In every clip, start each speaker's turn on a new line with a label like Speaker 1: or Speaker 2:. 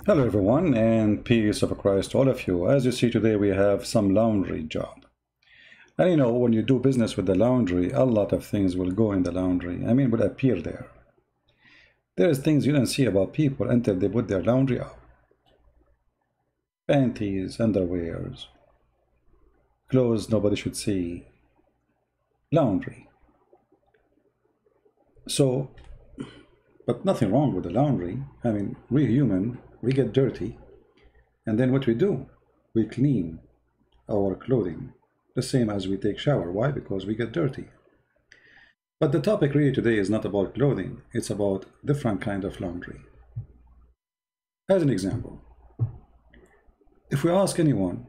Speaker 1: Hello everyone, and peace of Christ to all of you. As you see today, we have some laundry job. And you know, when you do business with the laundry, a lot of things will go in the laundry. Will appear there. There's things you don't see about people until they put their laundry up. Panties, underwears, clothes nobody should see. Laundry. So, but nothing wrong with the laundry. We're human. We get dirty, and then what we do? We clean our clothing, the same as we take shower. Why? Because we get dirty. But the topic really today is not about clothing, it's about different kind of laundry. As an example, if we ask anyone,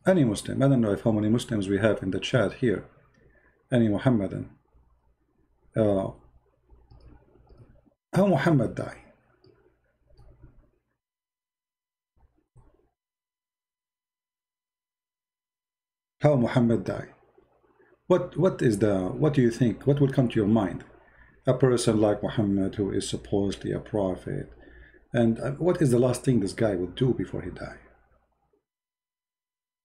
Speaker 1: any Muslim, I don't know how many Muslims we have in the chat here, any Muhammadan, how Muhammad died. How Muhammad died. What do you think? What will come to your mind? A person like Muhammad, who is supposedly a prophet, and what is the last thing this guy would do before he died?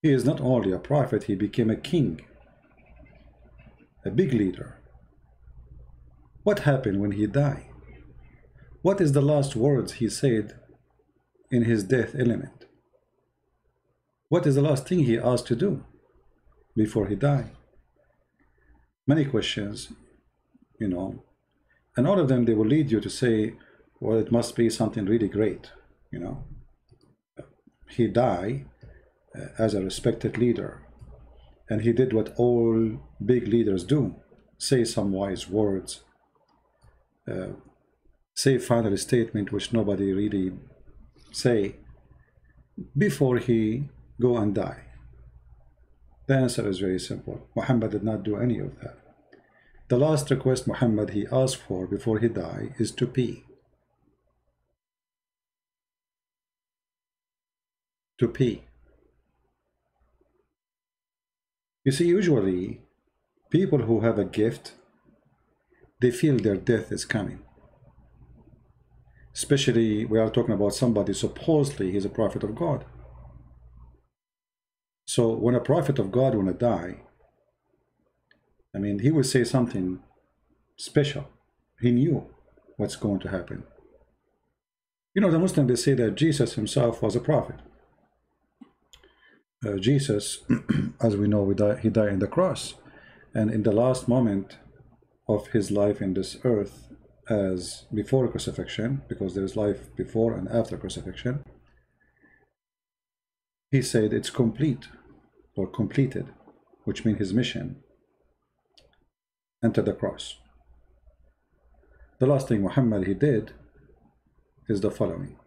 Speaker 1: He is not only a prophet, he became a king, a big leader. What happened when he died? What is the last words he said in his death element? What is the last thing he asked to do before he died? Many questions, and all of them, they will lead you to say, well, it must be something really great. He died as a respected leader, and he did what all big leaders do: say some wise words, say final statement which nobody really say before he go and die. The answer is very simple. Muhammad did not do any of that. The last request Muhammad he asked for before he died is to pee. To pee. You see, usually people who have a gift, they feel their death is coming. Especially we are talking about somebody supposedly he's a prophet of God. So when a prophet of God want to die, he will say something special. He knew what's going to happen. The Muslims, they say that Jesus himself was a prophet. Jesus, as we know, he died on the cross. And in the last moment of his life in this earth, as before crucifixion, because there is life before and after crucifixion, he said it's complete, or completed, which means his mission entered the cross. The last thing Muhammad he did is the following.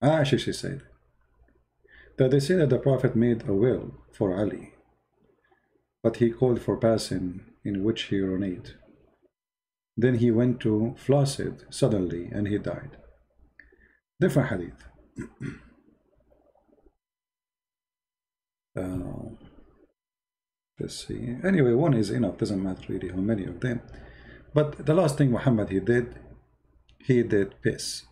Speaker 1: Aisha, she said that they say that the Prophet made a will for Ali, but he called for passing in which he urinated. Then he went to floss it suddenly and he died. Different hadith. Let's see. Anyway, one is enough. Doesn't matter really how many of them. But the last thing Muhammad he did piss.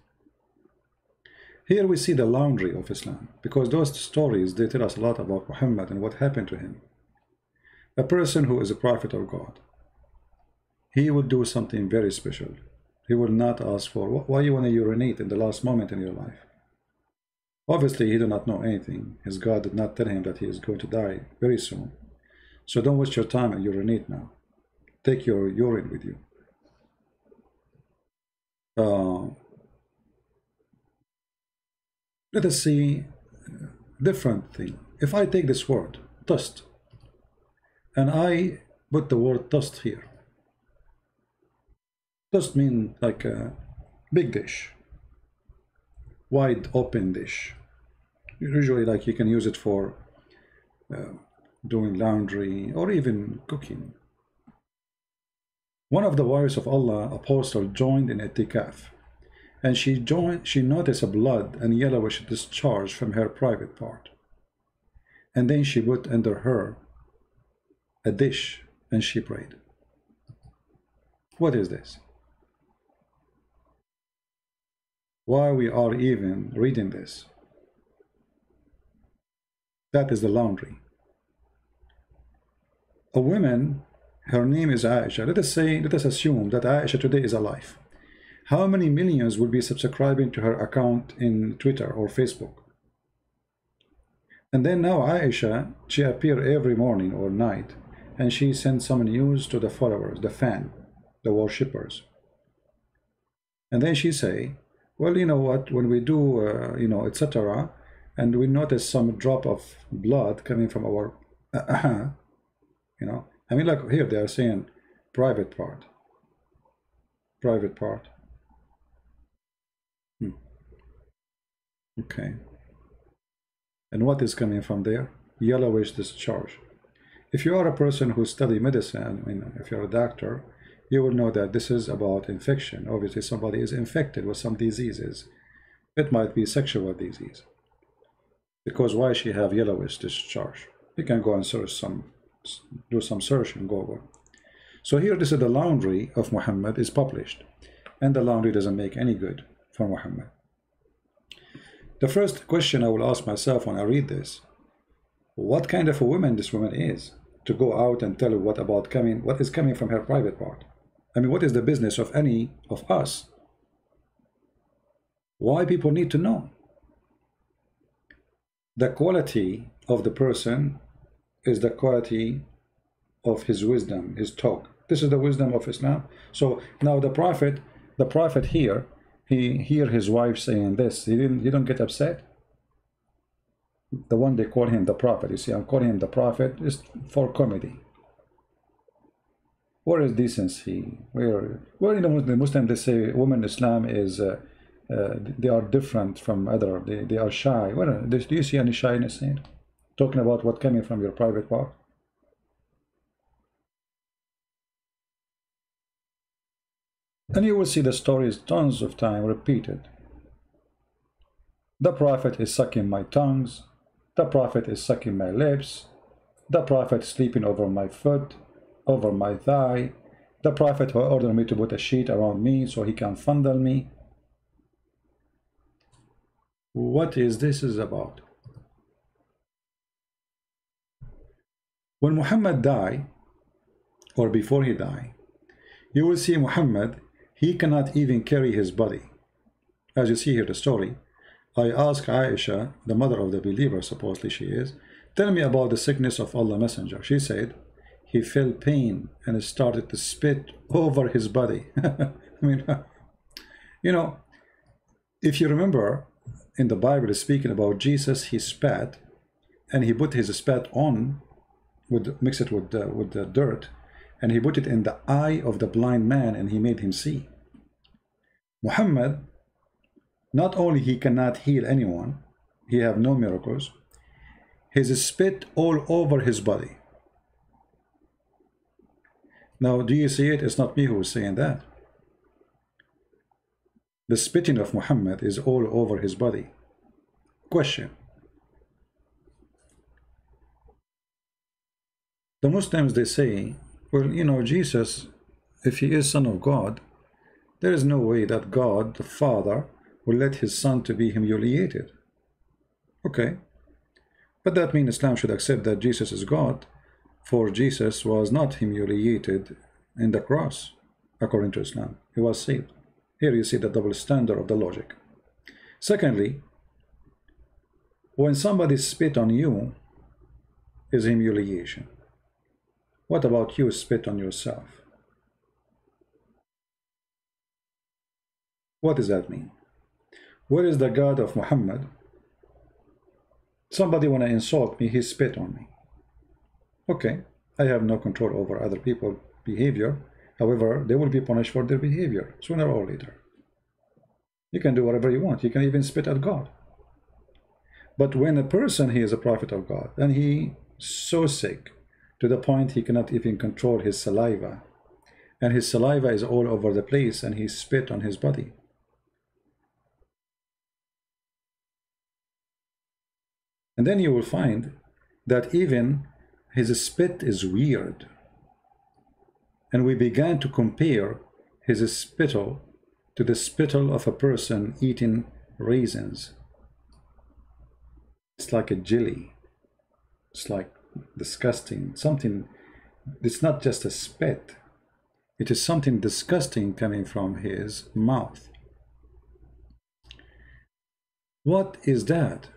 Speaker 1: Here we see the laundry of Islam, because those stories, they tell us a lot about Muhammad and what happened to him. A person who is a prophet of God, he would do something very special. He will not ask for, why you want to urinate in the last moment in your life? Obviously, he did not know anything. His God did not tell him that he is going to die very soon. So don't waste your time and urinate now. Take your urine with you. Let us see a different thing. If I take this word, dust, and I put the word dust here. Dust means like a big dish, wide open dish. Usually, like, you can use it for doing laundry or even cooking. One of the wives of Allah, apostle, joined in itikaf, and she noticed a blood and yellowish discharge from her private part, and then she put under her a dish and she prayed. What is this? Why we are even reading this? That is the laundry. A woman, her name is Aisha. Let us assume that Aisha today is alive. How many millions will be subscribing to her account in Twitter or Facebook? And then now Aisha, she appears every morning or night, and she sends some news to the followers, the fan, the worshippers. And then she say, well, you know what, when we do, etc., and we notice some drop of blood coming from our, I mean, like here they are saying private part. Private part. Okay. And what is coming from there? Yellowish discharge. If you are a person who study medicine, I mean, if you're a doctor, you will know that this is about infection. Obviously, somebody is infected with some diseases. It might be sexual disease. Because why she have yellowish discharge? You can go and search do some search and go over. So here, this is the laundry of Muhammad is published, and the laundry doesn't make any good for Muhammad. The first question I will ask myself when I read this: what kind of a woman this woman is to go out and tell what is coming from her private part? I mean, what is the business of any of us? Why people need to know? The quality of the person is the quality of his wisdom, his talk. This is the wisdom of Islam. So now the prophet here, he hear his wife saying this. He don't get upset. The one they call him the prophet. You see, I'm calling him the prophet just for comedy. Where is decency? Where in the Muslim they say women Islam is they are different from other. They are shy. Do you see any shyness in talking about what coming from your private part? And you will see the stories tons of time repeated. The prophet is sucking my tongues. The prophet is sucking my lips. The prophet sleeping over my foot, over my thigh. The prophet who ordered me to put a sheet around me so he can fondle me. What is this about? When Muhammad died, or before he died, you will see Muhammad, he cannot even carry his body. As you see here the story, I asked Aisha, the mother of the believer, supposedly she is, tell me about the sickness of Allah Messenger. She said, he felt pain and started to spit over his body. I mean, if you remember, in the Bible is speaking about Jesus, he spat, and he put his spat on, mix it with the dirt, and he put it in the eye of the blind man, and he made him see. Muhammad, not only he cannot heal anyone, he have no miracles, his spit all over his body. Now, do you see it? It's not me who is saying that. The spitting of Muhammad is all over his body. Question. The Muslims, they say, well, Jesus, if he is Son of God, there is no way that God, the Father, will let his Son to be humiliated. Okay. But that means Islam should accept that Jesus is God, for Jesus was not humiliated in the cross, according to Islam. He was saved. Here you see the double standard of the logic. Secondly, when somebody spit on you is humiliation. What about you spit on yourself? What does that mean? Where is the God of Muhammad? Somebody want to insult me, he spit on me. Okay, I have no control over other people's behavior. However, they will be punished for their behavior sooner or later. You can do whatever you want. You can even spit at God. But when a person, he is a prophet of God, and he so sick to the point he cannot even control his saliva, and his saliva is all over the place, and he spit on his body. And then you will find that even his spit is weird. and we began to compare his spittle to the spittle of a person eating raisins. It's like a jelly. It's like disgusting. Something, it's not just a spit. It is something disgusting coming from his mouth. What is that?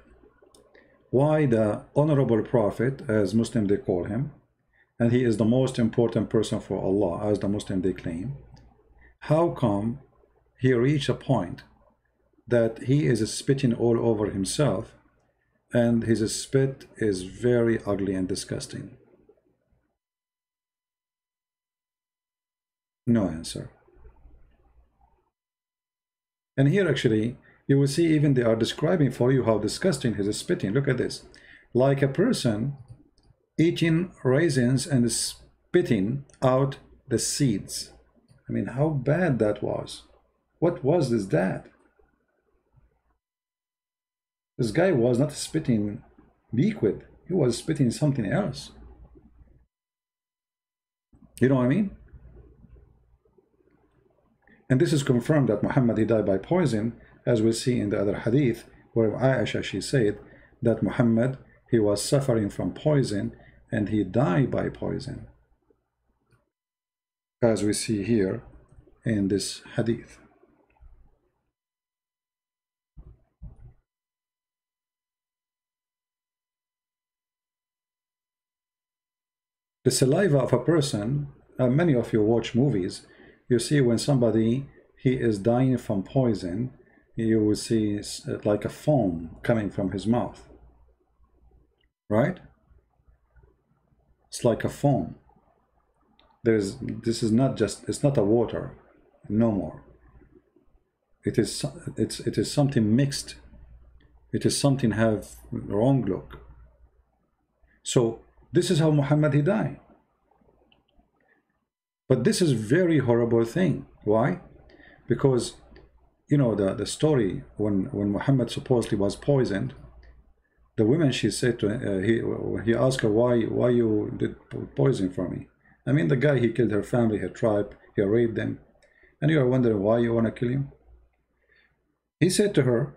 Speaker 1: Why the honorable prophet, as Muslims they call him, and he is the most important person for Allah, as the Muslim they claim, how come he reached a point that he is spitting all over himself, and his spit is very ugly and disgusting? No answer. And here actually you will see even they are describing for you how disgusting his spitting. Look at this. Like a person eating raisins and spitting out the seeds. I mean, how bad that was. What was this that? This guy was not spitting liquid. He was spitting something else. You know what I mean? And this is confirmed that Muhammad, he died by poison, as we see in the other hadith, where Aisha, she said that Muhammad, he was suffering from poison and he died by poison, as we see here in this hadith. The saliva of a person, many of you watch movies, you see when somebody, he is dying from poison, you will see like a foam coming from his mouth, right? It's like a foam. This is not just, it's not a water, no more. It is something mixed. It is something have wrong look. So this is how Muhammad, he died. But this is very horrible thing. Why? Because you know the story when Muhammad supposedly was poisoned, the woman, she said to he asked her, why you did poison for me? I mean, the guy, he killed her family, her tribe, he raped them, and you are wondering why you want to kill him. He said to her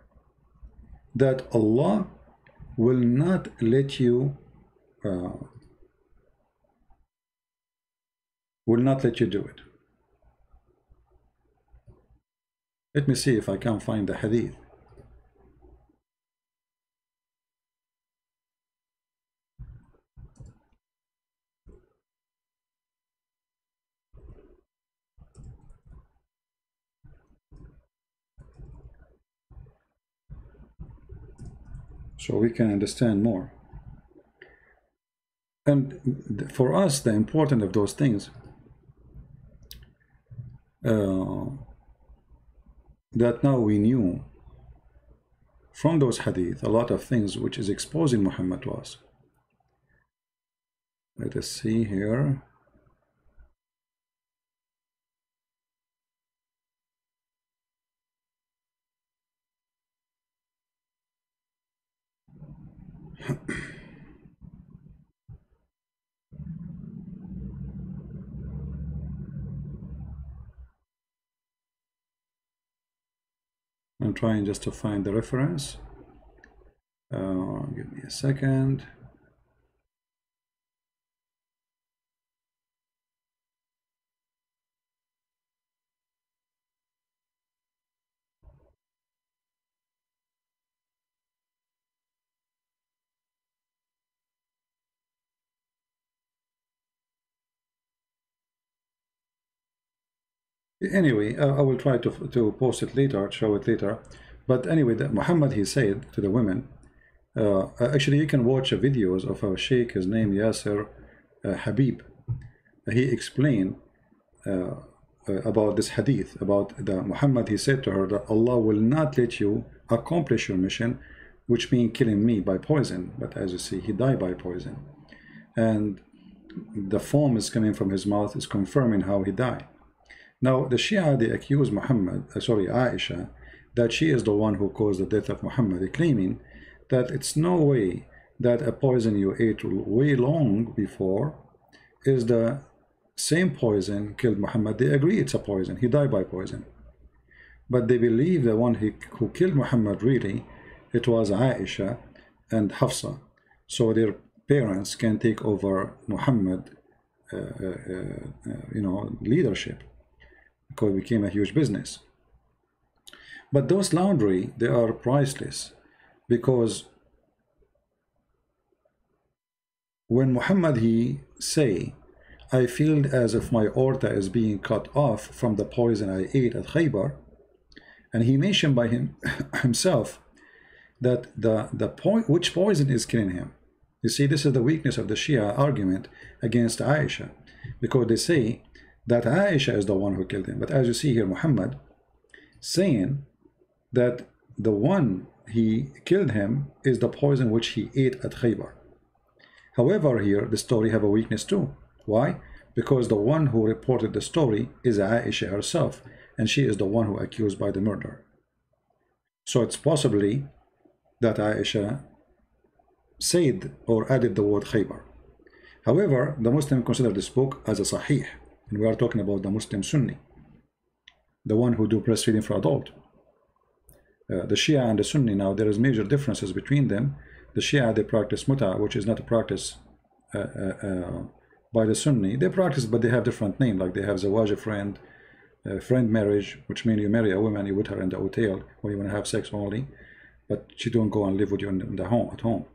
Speaker 1: that Allah will not let you do it. Let me see if I can find the hadith. So we can understand more. And for us, the importance of those things, that now we knew from those hadith a lot of things which is exposing Muhammad to us. Let us see here. I'm trying just to find the reference. Give me a second. Anyway, I will try to post it later, show it later. But anyway, Muhammad, he said to the women, actually you can watch videos of a sheikh, his name Yasser Habib. He explained about this hadith, about the Muhammad, he said to her that Allah will not let you accomplish your mission, which means killing me by poison. But as you see, he died by poison. And the foam is coming from his mouth, is confirming how he died. Now, the Shia, they accuse Aisha, that she is the one who caused the death of Muhammad, claiming that it's no way that a poison you ate way long before is the same poison killed Muhammad. They agree it's a poison. He died by poison. But they believe the one who killed Muhammad really, it was Aisha and Hafsa. So their parents can take over Muhammad, leadership, because it became a huge business. But those laundry, they are priceless, because when Muhammad he say, I feel as if my aorta is being cut off from the poison I ate at Khaybar, and he mentioned by himself that which poison is killing him. You see, this is the weakness of the Shia argument against Aisha, because they say that Aisha is the one who killed him. But as you see here, Muhammad saying that the one he killed him is the poison which he ate at Khaybar. However, here the story have a weakness too. Why? Because the one who reported the story is Aisha herself, and she is the one who accused by the murder. So it's possibly that Aisha said or added the word Khaybar. However, the Muslim consider this book as a Sahih, and we are talking about the Muslim Sunni, the one who do breastfeeding for adult. The Shia and the Sunni, now there is major differences between them. The Shia, they practice muta, which is not a practice by the Sunni. They practice, but they have different name, like they have zawaj friend marriage, which means you marry a woman, you with her in the hotel, or you want to have sex only, but she don't go and live with you in the home, at home.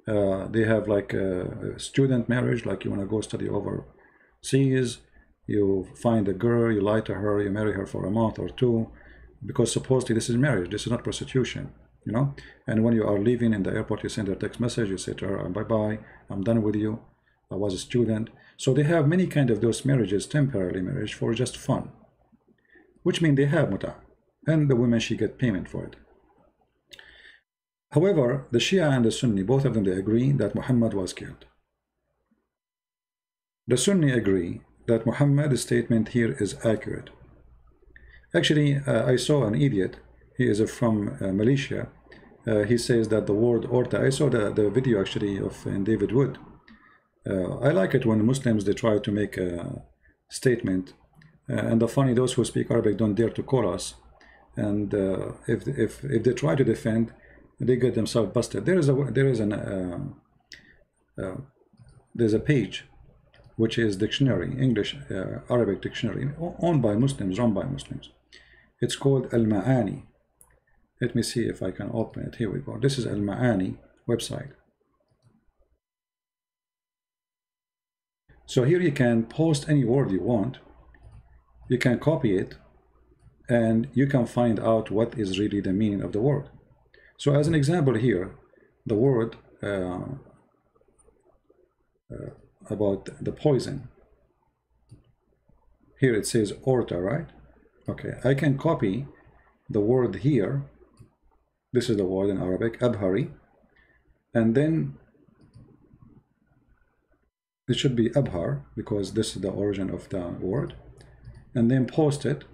Speaker 1: They have like a student marriage, like you want to go study overseas, you find a girl, you lie to her, you marry her for a month or two, because supposedly this is marriage, this is not prostitution, you know. And when you are leaving in the airport, you send her a text message, you say to her, bye-bye, I'm done with you, I was a student. So they have many kind of those marriages, temporary marriage for just fun, which means they have muta, and the women, she get payment for it. However, the Shia and the Sunni, both of them, they agree that Muhammad was killed. The Sunni agree that Muhammad's statement here is accurate. Actually, I saw an idiot, he is from Malaysia, he says that the word orta, I saw the video actually of David Wood. I like it when Muslims, they try to make a statement, and the funny, those who speak Arabic don't dare to call us, and if they try to defend, they get themselves busted. There's a page which is dictionary, English Arabic dictionary, owned by Muslims, run by Muslims. It's called Al-Ma'ani. Let me see if I can open it. Here we go. This is Al-Ma'ani website. So here you can post any word you want. You can copy it, and you can find out what is really the meaning of the word. So as an example here, the word about the poison. Here it says orta, right? Okay, I can copy the word here. This is the word in Arabic, abhari. And then it should be abhar, because this is the origin of the word. And then post it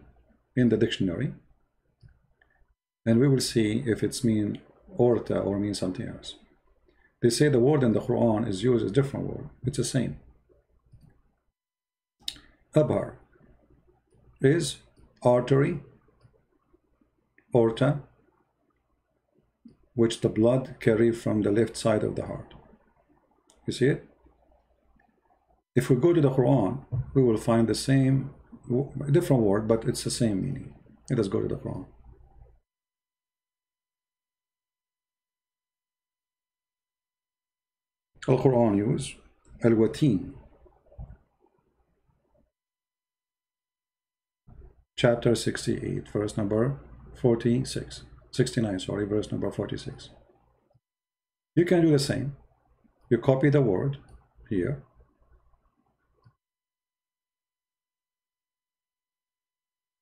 Speaker 1: in the dictionary. And we will see if it's mean orta or mean something else. They say the word in the Quran is used as a different word. It's the same. Abhar is artery, aorta, which the blood carries from the left side of the heart. You see it? If we go to the Quran, we will find the same, different word, but it's the same meaning. Let us go to the Quran. Al-Quran use Al-Watin, chapter 68, verse number 46, 69, sorry, verse number 46. You can do the same. You copy the word here.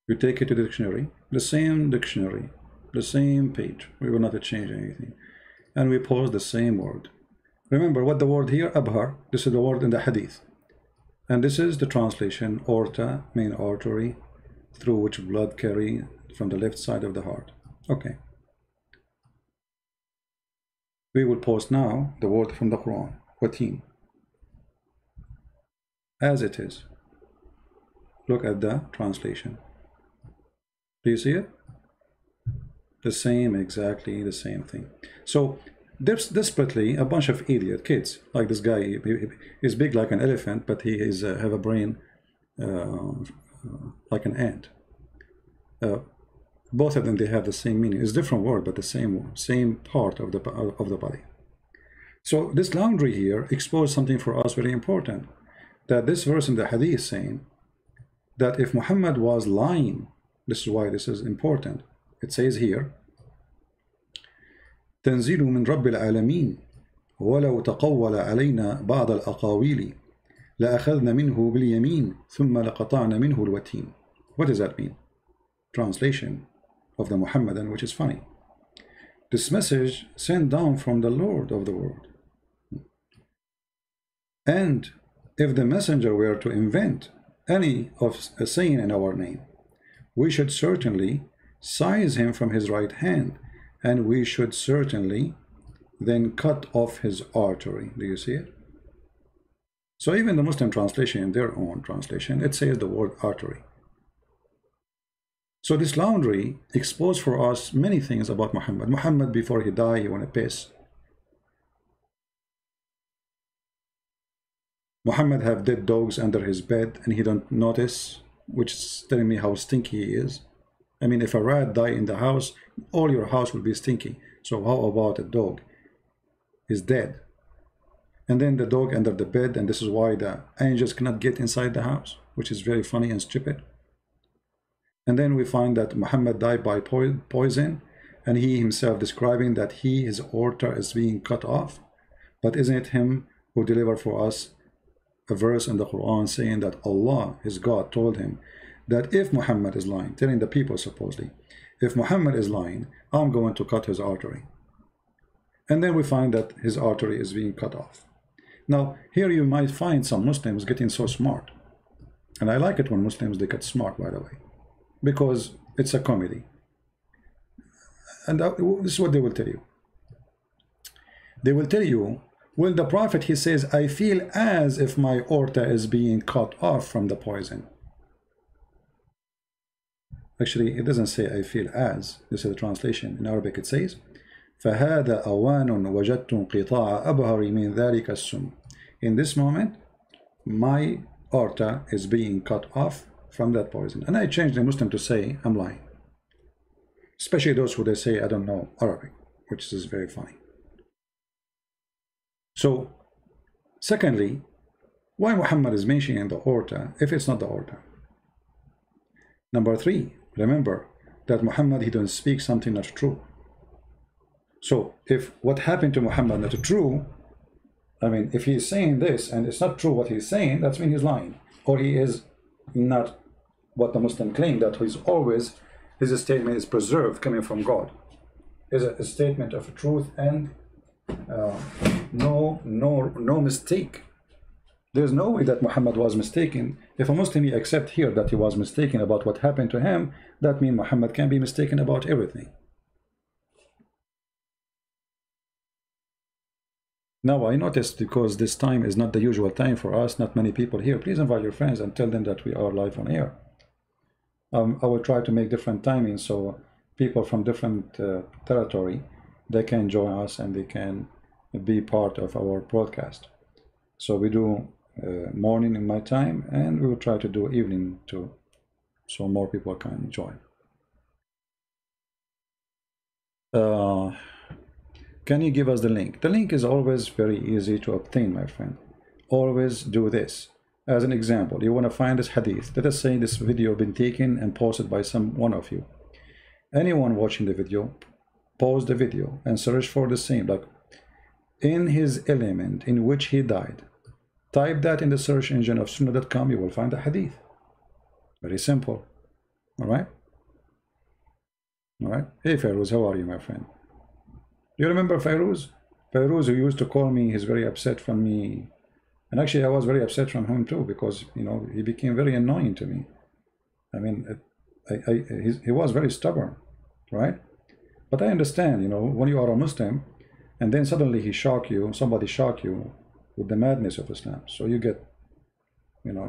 Speaker 1: You take it to the dictionary, the same dictionary, the same page. We will not change anything. And we post the same word. Remember what the word here, abhar, this is the word in the Hadith. And this is the translation, aorta, main artery, through which blood carry from the left side of the heart. Okay. We will post now the word from the Quran, watin, as it is. look at the translation. Do you see it? The same, exactly the same thing. So there's desperately a bunch of idiot kids, like this guy. He's big like an elephant, but he is have a brain like an ant. Both of them, they have the same meaning. It's different word, but the same part of the body. So this laundry here exposed something for us very important, that this verse in the Hadith is saying that if Muhammad was lying, this is why this is important. It says here, تنزيل من رب العالمين ولو تقول علينا بعض الأقاويل لأخذنا منه باليمين ثم لقطعنا منه الوتين. What does that mean? Translation of the Muhammadan, which is funny. This message sent down from the Lord of the world. And if the messenger were to invent any of a saying in our name, we should certainly seize him from his right hand, and we should certainly then cut off his artery. Do you see it? So even the Muslim translation, in their own translation, it says the word artery. So this laundry exposed for us many things about Muhammad. Muhammad, before he died, he went to piss. Muhammad have dead dogs under his bed and he don't notice, which is telling me how stinky he is. I mean, if a rat die in the house, all your house will be stinky. So how about a dog? He's dead. And then the dog under the bed, and this is why the angels cannot get inside the house, which is very funny and stupid. And then we find that Muhammad died by poison, and he himself describing that his aorta is being cut off. But isn't it him who delivered for us a verse in the Quran saying that Allah, his God, told him that if Muhammad is lying, telling the people supposedly, if Muhammad is lying, I'm going to cut his artery. And then we find that his artery is being cut off. Now, here you might find some Muslims getting so smart. And I like it when Muslims, they get smart, by the way, because it's a comedy. And this is what they will tell you. They will tell you, well, the Prophet, he says, I feel as if my aorta is being cut off from the poison. Actually, it doesn't say I feel as. This is the translation. In Arabic it says, فَهَذَا أَوَانٌ وَجَدْتُ انْقِطَاعَ أَبْهَرِ مِنْ ذَلِكَ السُّمِّ. In this moment, my aorta is being cut off from that poison. And I changed the Muslim to say, I'm lying. Especially those who they say, I don't know Arabic, which is very funny. So, secondly, why Muhammad is mentioning the aorta if it's not the aorta? Number three, remember that Muhammad, he don't speak something not true. So if what happened to Muhammad not true, I mean, if he's saying this and it's not true what he's saying, that means he's lying. Or he is not what the Muslim claim, that he's always, his statement is preserved coming from God. Is a statement of truth and no mistake. There's no way that Muhammad was mistaken. If a Muslim accept here that he was mistaken about what happened to him, that means Muhammad can be mistaken about everything. Now I noticed, because this time is not the usual time for us, not many people here. Please invite your friends and tell them that we are live on air. I will try to make different timings so people from different territory, they can join us and they can be part of our broadcast. So we do morning in my time, and we will try to do evening too, so more people can join. Can you give us the link? The link is always very easy to obtain, my friend. Always do this. As an example, you want to find this hadith. Let us say this video been taken and posted by one of you. Anyone watching the video, pause the video and search for the same, like in his element in which he died. Type that in the search engine of sunnah.com, you will find the hadith. Very simple. All right? All right. Hey, Fairuz, how are you, my friend? Do you remember Fairuz? Fairuz, who used to call me, he's very upset from me. And actually, I was very upset from him too, because, you know, he became very annoying to me. I mean, he was very stubborn, right? But I understand, you know, when you are a Muslim, and then suddenly somebody shock you with the madness of Islam. So you get, you know,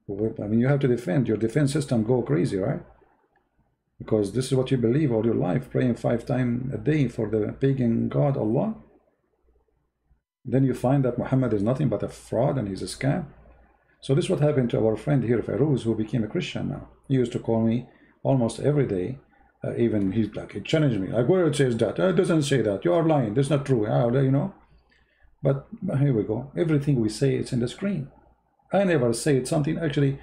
Speaker 1: I mean, you have to defend. Your defense system go crazy, right? Because this is what you believe all your life, praying 5 times a day for the pagan god Allah. Then you find that Muhammad is nothing but a fraud and he's a scam. So this is what happened to our friend here, Fairuz, who became a Christian now. He used to call me almost every day. Even he's like, he challenged me, like, where it says that? It doesn't say that. You are lying. That's not true. You know. But here we go. Everything we say, it's in the screen. I never say something. Actually,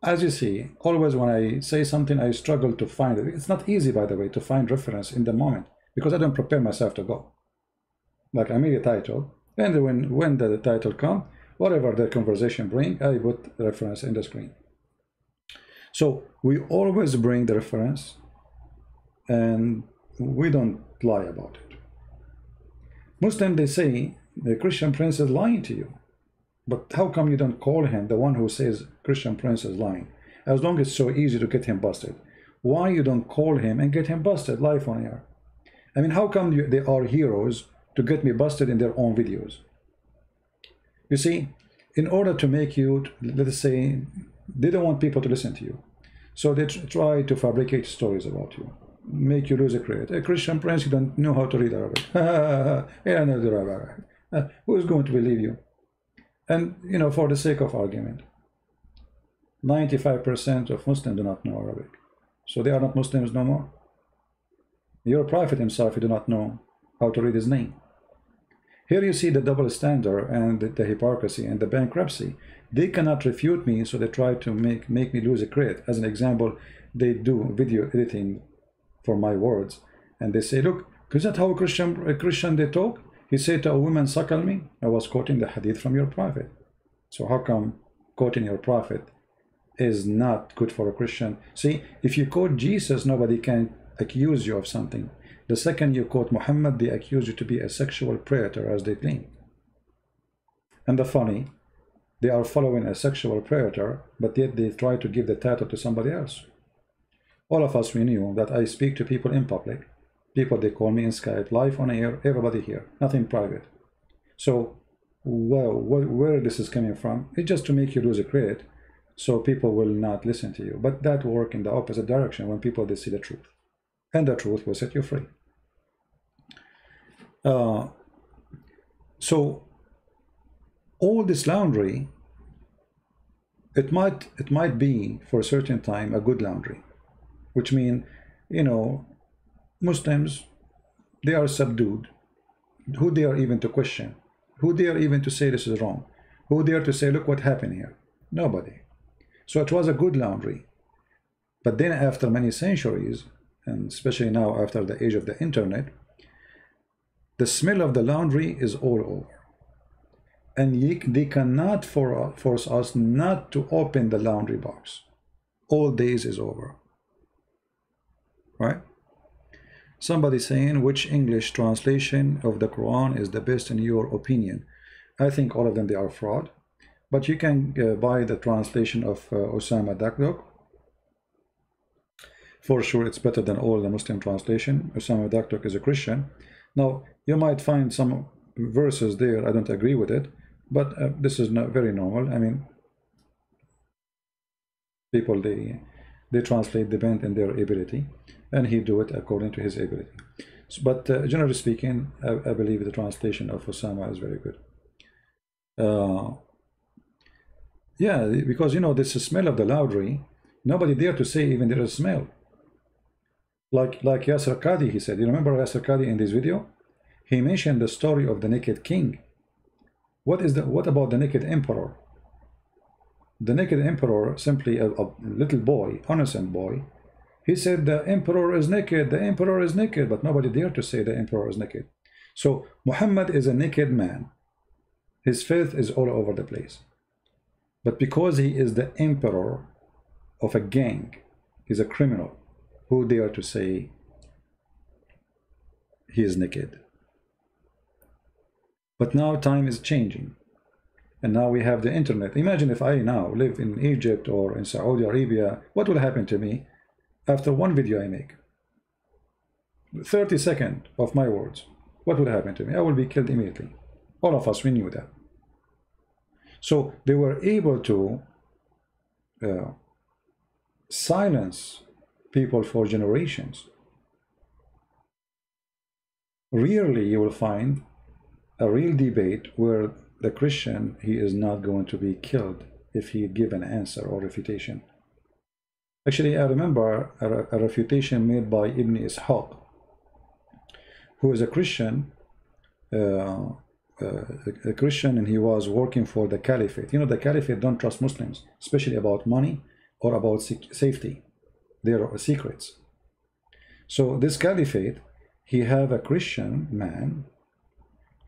Speaker 1: as you see, always when I say something, I struggle to find it. It's not easy, by the way, to find reference in the moment because I don't prepare myself to go. Like I made a title, and when the title comes, whatever the conversation bring, I put the reference in the screen. So we always bring the reference, and we don't lie about it. Muslim, they say the Christian prince is lying to you. But how come you don't call him the one who says Christian prince is lying? As long as it's so easy to get him busted. Why you don't call him and get him busted live on air? I mean, how come they are heroes to get me busted in their own videos? You see, in order to make you, let's say, they don't want people to listen to you. So they try to fabricate stories about you, make you lose a credit. A Christian prince, you don't know how to read Arabic. Yeah, no, Arabic. Who is going to believe you? And, you know, for the sake of argument, 95% of Muslims do not know Arabic. So they are not Muslims no more. Your prophet himself, you do not know how to read his name. Here you see the double standard and the hypocrisy and the bankruptcy. They cannot refute me, so they try to make me lose a credit. As an example, they do video editing for my words, and they say, look, is that how a Christian they talk? He said to a woman, suckle me. I was quoting the hadith from your prophet. So how come quoting your prophet is not good for a Christian? See, if you quote Jesus, nobody can accuse you of something. The second you quote Muhammad, they accuse you to be a sexual predator, as they claim. And the funny, they are following a sexual predator, but yet they try to give the title to somebody else. All of us, we knew that I speak to people in public. People, they call me in Skype, live on air, everybody here, nothing private. So, well, where this is coming from, it's just to make you lose a credit, so people will not listen to you. But that will work in the opposite direction when people, they see the truth. And the truth will set you free. So, all this laundry, it might be for a certain time a good laundry, which means, you know, Muslims, they are subdued. Who dare even to question? Who dare even to say this is wrong? Who dare to say, look what happened here? Nobody. So it was a good laundry. But then after many centuries, and especially now after the age of the internet, the smell of the laundry is all over. And they cannot force us not to open the laundry box. All days is over. Right? Somebody saying, which English translation of the Quran is the best in your opinion? I think all of them, they are fraud. But you can buy the translation of Osama Dakdok. For sure, it's better than all the Muslim translation. Osama Dakdok is a Christian. Now, you might find some verses there, I don't agree with it, but this is not very normal. I mean, people, they translate depend on their ability, and he do it according to his ability. But generally speaking, I believe the translation of Osama is very good. Yeah, because, you know, this smell of the laundry, nobody dare to say even there is a smell. Like Yasser Qadi, he said, you remember Yasser Qadi in this video? He mentioned the story of the naked king. What about the naked emperor? The naked emperor, simply a little boy, innocent boy, he said the emperor is naked, the emperor is naked, but nobody dared to say the emperor is naked. So Muhammad is a naked man. His faith is all over the place. But because he is the emperor of a gang, he's a criminal, who dare to say he is naked? But now time is changing. And now we have the internet. Imagine if I now live in Egypt or in Saudi Arabia, what will happen to me after one video I make? 30 seconds of my words. What will happen to me? I will be killed immediately. All of us, we knew that. So they were able to uh, silence people for generations. Rarely you will find a real debate where the Christian, he is not going to be killed if he give an answer or refutation. Actually, I remember a refutation made by Ibn Ishaq, who is a Christian, a Christian, and he was working for the caliphate. You know, the caliphate don't trust Muslims, especially about money or about safety. They are secrets. So this caliphate, he have a Christian man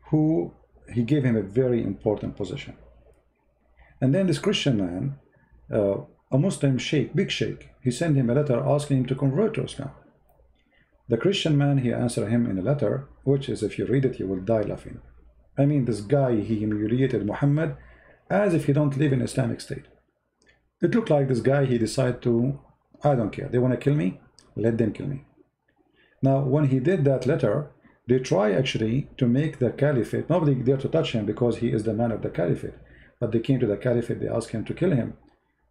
Speaker 1: who he gave him a very important position. And then this Christian man, a Muslim sheikh, big sheikh, he sent him a letter asking him to convert to Islam. The Christian man, he answered him in a letter, which is, if you read it, you will die laughing. I mean, this guy, he humiliated Muhammad as if he don't live in Islamic State. It looked like this guy, he decided to, I don't care, they want to kill me, let them kill me. Now, when he did that letter, they try actually to make the caliphate, nobody dare to touch him because he is the man of the caliphate. But they came to the caliphate, they asked him to kill him.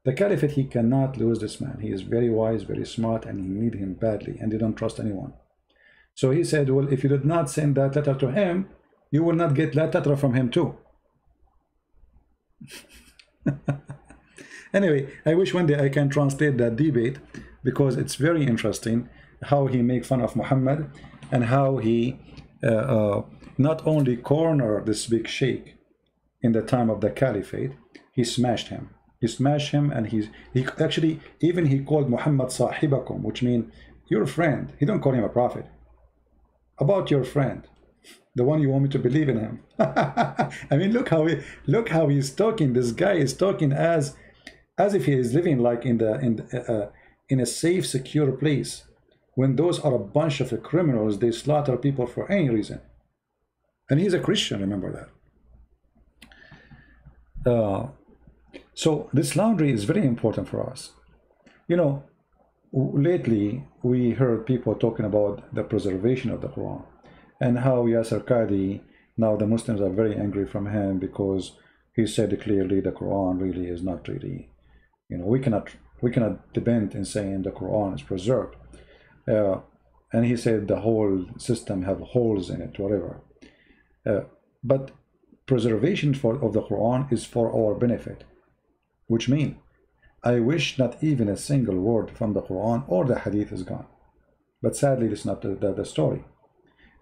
Speaker 1: The caliphate, he cannot lose this man. He is very wise, very smart, and he need him badly, and they don't trust anyone. So he said, well, if you did not send that letter to him, you will not get that letter from him too. Anyway, I wish one day I can translate that debate, because it's very interesting how he make fun of Muhammad and how he not only cornered this big sheikh in the time of the caliphate, he smashed him. He smashed him, and he actually, even he called Muhammad Sahibakum, which means your friend. He don't call him a prophet. About your friend, the one you want me to believe in him. I mean, look how he's talking. This guy is talking as if he is living like in a safe, secure place, when those are a bunch of criminals. They slaughter people for any reason, and he's a Christian. Remember that. So this laundry is very important for us. You know, lately we heard people talking about the preservation of the Quran, and how Yasser Qadi, now the Muslims are very angry from him because he said clearly the Quran really is not really, you know, we cannot depend in saying the Quran is preserved. And he said the whole system have holes in it, whatever. But preservation of the Quran is for our benefit, which means I wish not even a single word from the Quran or the Hadith is gone. But sadly, this is not the story.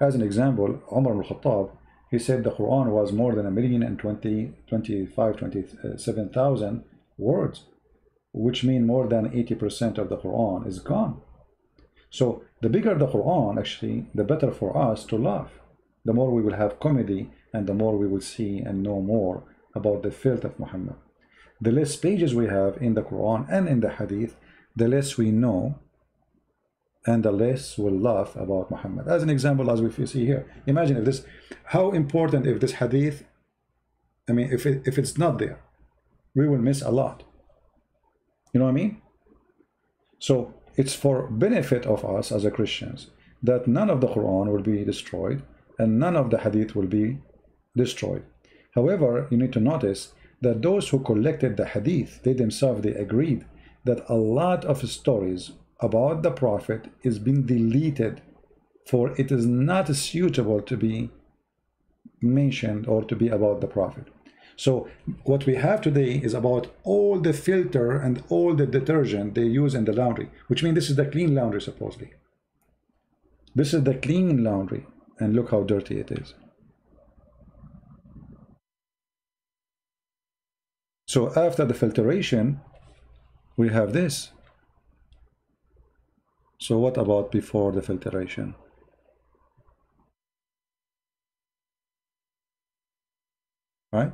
Speaker 1: As an example, Umar al-Khattab, he said the Quran was more than 1,027,000 words, which mean more than 80% of the Quran is gone. So the bigger the Quran, actually, the better for us to laugh. The more we will have comedy, and the more we will see and know more about the filth of Muhammad. The less pages we have in the Quran and in the Hadith, the less we know, and the less we'll laugh about Muhammad. As an example, as we see here, imagine if this, how important if this Hadith, I mean, if it's not there, we will miss a lot. You know what I mean? So it's for benefit of us as a Christians that none of the Quran will be destroyed and none of the Hadith will be destroyed. However, you need to notice that those who collected the Hadith, they themselves, they agreed that a lot of stories about the Prophet is being deleted, for it is not suitable to be mentioned or to be about the Prophet. So what we have today is about all the filter and all the detergent they use in the laundry, which means this is the clean laundry supposedly. This is the clean laundry, and look how dirty it is. So after the filtration, we have this. So what about before the filtration? Right?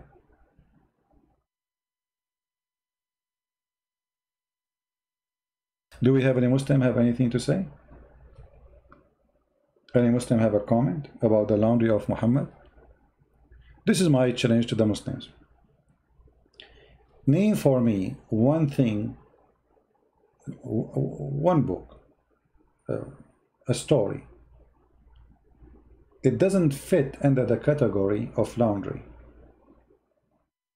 Speaker 1: Do we have any Muslim have anything to say? Any Muslim have a comment about the laundry of Muhammad? This is my challenge to the Muslims. Name for me one thing, one book, a story. It doesn't fit under the category of laundry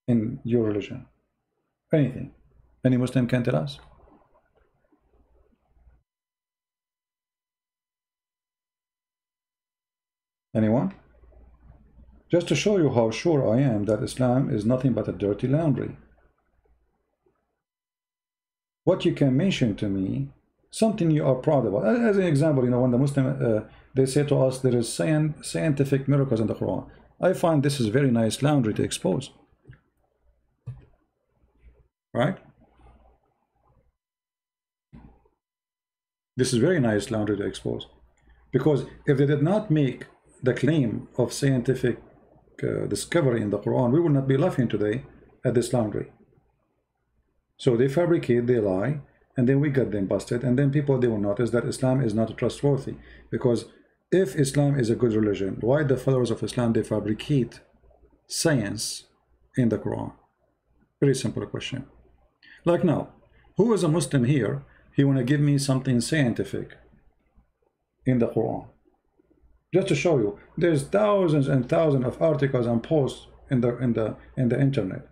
Speaker 1: in your religion. Anything. Any Muslim can tell us? Anyone? Just to show you how sure I am that Islam is nothing but a dirty laundry. What you can mention to me, something you are proud about. As an example, you know, when the Muslim, they say to us there is scientific miracles in the Quran. I find this is very nice laundry to expose. Right? This is very nice laundry to expose. Because if they did not make the claim of scientific discovery in the Quran, we would not be laughing today at this laundry. So they fabricate, they lie, and then we get them busted, and then people, they will notice that Islam is not trustworthy. Because if Islam is a good religion, why the followers of Islam, they fabricate science in the Quran? Very simple question. Like now, who is a Muslim here, he want to give me something scientific in the Quran? Just to show you, there's thousands and thousands of articles and posts in the internet.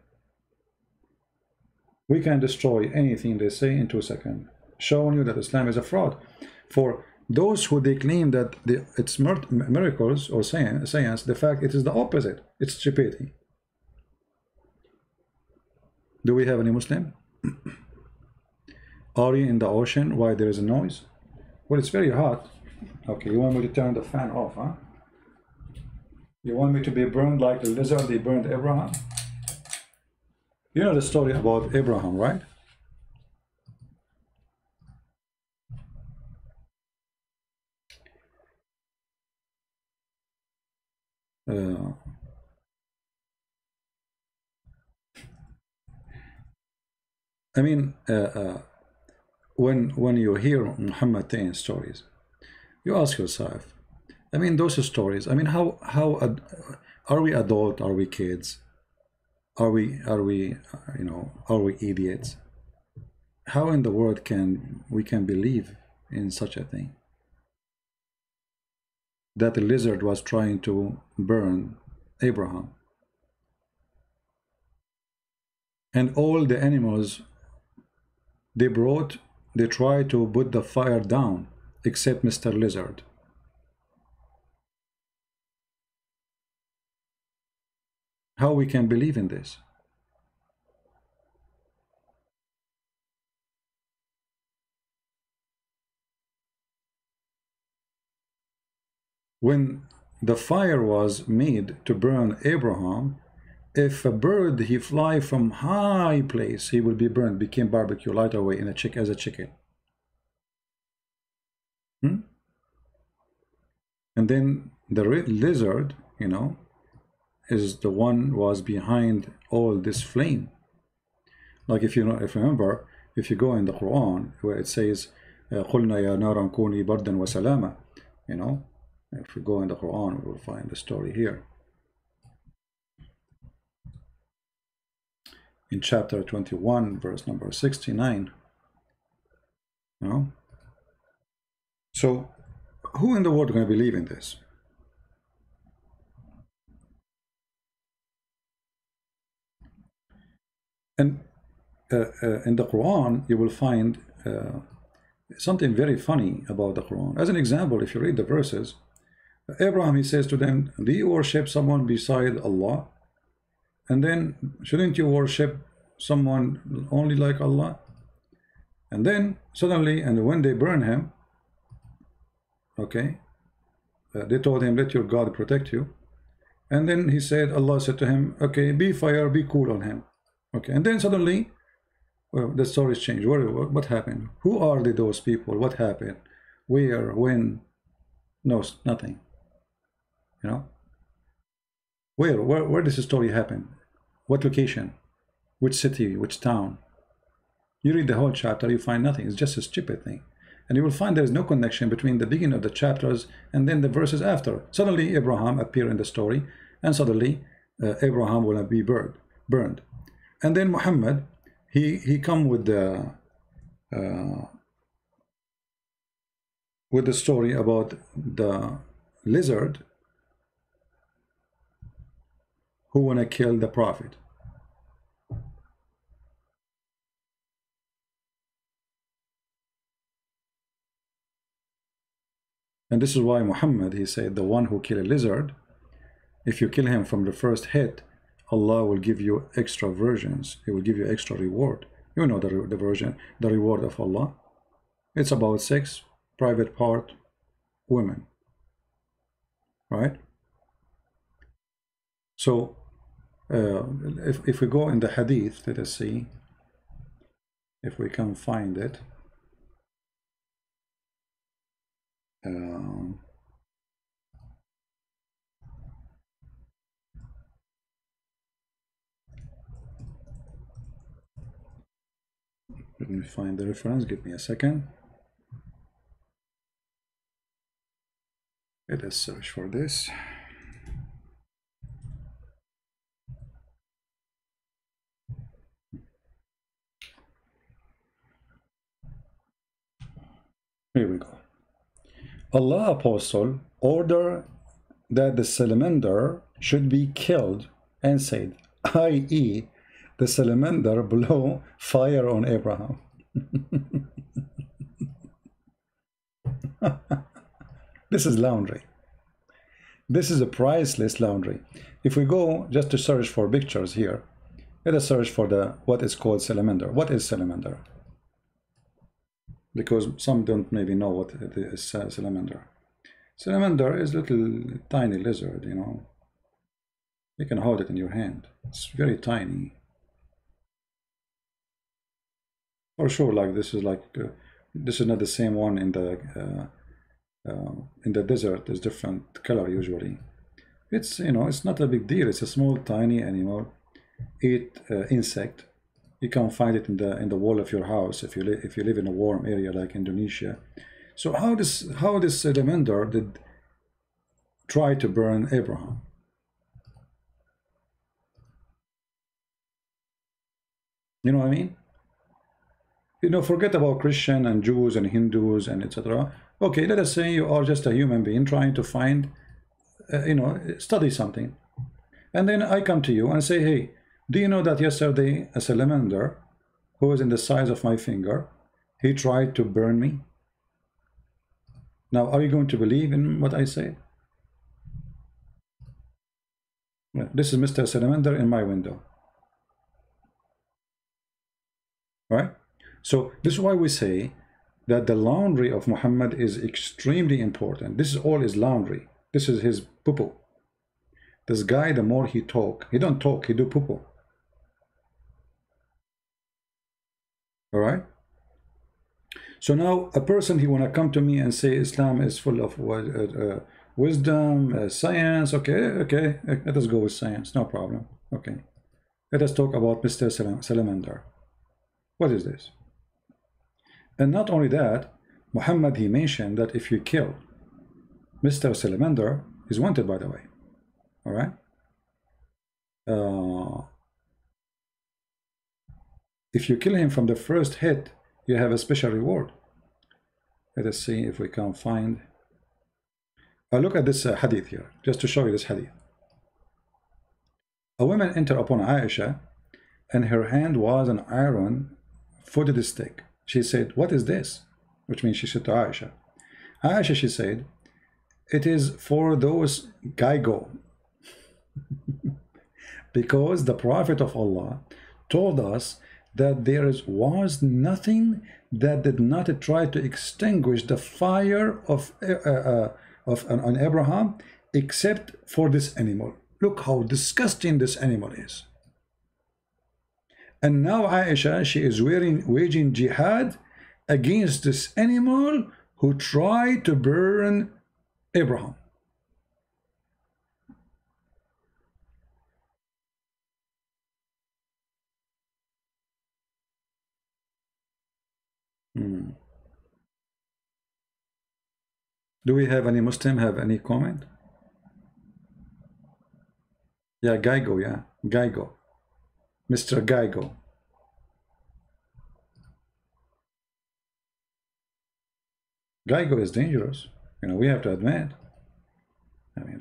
Speaker 1: We can destroy anything they say in 2 seconds, showing you that Islam is a fraud. For those who they claim that it's miracles or science, the fact it is the opposite. It's stupidity. Do we have any Muslim? Are you in the ocean? Why there is a noise? Well, it's very hot. Okay, you want me to turn the fan off, huh? You want me to be burned like the lizard they burned Abraham? You know the story about Abraham, right? I mean, when you hear Muhammad telling stories, you ask yourself, I mean, those stories, I mean, how are we adult? Are we kids? Are we you know, are we idiots? How in the world can we believe in such a thing? That the lizard was trying to burn Abraham. And all the animals they tried to put the fire down, except Mr. Lizard. How we can believe in this? When the fire was made to burn Abraham, if a bird he fly from high place, he will be burned, became barbecue right away in as a chicken. And then the lizard, you know, is the one was behind all this flame. Like if you know, if you remember, if you go in the Quran where it says, "Qulna ya naran kuni bardan wa salama," you know, if we go in the Quran, we will find the story here. In chapter 21, verse number 69. You know? So, who in the world is going to believe in this? And in the Quran, you will find something very funny about the Quran. As an example, if you read the verses, Abraham, he says to them, do you worship someone beside Allah? And then, shouldn't you worship someone only like Allah? And then, suddenly, and when they burn him, okay, they told him, let your God protect you. And then he said, Allah said to him, okay, be fire, be cool on him. Okay, and then suddenly, well, the stories changed. What happened? Who are those people? What happened? Where? When? No, nothing. You know? Where does the story happen? What location? Which city? Which town? You read the whole chapter, you find nothing. It's just a stupid thing. And you will find there is no connection between the beginning of the chapters and then the verses after. Suddenly, Abraham appears in the story, and suddenly, Abraham will be burned. And then Muhammad, he come with the story about the lizard who wanna kill the prophet. And this is why Muhammad, he said, the one who kill a lizard, if you kill him from the first hit, Allah will give you extra versions. He will give you extra reward. You know the reward of Allah. It's about 6 private part women, right? So if we go in the Hadith, let us see if we can find it. Let me find the reference. Give me a second. Let us search for this. Here we go. Allah apostle ordered that the salamander should be killed and said, i.e., the salamander blow fire on Abraham. This is laundry. This is a priceless laundry. If we go just to search for pictures here, let us search for what is called salamander. What is salamander? Because some don't maybe know what it is. Salamander. Salamander is a little tiny lizard, you know. You can hold it in your hand. It's very tiny. For sure, like this is not the same one in the desert. It's different color usually. It's, you know, it's not a big deal. It's a small tiny animal, eat insect. You can find it in the wall of your house if you live in a warm area like Indonesia. So how this salamander did try to burn Abraham? You know what I mean? You know, forget about Christian and Jews and Hindus and etc. Okay, let us say you are just a human being trying to find, you know, study something. And then I come to you and say, hey, do you know that yesterday a salamander who was in the size of my finger, he tried to burn me? Now, are you going to believe in what I say? Yeah, this is Mr. Salamander in my window. Right? So this is why we say that the laundry of Muhammad is extremely important. This is all his laundry. This is his poo-poo. This guy, the more he talk, he don't talk, he do poo-poo. All right? So now a person, he want to come to me and say Islam is full of wisdom, science. Okay, let us go with science, no problem. Okay, let us talk about Mr. Salamander. What is this? And not only that, Muhammad, he mentioned that if you kill Mr. Salamander, he's wanted, by the way. All right? If you kill him from the first hit, you have a special reward. Let us see if we can find. Look at this hadith here, just to show you this hadith. A woman entered upon Aisha, and her hand was an iron footed stick. She said, what is this? Which means she said to Aisha. Aisha, she said, it is for those gaigo. Because the Prophet of Allah told us that there was nothing that did not try to extinguish the fire on Abraham except for this animal. Look how disgusting this animal is. And now Aisha, she is waging jihad against this animal who tried to burn Abraham. Do we have any Muslim have any comment? Yeah, Gaigo, yeah, Gaigo. Mr. Gaigo. Gaigo is dangerous. You know, we have to admit. I mean,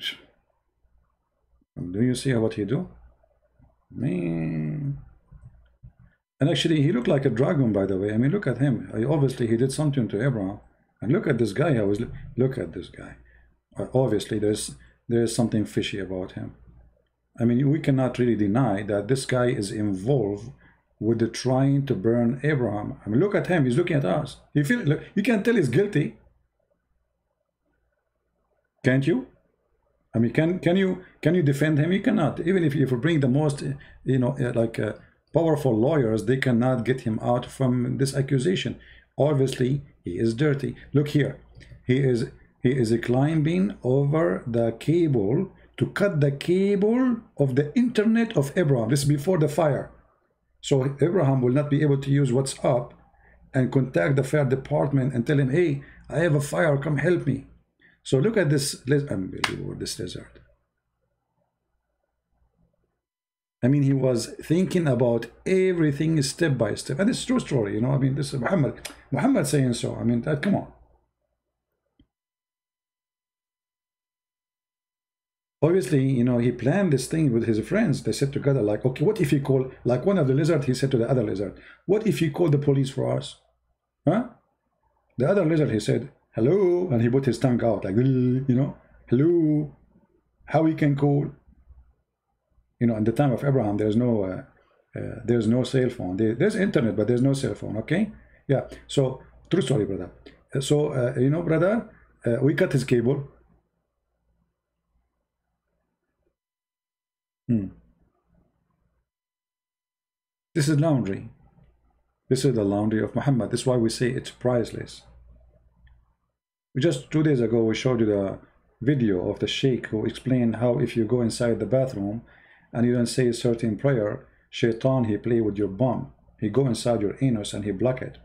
Speaker 1: do you see what he do? Man. And actually, he looked like a dragon, by the way. I mean, look at him. Obviously, he did something to Abraham. And look at this guy. Look at this guy. Obviously, there's something fishy about him. I mean, we cannot really deny that this guy is involved with the trying to burn Abraham. I mean, look at him. He's looking at us. Look, you can tell he's guilty. Can't you? I mean, can you defend him? You cannot. Even if you bring the most, powerful lawyers, they cannot get him out from this accusation. Obviously, he is dirty. Look here. He is climbing over the cable to cut the cable of the internet of Abraham. This is before the fire. So Abraham will not be able to use WhatsApp and contact the fire department and tell him, hey, I have a fire, come help me. So look at this, unbelievable, this lizard. I mean, he was thinking about everything step by step. And it's a true story, you know. I mean, this is Muhammad saying so. I mean, come on. Obviously, you know, he planned this thing with his friends. They said together, like, okay, what if he call, like one of the lizard, he said to the other lizard, what if he called the police for us? Huh? The other lizard, he said, hello, and he put his tongue out, like, you know, hello, how we can call? You know, in the time of Abraham, there's no cell phone. There's internet, but there's no cell phone, okay? Yeah, so, true story, brother. So, you know, brother, we cut his cable. This is laundry. This is the laundry of Muhammad. This is why we say it's priceless. Just 2 days ago, we showed you the video of the sheikh who explained how if you go inside the bathroom and you don't say a certain prayer, shaitan, he play with your bum. He go inside your anus and he block it.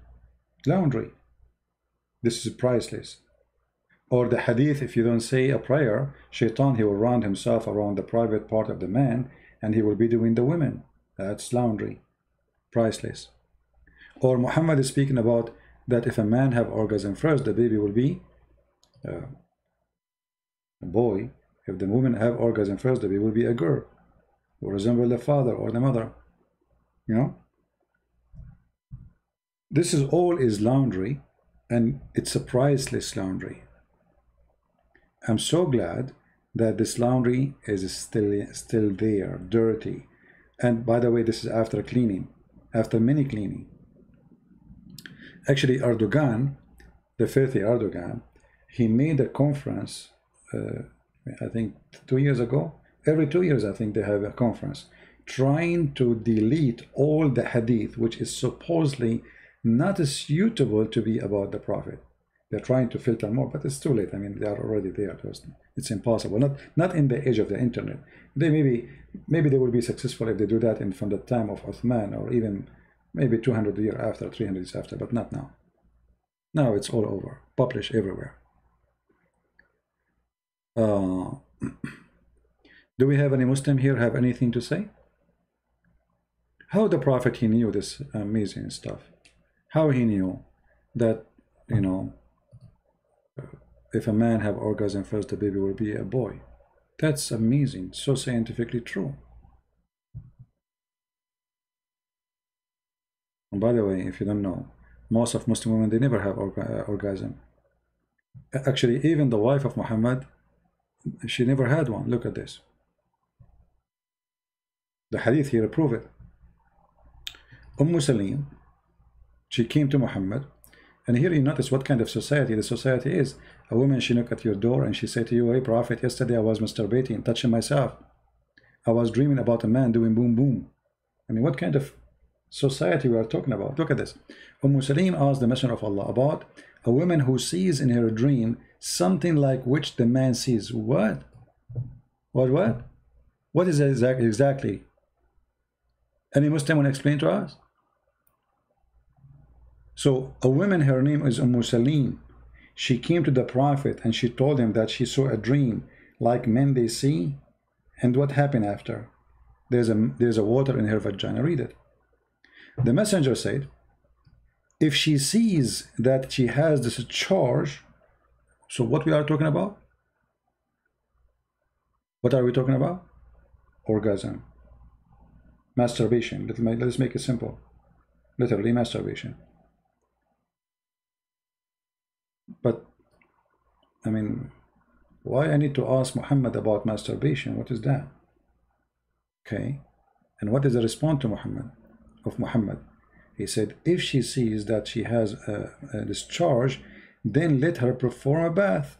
Speaker 1: Laundry. This is priceless. Or the hadith, if you don't say a prayer, shaitan, he will round himself around the private part of the man and he will be doing the women. That's laundry. Priceless. Or Muhammad is speaking about that if a man have orgasm first, the baby will be a boy. If the woman have orgasm first, the baby will be a girl. Will resemble the father or the mother. You know? This is all is laundry, and it's a priceless laundry. I'm so glad that this laundry is still there, dirty. And by the way, this is after cleaning, after many cleaning. Actually, Erdogan, the filthy Erdogan, he made a conference, I think 2 years ago. Every 2 years, I think they have a conference, trying to delete all the hadith, which is supposedly not suitable to be about the Prophet. They're trying to filter more, but it's too late. I mean, they are already there. It's impossible. Not in the age of the internet. They maybe they will be successful if they do that from the time of Uthman, or even maybe 200 years after, 300 years after, but not now. Now it's all over, published everywhere. Do we have any Muslim here have anything to say? How the Prophet, he knew this amazing stuff? How he knew that, you know, if a man have orgasm first, the baby will be a boy? That's amazing, so scientifically true. And by the way, if you don't know, most of Muslim women, they never have orgasm. Actually, even the wife of Muhammad, she never had one. Look at this. The hadith here prove it. Salim, she came to Muhammad, and here you notice what kind of society the society is. A woman, she knocked at your door and she said to you, hey Prophet, yesterday I was masturbating, touching myself. I was dreaming about a man doing boom boom. I mean, what kind of society we are talking about? Look at this. Salim asked the Messenger of Allah about a woman who sees in her dream something like which the man sees. What? What? What is that exactly? Any Muslim will explain to us? So a woman, her name is Salim. She came to the Prophet and she told him that she saw a dream like men they see. And what happened after? There's a water in her vagina. Read it. The messenger said, if she sees that she has this charge, so what we are talking about? What are we talking about? Orgasm. Masturbation. Let's make it simple. Literally masturbation. But I mean, why I need to ask Muhammad about masturbation? What is that? Okay. And what is the response to Muhammad? He said, if she sees that she has a discharge, then let her perform a bath.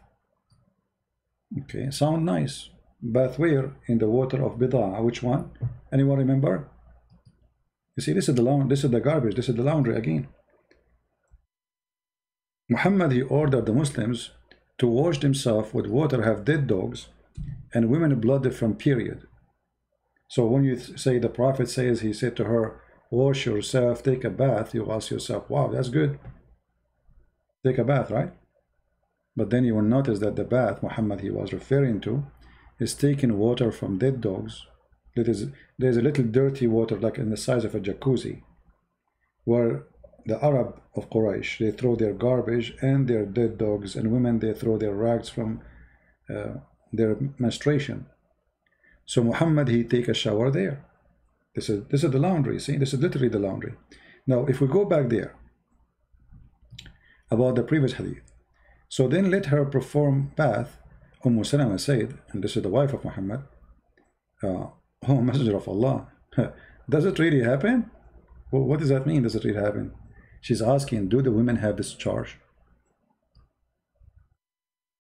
Speaker 1: Okay, sound nice. Bath where? In the water of Bida'a. Which one? Anyone remember? You see, this is the garbage, this is the laundry again. Muhammad, he ordered the Muslims to wash themselves with water, have dead dogs, and women blood from period. So when you say the Prophet says, he said to her, wash yourself, take a bath, you ask yourself, wow, that's good. Take a bath, right? But then you will notice that the bath Muhammad he was referring to is taking water from dead dogs. There's a little dirty water like in the size of a jacuzzi, where the Arab of Quraysh, they throw their garbage and their dead dogs, and women, they throw their rags from their menstruation. So Muhammad, he take a shower there. This is the laundry. See, this is literally the laundry. Now, if we go back there about the previous hadith, so then let her perform bath. Salama said, and this is the wife of Muhammad, oh Messenger of Allah, does it really happen? Well, what does that mean? Does it really happen? She's asking, do the women have this charge?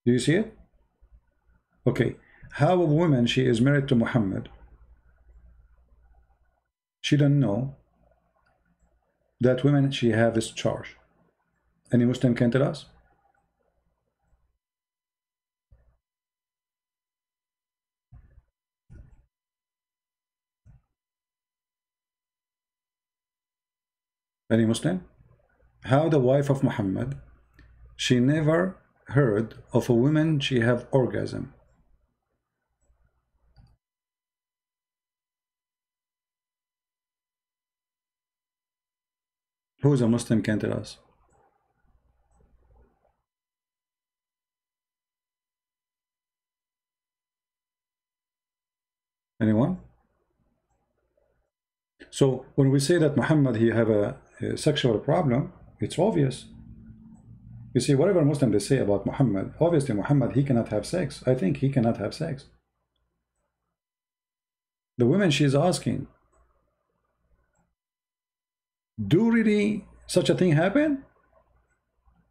Speaker 1: Do you see it? Okay, how a woman, she is married to Muhammad, she don't know that women, she have this charge. Any Muslim can tell us? Any Muslim? How the wife of Muhammad, she never heard of a woman she have orgasm. Who is a Muslim can tell us? Anyone? So when we say that Muhammad he have a sexual problem, it's obvious. You see, whatever Muslim they say about Muhammad, obviously Muhammad he cannot have sex. I think he cannot have sex. The woman she's asking, do really such a thing happen?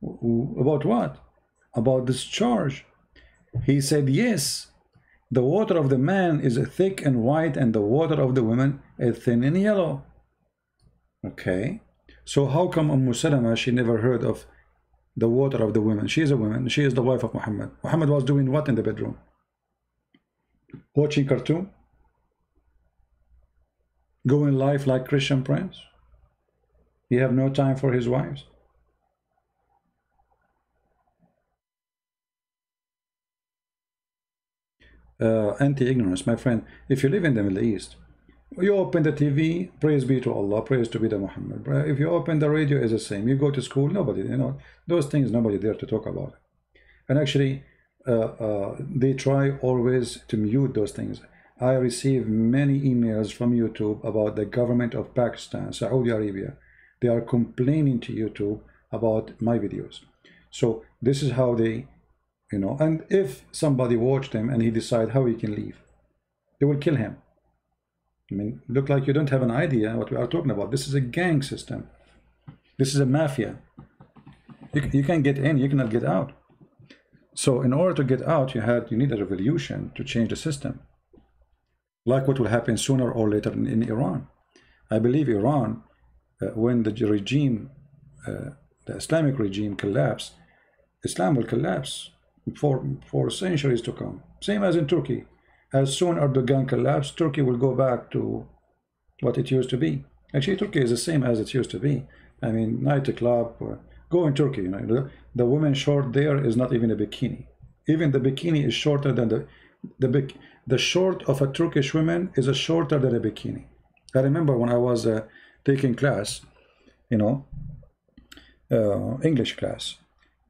Speaker 1: About what? About discharge. He said yes. The water of the man is thick and white, and the water of the woman is thin and yellow. Okay. So how come Salama, she never heard of the water of the women? She is a woman. She is the wife of Muhammad. Muhammad was doing what in the bedroom? Watching cartoon? Going live like Christian Prince? He have no time for his wives? Anti-ignorance, my friend. If you live in the Middle East, you open the TV, praise be to Allah, praise to be the Muhammad. If you open the radio, it's the same. You go to school, nobody, you know, those things, nobody there to talk about. And actually, they try always to mute those things. I receive many emails from YouTube about the government of Pakistan, Saudi Arabia. They are complaining to YouTube about my videos. So this is how they, you know, and if somebody watched them and he decide how he can leave, they will kill him. I mean, look like you don't have an idea what we are talking about. This is a gang system. This is a mafia. You can't get in, you cannot get out. So in order to get out, you need a revolution to change the system. Like what will happen sooner or later in Iran. I believe Iran, when the regime, the Islamic regime collapse, Islam will collapse for centuries to come. Same as in Turkey. As soon as Erdogan collapsed, Turkey will go back to what it used to be. Actually, Turkey is the same as it used to be. I mean, nightclub, go in Turkey, you know, the woman short there is not even a bikini. Even the bikini is shorter than the short of a Turkish woman is shorter than a bikini. I remember when I was taking class, you know, English class.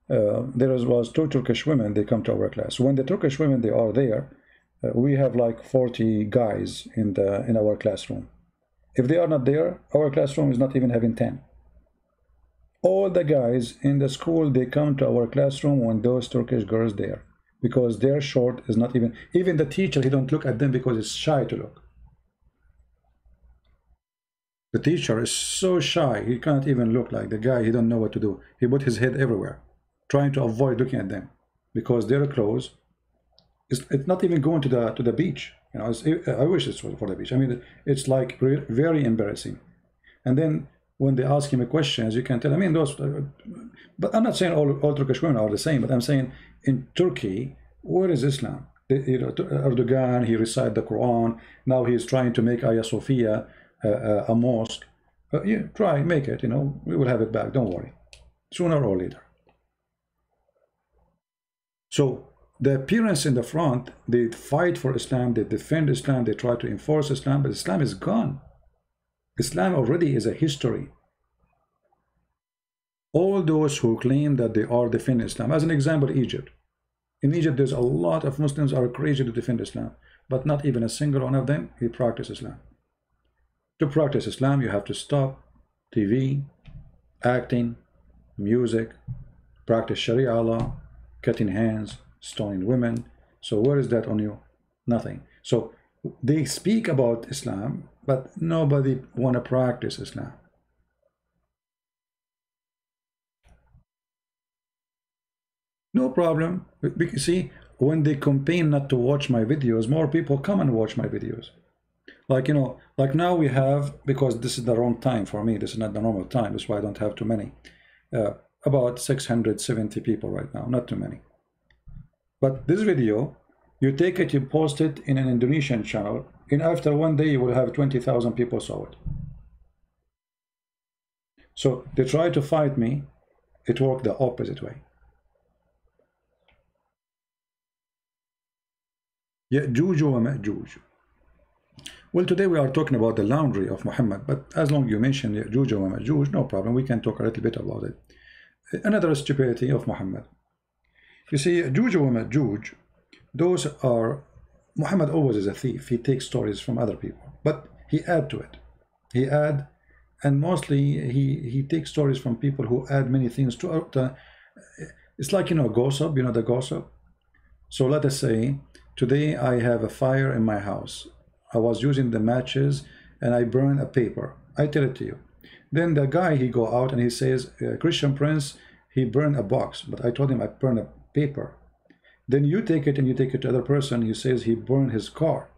Speaker 1: There was two Turkish women, they come to our class. When the Turkish women, they are there, we have like 40 guys in our classroom. If they are not there, our classroom is not even having 10. All the guys in the school, they come to our classroom when those Turkish girls there, because their short is not even the teacher, he don't look at them because it's shy to look. The teacher is so shy, he can't even look like the guy, he don't know what to do. He put his head everywhere, trying to avoid looking at them, because their clothes, it's not even going to the beach. You know, I wish it was for the beach. I mean, it's like very embarrassing. And then when they ask him questions, you can tell. I mean, those. But I'm not saying all Turkish women are the same. But I'm saying in Turkey, where is Islam? Erdogan, he recited the Quran. Now he's trying to make Hagia Sophia a mosque. Yeah, try make it. You know, we will have it back. Don't worry, sooner or later. So the appearance in the front, they fight for Islam, they defend Islam, they try to enforce Islam, but Islam is gone. Islam already is a history. All those who claim that they are defending Islam, as an example, Egypt. In Egypt, there's a lot of Muslims are crazy to defend Islam, but not even a single one of them, he practice Islam. To practice Islam, you have to stop TV, acting, music, practice Sharia law, cutting hands, stoning women. So where is that on you? Nothing. So they speak about Islam, but nobody want to practice Islam. No problem. See, when they campaign not to watch my videos, more people come and watch my videos. Like, you know, like now we have, because this is the wrong time for me, this is not the normal time, that's why I don't have too many. About 670 people right now, not too many. But this video, you take it, you post it in an Indonesian channel, and after one day you will have 20,000 people saw it. So they try to fight me, it worked the opposite way. Ya'juj wa Ma'juj. Well, today we are talking about the laundry of Muhammad, but as long as you mention Ya'juj wa Ma'juj, no problem, we can talk a little bit about it. Another stupidity of Muhammad. You see, Ya'juj wa Ma'juj, those are, Muhammad always is a thief. He takes stories from other people, but he add to it. He add, and mostly he takes stories from people who add many things to it. It's like, you know, gossip, you know, the gossip. So let us say, today I have a fire in my house. I was using the matches and I burned a paper. I tell it to you. Then the guy, he go out and he says, Christian Prince, he burned a box, but I told him I burned a paper. Then you take it and you take it to other person, he says he burned his car.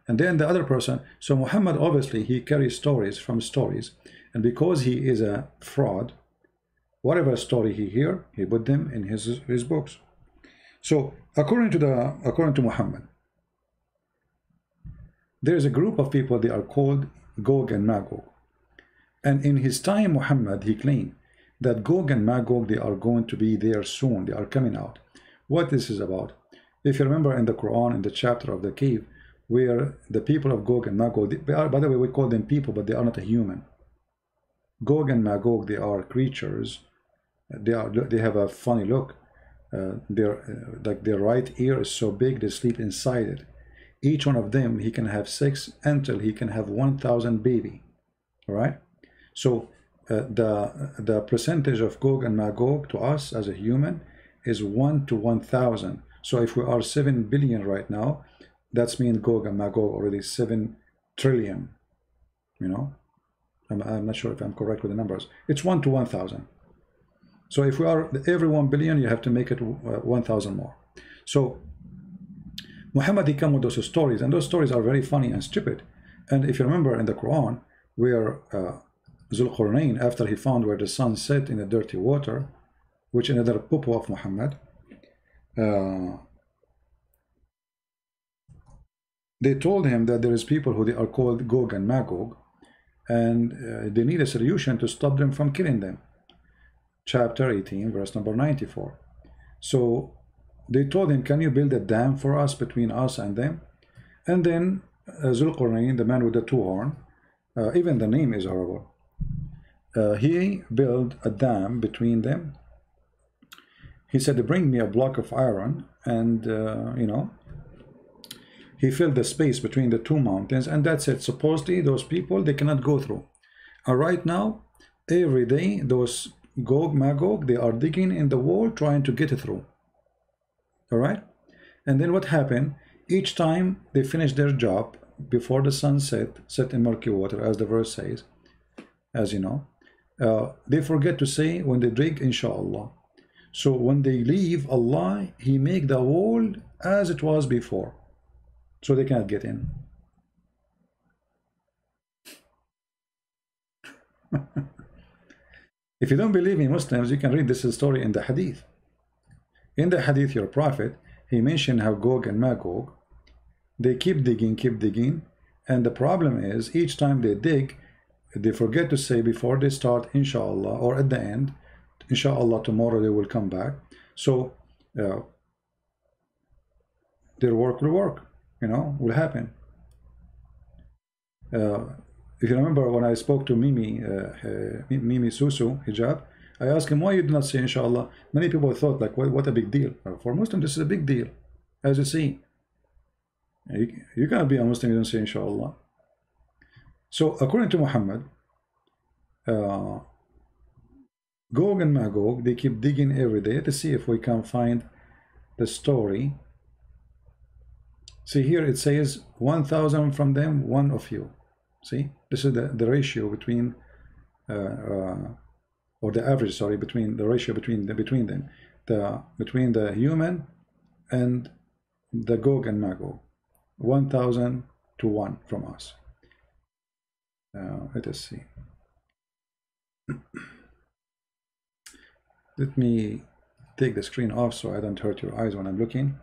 Speaker 1: And then the other person, so Muhammad, obviously he carries stories from stories, and because he is a fraud, whatever story he hear, he put them in his books. So according to Muhammad, there is a group of people, they are called Gog and Magog. And in his time, Muhammad, he claimed that Gog and Magog, they are going to be there soon, they are coming out. What this is about? If you remember in the Quran, in the chapter of the cave, where the people of Gog and Magog, they are, by the way, we call them people, but they are not a human. Gog and Magog, they are creatures. They have a funny look. Like their right ear is so big, they sleep inside it. Each one of them, he can have sex until he can have 1,000 baby. All right. So the percentage of Gog and Magog to us as a human is 1 to 1,000. So if we are 7 billion right now, that's mean Gog and Magog already 7 trillion. You know, I'm not sure if I'm correct with the numbers. It's 1 to 1,000. So if we are every 1 billion, you have to make it 1,000 more. So Muhammad, he come with those stories, and those stories are very funny and stupid. And if you remember in the Quran, where Zulqarnain, after he found where the sun set in the dirty water, which another pupil of Muhammad, they told him that there is people who they are called Gog and Magog, and they need a solution to stop them from killing them. Chapter 18, verse number 94. So they told him, can you build a dam for us, between us and them? And then Zulqarnain, the man with the two horn, even the name is horrible, he built a dam between them. He said, bring me a block of iron, and you know, he filled the space between the two mountains, and that's it. Supposedly those people, they cannot go through. Right now, every day those Gog, Magog, they are digging in the wall trying to get through. All right? And then what happened? Each time they finish their job before the sun set in murky water, as the verse says, as you know, they forget to say when they dig, inshallah. So when they leave Allah, He make the wall as it was before, so they can't get in. If you don't believe me, Muslims, you can read this story in the Hadith. In the Hadith, your Prophet, he mentioned how Gog and Magog, they keep digging, and the problem is each time they dig, they forget to say before they start, inshallah, or at the end, inshallah, tomorrow they will come back. So their work will work, will happen. If you remember when I spoke to Mimi Susu Hijab, I asked him, why you do not say inshallah? Many people thought, like, what a big deal. For Muslims, this is a big deal. As you see, you cannot be a Muslim, you don't say inshallah. So according to Muhammad, Gog and Magog, they keep digging every day to see if we can find the story. See here it says 1,000 from them, one of you. See, this is the ratio between or the average, sorry, between the ratio between them, between the human and the Gog and Magog, 1,000 to 1 from us. Let us see. Let me take the screen off so I don't hurt your eyes when I'm looking.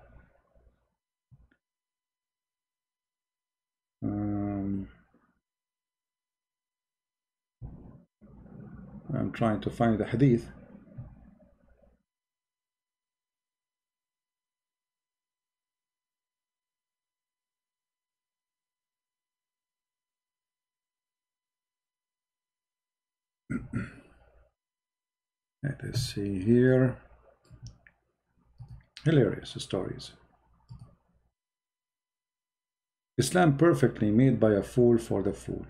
Speaker 1: I'm trying to find the Hadith. Let us see here. Hilarious stories. Islam perfectly made by a fool for the fool.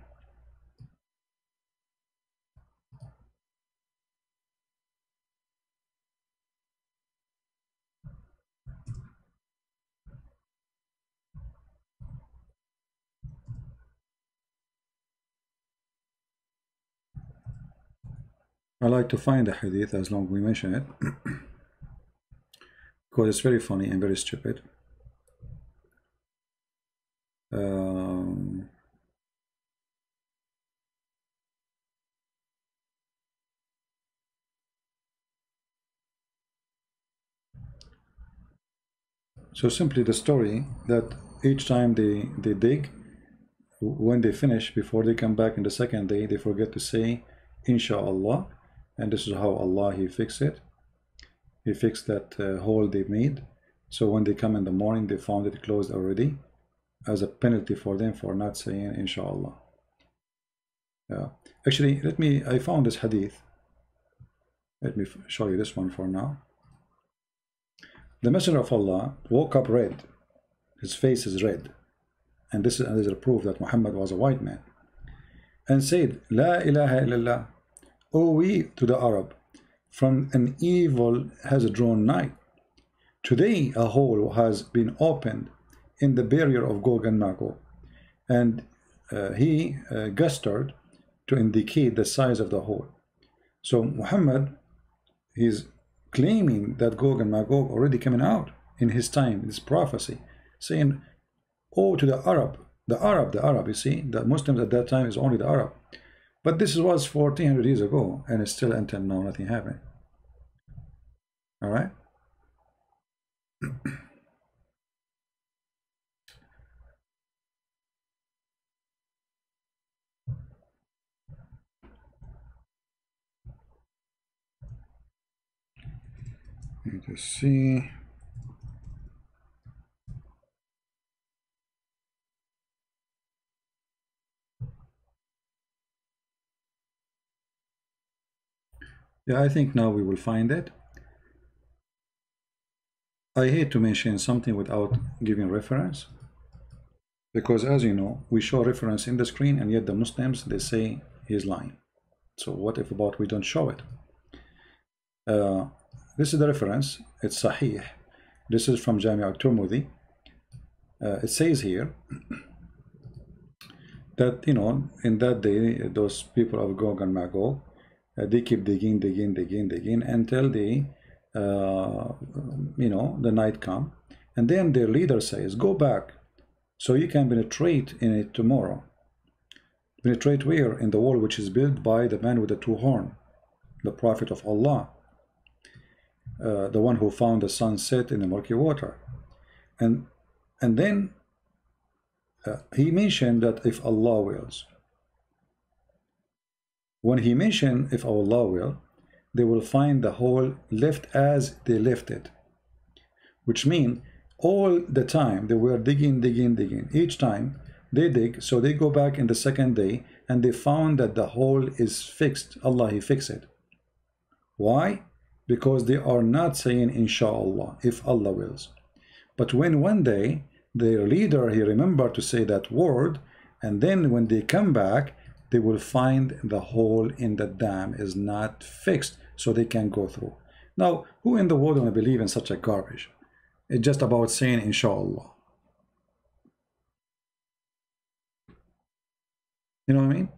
Speaker 1: I like to find the Hadith as long as we mention it, because it's very funny and very stupid. So simply the story that each time they dig, when they finish, before they come back in the second day, they forget to say inshallah, and this is how Allah, He fixed it. He fixed that hole they made, so when they come in the morning they found it closed already, as a penalty for them for not saying inshallah. Actually, I found this hadith. Let me show you this one for now. The Messenger of Allah woke up red. His face is red. And this is a proof that Muhammad was a white man. And said, La ilaha illallah. O we to the Arab, from an evil has drawn nigh. Today a hole has been opened in the barrier of Gog and Magog. And he gestured to indicate the size of the hole. So Muhammad, he's claiming that Gog and Magog already coming out in his time, this prophecy, saying, oh, to the Arab, you see, the Muslims at that time is only the Arab. But this was 1400 years ago, and it's still until now nothing happened. All right. Let me just see. Yeah, I think now we will find it. I hate to mention something without giving reference, because as you know, we show reference in the screen, and yet the Muslims, they say he's lying. So what if about we don't show it? Uh, this is the reference. It's Sahih. This is from Jami' al-Tirmidhi. It says here that, you know, in that day, those people of Gog and Magog, they keep digging until the, you know, the night come. And then their leader says, go back so you can penetrate in it tomorrow. Penetrate where? In the wall which is built by the man with the two horns, the prophet of Allah, the one who found the sunset in the murky water. And then he mentioned that if Allah wills. When he mentioned if Allah will, they will find the hole left as they left it, which means all the time they were digging. Each time they dig, so they go back in the second day and they found that the hole is fixed. Allah, he fixed it. Why? Because they are not saying inshallah, if Allah wills. But when one day their leader, he remembered to say that word, and then when they come back, they will find the hole in the dam is not fixed, so they can go through. Now, who in the world will believe in such a garbage? It's just about saying inshallah. You know what I mean?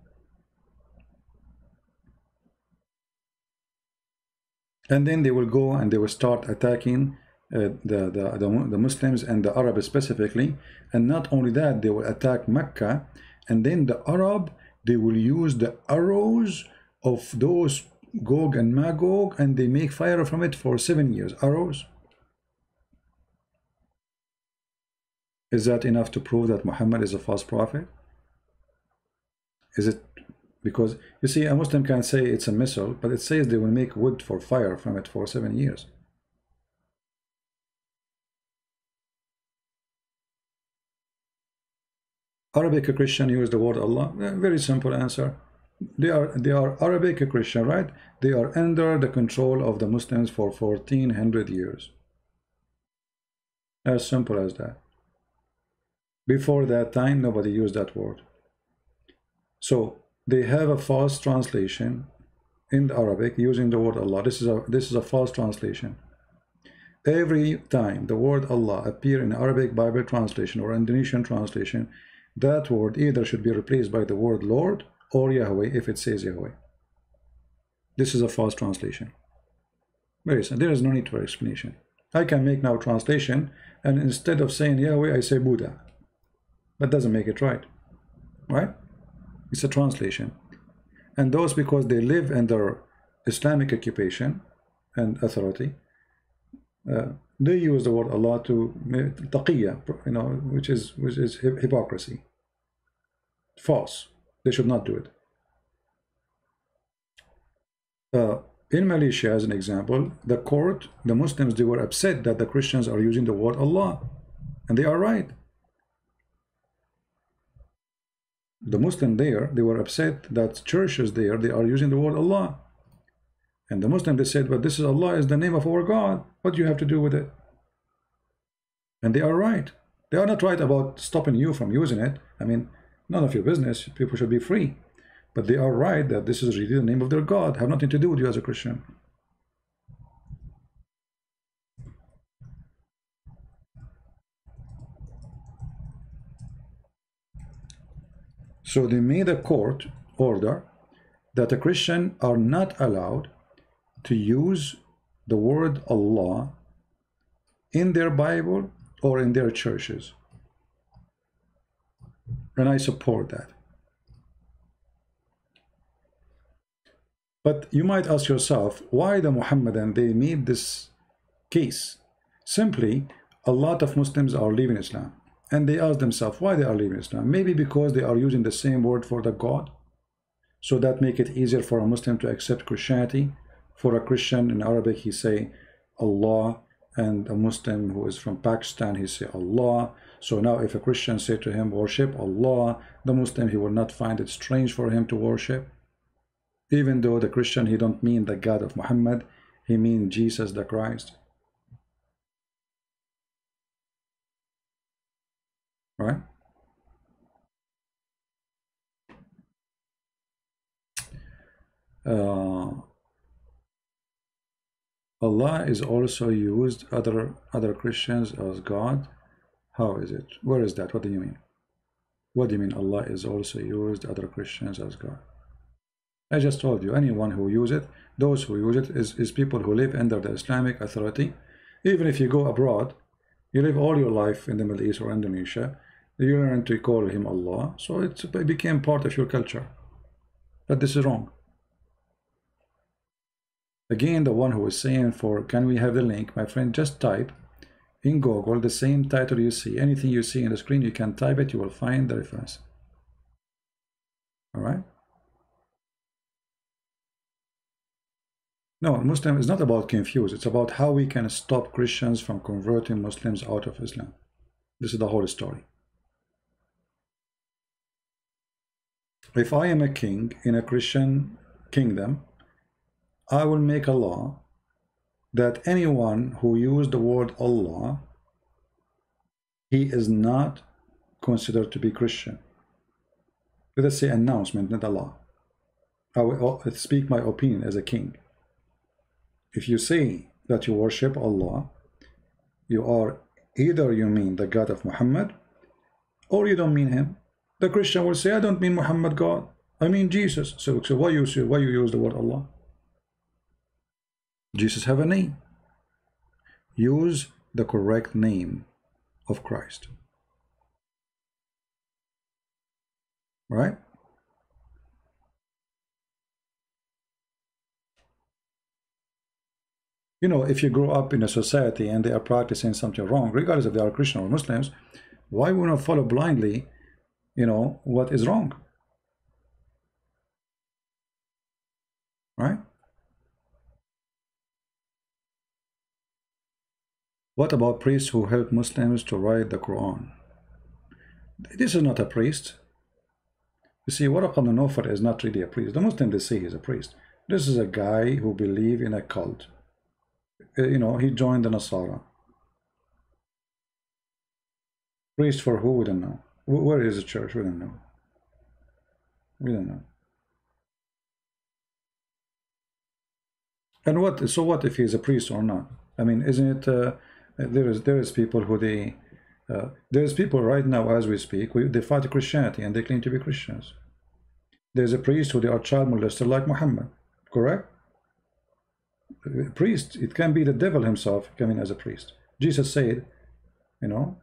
Speaker 1: And then they will go and they will start attacking the Muslims and the Arabs specifically. And not only that, they will attack Mecca, and then the Arab, they will use the arrows of those Gog and Magog, and they make fire from it for 7 years. Arrows. Is that enough to prove that Muhammad is a false prophet? Is it? Because you see, a Muslim can say it's a missile, but it says they will make wood for fire from it for 7 years. Arabic Christian use the word Allah. Very simple answer. They are Arabic Christian, right? They are under the control of the Muslims for 1400 years. As simple as that. Before that time, nobody used that word. So they have a false translation in Arabic using the word Allah. This is a false translation. Every time the word Allah appear in Arabic Bible translation or Indonesian translation, that word either should be replaced by the word Lord or Yahweh if it says Yahweh. This is a false translation. Very simple. There is no need for explanation. I can make now translation, and instead of saying Yahweh, I say Buddha. That doesn't make it right. Right? It's a translation. And those, because they live under Islamic occupation and authority, they use the word Allah to taqiyya, you know, which is hypocrisy. False. They should not do it. In Malaysia, as an example, the court, the Muslims, they were upset that the Christians are using the word Allah, and they are right. The Muslim there, they were upset that churches there, they are using the word Allah. And the Muslim, they said, but this is Allah, is the name of our God. What do you have to do with it? And they are right. They are not right about stopping you from using it. I mean, none of your business. People should be free. But they are right that this is really the name of their God. Have nothing to do with you as a Christian. So they made a court order that a Christian are not allowed to use the word Allah in their Bible or in their churches. And I support that. But you might ask yourself, why the Muhammadan, they made this case? Simply, a lot of Muslims are leaving Islam. And they ask themselves why they are leaving Islam. Maybe because they are using the same word for the God. So that make it easier for a Muslim to accept Christianity. For a Christian in Arabic, he say Allah. And a Muslim who is from Pakistan, he say Allah. So now if a Christian say to him, worship Allah, the Muslim, he will not find it strange for him to worship. Even though the Christian, he don't mean the God of Muhammad, he mean Jesus the Christ. Right? Allah is also used other Christians as God? How is it? Where is that? What do you mean? What do you mean Allah is also used other Christians as God? I just told you, anyone who use it, those who use it is people who live under the Islamic authority. Even if you go abroad, you live all your life in the Middle East or Indonesia, you learn to call him Allah, so it became part of your culture. But this is wrong. Again, the one who is saying can we have the link, my friend, just type in Google the same title you see. Anything you see in the screen, you can type it, you will find the reference. All right? No, Muslim is not about confuse. It's about how we can stop Christians from converting Muslims out of Islam. This is the whole story. If I am a king in a Christian kingdom, I will make a law that anyone who used the word Allah, he is not considered to be Christian. Let us say announcement, not a law. I will speak my opinion as a king. If you say that you worship Allah, either you mean the God of Muhammad, or you don't mean him. The Christian will say, I don't mean Muhammad God, I mean Jesus. So why you use the word Allah? Jesus have a name. Use the correct name of Christ. Right? You know, if you grow up in a society and they are practicing something wrong, regardless if they are Christian or Muslims, why would not follow blindly, you know, what is wrong? Right? What about priests who help Muslims to write the Quran? This is not a priest. You see, Waraq ibn Nawfal is not really a priest. The Muslims, they say he's a priest. This is a guy who believes in a cult. You know, he joined the Nasara. Priest for who? We don't know. Where is the church? We don't know. We don't know. And what? So what if he's a priest or not? I mean, isn't it? There is people who there's people right now as we speak. They fight Christianity and they claim to be Christians. There's a priest who they are child molester like Muhammad. Correct? A priest, it can be the devil himself coming as a priest. Jesus said, you know,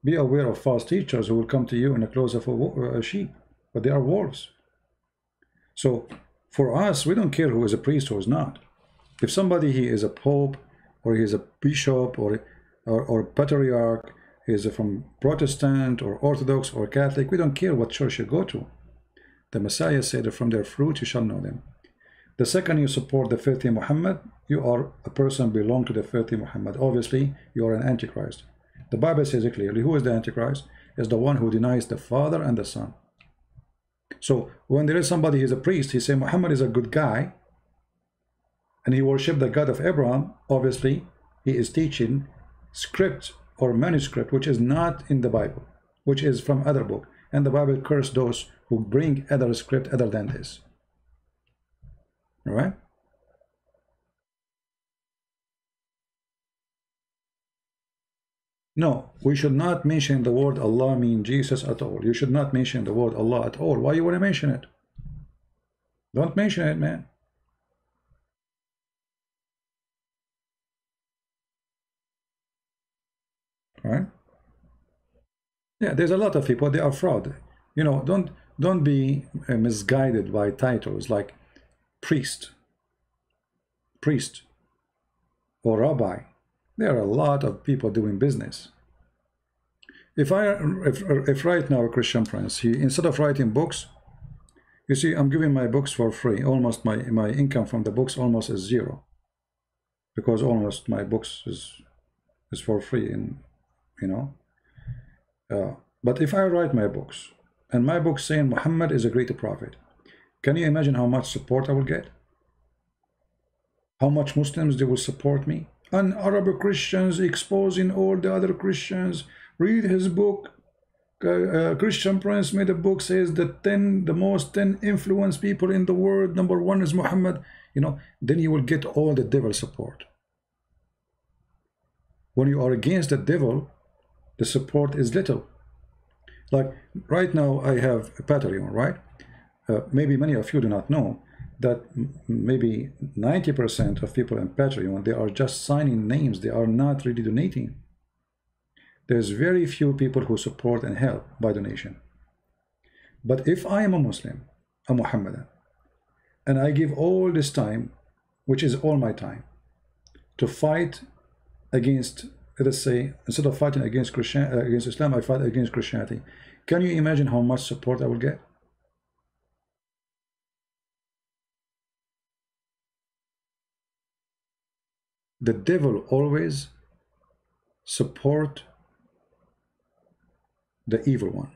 Speaker 1: be aware of false teachers who will come to you in the clothes of a sheep, but they are wolves. So for us, we don't care who is a priest or is not. If somebody he is a pope or he is a bishop or patriarch, he is from Protestant or Orthodox or Catholic, we don't care what church you go to. The Messiah said that from their fruit you shall know them. The second you support the filthy Muhammad, you are a person belong to the filthy Muhammad. Obviously, you are an Antichrist. The Bible says it clearly. Who is the Antichrist? Is the one who denies the Father and the Son. So when there is somebody who is a priest, he say Muhammad is a good guy, and he worshipped the God of Abraham. Obviously, he is teaching script or manuscript which is not in the Bible, which is from other book. And the Bible cursed those who bring other script other than this. All right? No, we should not mention the word Allah mean Jesus at all. You should not mention the word Allah at all. Why you want to mention it? Don't mention it, man. All right? Yeah, there's a lot of people, they are fraud. You know, don't be misguided by titles like priest or rabbi. There are a lot of people doing business. If right now a Christian prince, he instead of writing books, you see, I'm giving my books for free. Almost my income from the books almost is zero, because almost my books is for free, and you know. But if I write my books and my book saying Muhammad is a great prophet, can you imagine how much support I will get? How much Muslims they will support me? And Arab Christians exposing all the other Christians. Read his book. Christian Prince made a book, says the most 10 influence people in the world. #1 is Muhammad. You know, then you will get all the devil support. When you are against the devil, the support is little. Like right now, I have a Patreon, right? Maybe many of you do not know that maybe 90% of people in Patreon, they are just signing names. They are not really donating. There's very few people who support and help by donation. But if I am a Muslim, a Muhammadan, and I give all this time, which is all my time, to fight against, let us say, instead of fighting against Islam, I fight against Christianity. Can you imagine how much support I will get? The devil always support the evil one.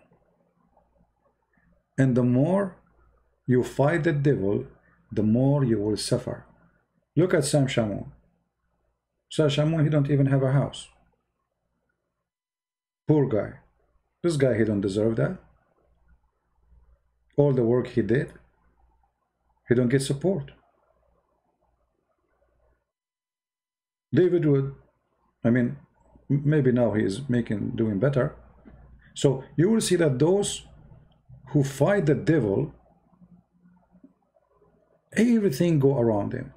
Speaker 1: And the more you fight the devil, the more you will suffer. Look at Sam Shamoun. Sam Shamoun, he don't even have a house. Poor guy. This guy, he don't deserve that. All the work he did, he don't get support. David Wood, I mean, maybe now he is doing better. So you will see that those who fight the devil, everything go around him.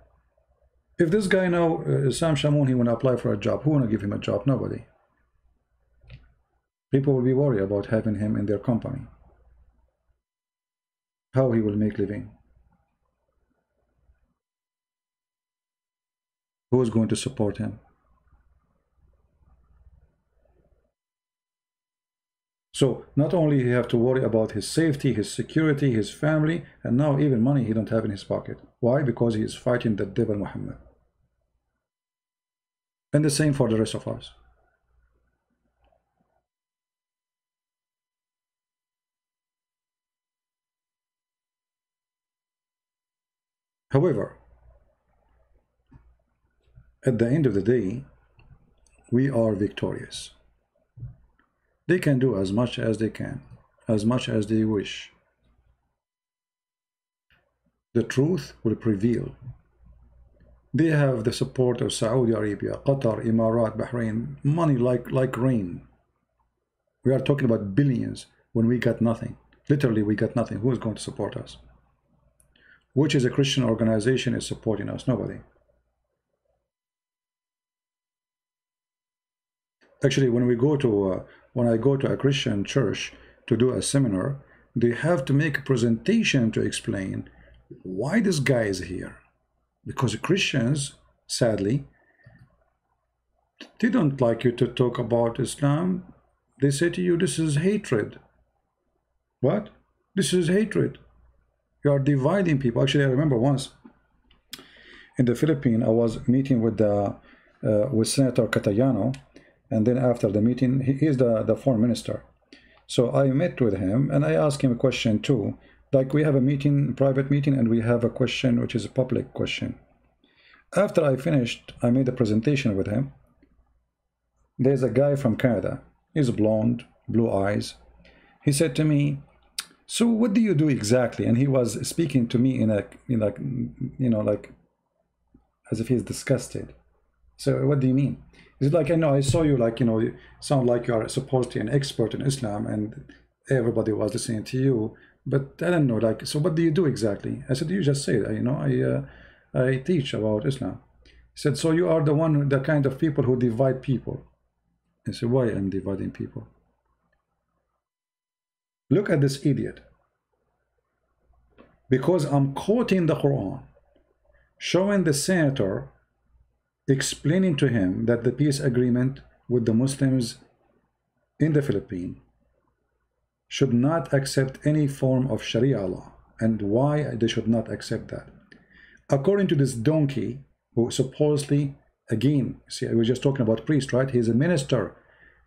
Speaker 1: If this guy now, Sam Shamoun, he want to apply for a job, who want to give him a job? Nobody. People will be worried about having him in their company. How he will make living. Who is going to support him? So not only he have to worry about his safety, his security, his family, and now even money he don't have in his pocket. Why? Because he is fighting the devil Muhammad. And the same for the rest of us. However, at the end of the day, we are victorious. They can do as much as they can, as much as they wish. The truth will prevail. They have the support of Saudi Arabia, Qatar, Emirat, Bahrain, money like rain. We are talking about billions when we got nothing. Literally, we got nothing. Who is going to support us? Which is a Christian organization is supporting us? Nobody. Actually, when I go to a Christian church to do a seminar, they have to make a presentation to explain why this guy is here. Because Christians, sadly, they don't like you to talk about Islam. They say to you, this is hatred. What? This is hatred. You are dividing people. Actually, I remember once in the Philippines, I was meeting with Senator Catayano. And then after the meeting, he is the foreign minister. So I met with him and I asked him a question too. Like we have a meeting, private meeting, and we have a question which is a public question. After I finished, I made a presentation with him. There's a guy from Canada. He's blonde, blue eyes. He said to me, so what do you do exactly? And he was speaking to me in like as if he's disgusted. So what do you mean? Is it like, I know I saw you, like, you sound like you are supposed to be an expert in Islam and everybody was listening to you, but I don't know, like, so what do you do exactly? I said, you just say it, I teach about Islam. He said, so you are the kind of people who divide people. I said, why am I dividing people? Look at this idiot. Because I'm quoting the Quran, showing the senator, explaining to him that the peace agreement with the Muslims in the Philippines should not accept any form of Sharia law, and why they should not accept that. According to this donkey, who supposedly, again, see, I was just talking about priest, right? He's a minister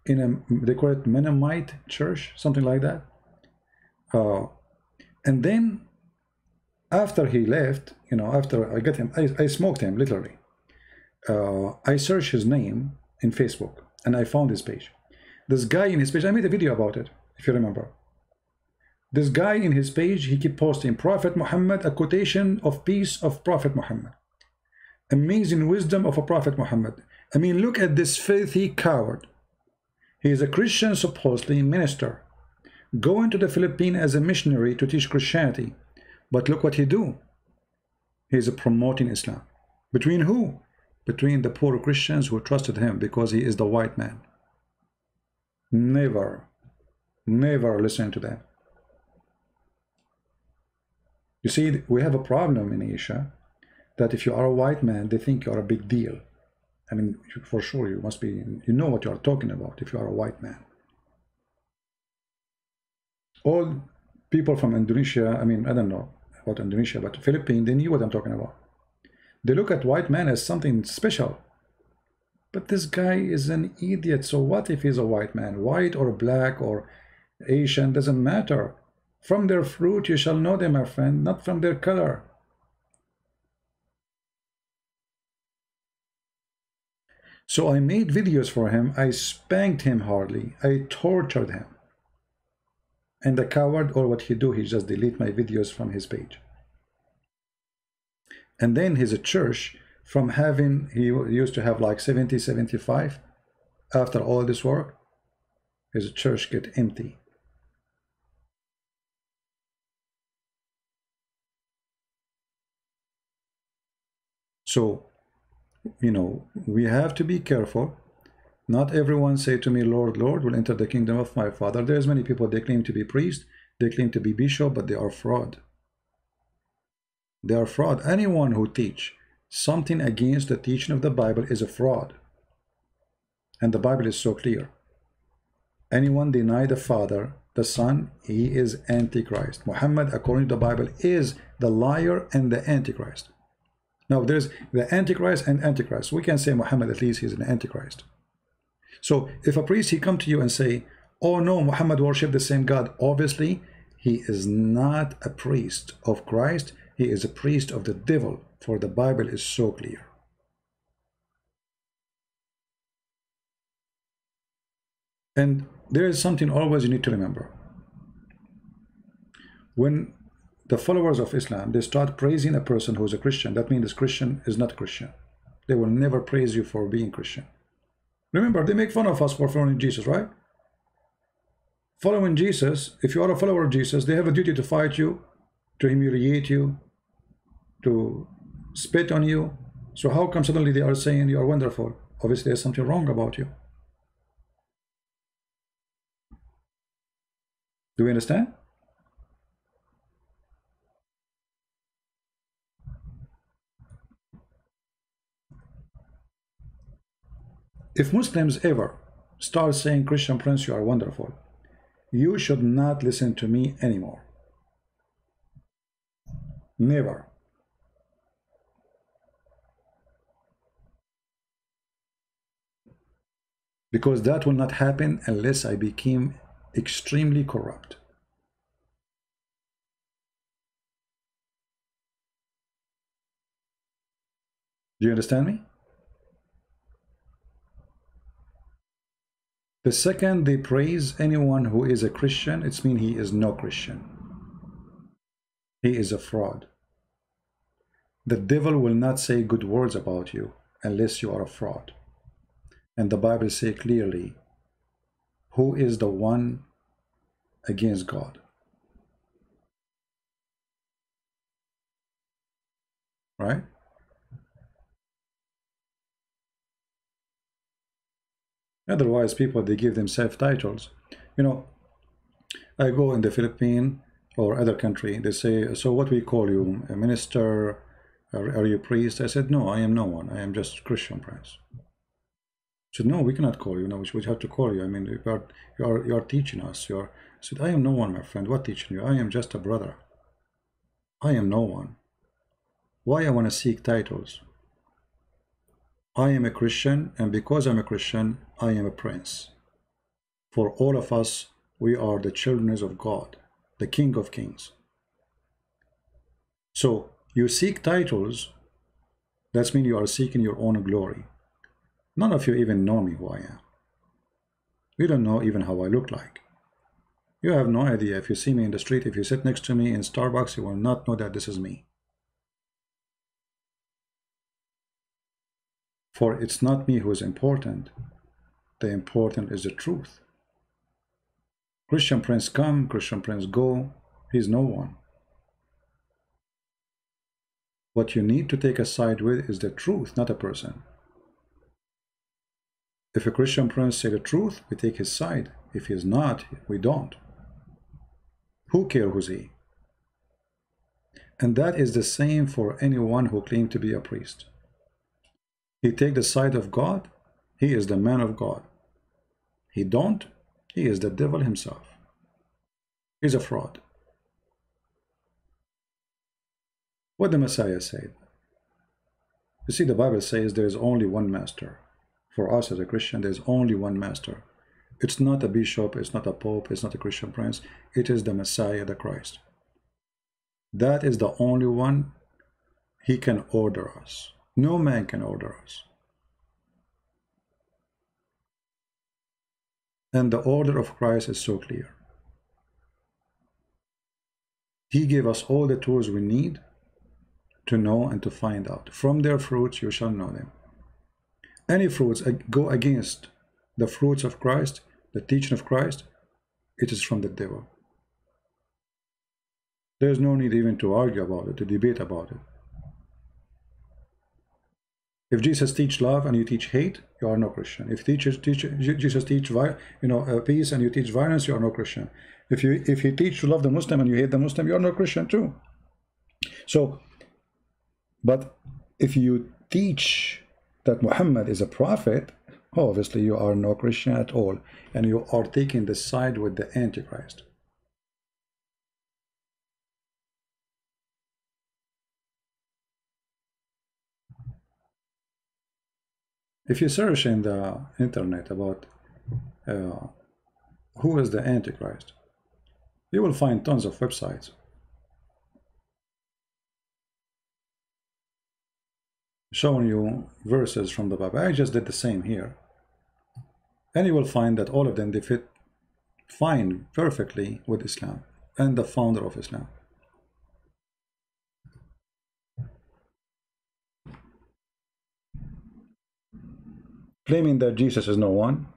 Speaker 1: in they call it Mennonite church, something like that. And then after he left, after I got him, I smoked him, literally. I searched his name in Facebook and I found his page. This guy in his page, I made a video about it, if you remember. This guy in his page, he keep posting Prophet Muhammad, a quotation of peace of Prophet Muhammad, amazing wisdom of a Prophet Muhammad, I mean, look at this filthy coward. He is a Christian, supposedly minister, going to the Philippines as a missionary to teach Christianity. But look what he do. He is promoting Islam. Between who? Between the poor Christians who trusted him because he is the white man. Never listen to them. You see, we have a problem in Asia that if you are a white man, they think you are a big deal. I mean, for sure, you must be, you know what you are talking about if you are a white man. All people from Indonesia, I mean, I don't know about Indonesia, but Philippines, they knew what I'm talking about. They look at white man as something special. But this guy is an idiot. So what if he's a white man? White or black or Asian, doesn't matter. From their fruit you shall know them, my friend, not from their color. So I made videos for him. I spanked him hardly. I tortured him. And the coward, or what he do, he just delete my videos from his page. And then his church, from having, he used to have like 70, 75. After all this work, his church get empty. So, you know, we have to be careful. Not everyone say to me, Lord, Lord, will enter the kingdom of my Father. There's many people, they claim to be priest, they claim to be bishop, but they are fraud. They are fraud. Anyone who teach something against the teaching of the Bible is a fraud. And the Bible is so clear. Anyone deny the Father, the Son, he is Antichrist. Muhammad, according to the Bible, is the liar and the Antichrist. Now, there's the Antichrist and Antichrist. We can say Muhammad, at least he's an Antichrist. So if a priest, he come to you and say, oh no, Muhammad worship the same God, obviously he is not a priest of Christ. He is a priest of the devil, for the Bible is so clear. And there is something always you need to remember. When the followers of Islam, they start praising a person who is a Christian, that means this Christian is not Christian. They will never praise you for being Christian. Remember, they make fun of us for following Jesus, right? Following Jesus, if you are a follower of Jesus, they have a duty to fight you, to humiliate you, to spit on you. So how come suddenly they are saying you are wonderful? Obviously there's something wrong about you. Do we understand? If Muslims ever start saying, Christian Prince, you are wonderful, you should not listen to me anymore. Never. Because that will not happen unless I became extremely corrupt. Do you understand me? The second they praise anyone who is a Christian, it means he is no Christian. He is a fraud. The devil will not say good words about you unless you are a fraud. And the Bible says clearly, who is the one against God? Right? Otherwise, people, they give themselves titles. You know, I go in the Philippines or other country, they say, so what we call you, a minister, are you a priest? I said, no, I am no one. I am just Christian Prince. I said, no, we cannot call you. No, we have to call you. I mean, you are teaching us. I said, I am no one, my friend. What teaching you? I am just a brother. I am no one. Why I want to seek titles? I am a Christian, and because I'm a Christian, I am a prince. For all of us, we are the children of God, the King of Kings. So you seek titles, that means you are seeking your own glory. None of you even know me who I am. You don't know even how I look like. You have no idea. If you see me in the street, if you sit next to me in Starbucks, you will not know that this is me. For it's not me who is important. The important is the truth. Christian Prince come, Christian Prince go. He's no one. What you need to take a side with is the truth, not a person. If a Christian Prince say the truth, we take his side. If he is not, we don't. Who cares who's he? And that is the same for anyone who claims to be a priest. He take the side of God, he is the man of God. He don't, he is the devil himself. He's a fraud. What the Messiah said. You see, the Bible says there is only one master. For us as a Christian, there is only one master. It's not a bishop, it's not a pope, it's not a Christian prince. It is the Messiah, the Christ. That is the only one. He can order us. No man can order us. And the order of Christ is so clear. He gave us all the tools we need to know and to find out. From their fruits you shall know them. Any fruits go against the fruits of Christ, the teaching of Christ, it is from the devil. There is no need even to argue about it, to debate about it. If Jesus teach love and you teach hate, you are no Christian. If Jesus teach peace and you teach violence, you are no Christian. If he teach to love the Muslim and you hate the Muslim, you are no Christian too. So, but if you teach that Muhammad is a prophet, obviously you are no Christian at all, and you are taking the side with the Antichrist. If you search in the internet about who is the Antichrist, you will find tons of websites showing you verses from the Bible. I just did the same here, and you will find that all of them, they fit fine perfectly with Islam and the founder of Islam. Claiming that Jesus is no one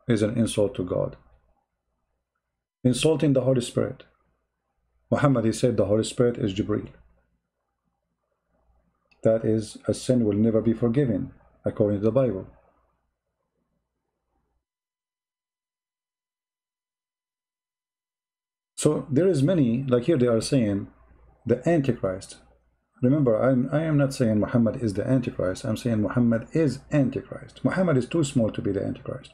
Speaker 1: is an insult to God. Insulting the Holy Spirit. Muhammad, he said the Holy Spirit is Jibreel. That is a sin will never be forgiven, according to the Bible. So there is many, like here they are saying, the Antichrist. Remember, I am not saying Muhammad is the Antichrist. I'm saying Muhammad is Antichrist. Muhammad is too small to be the Antichrist.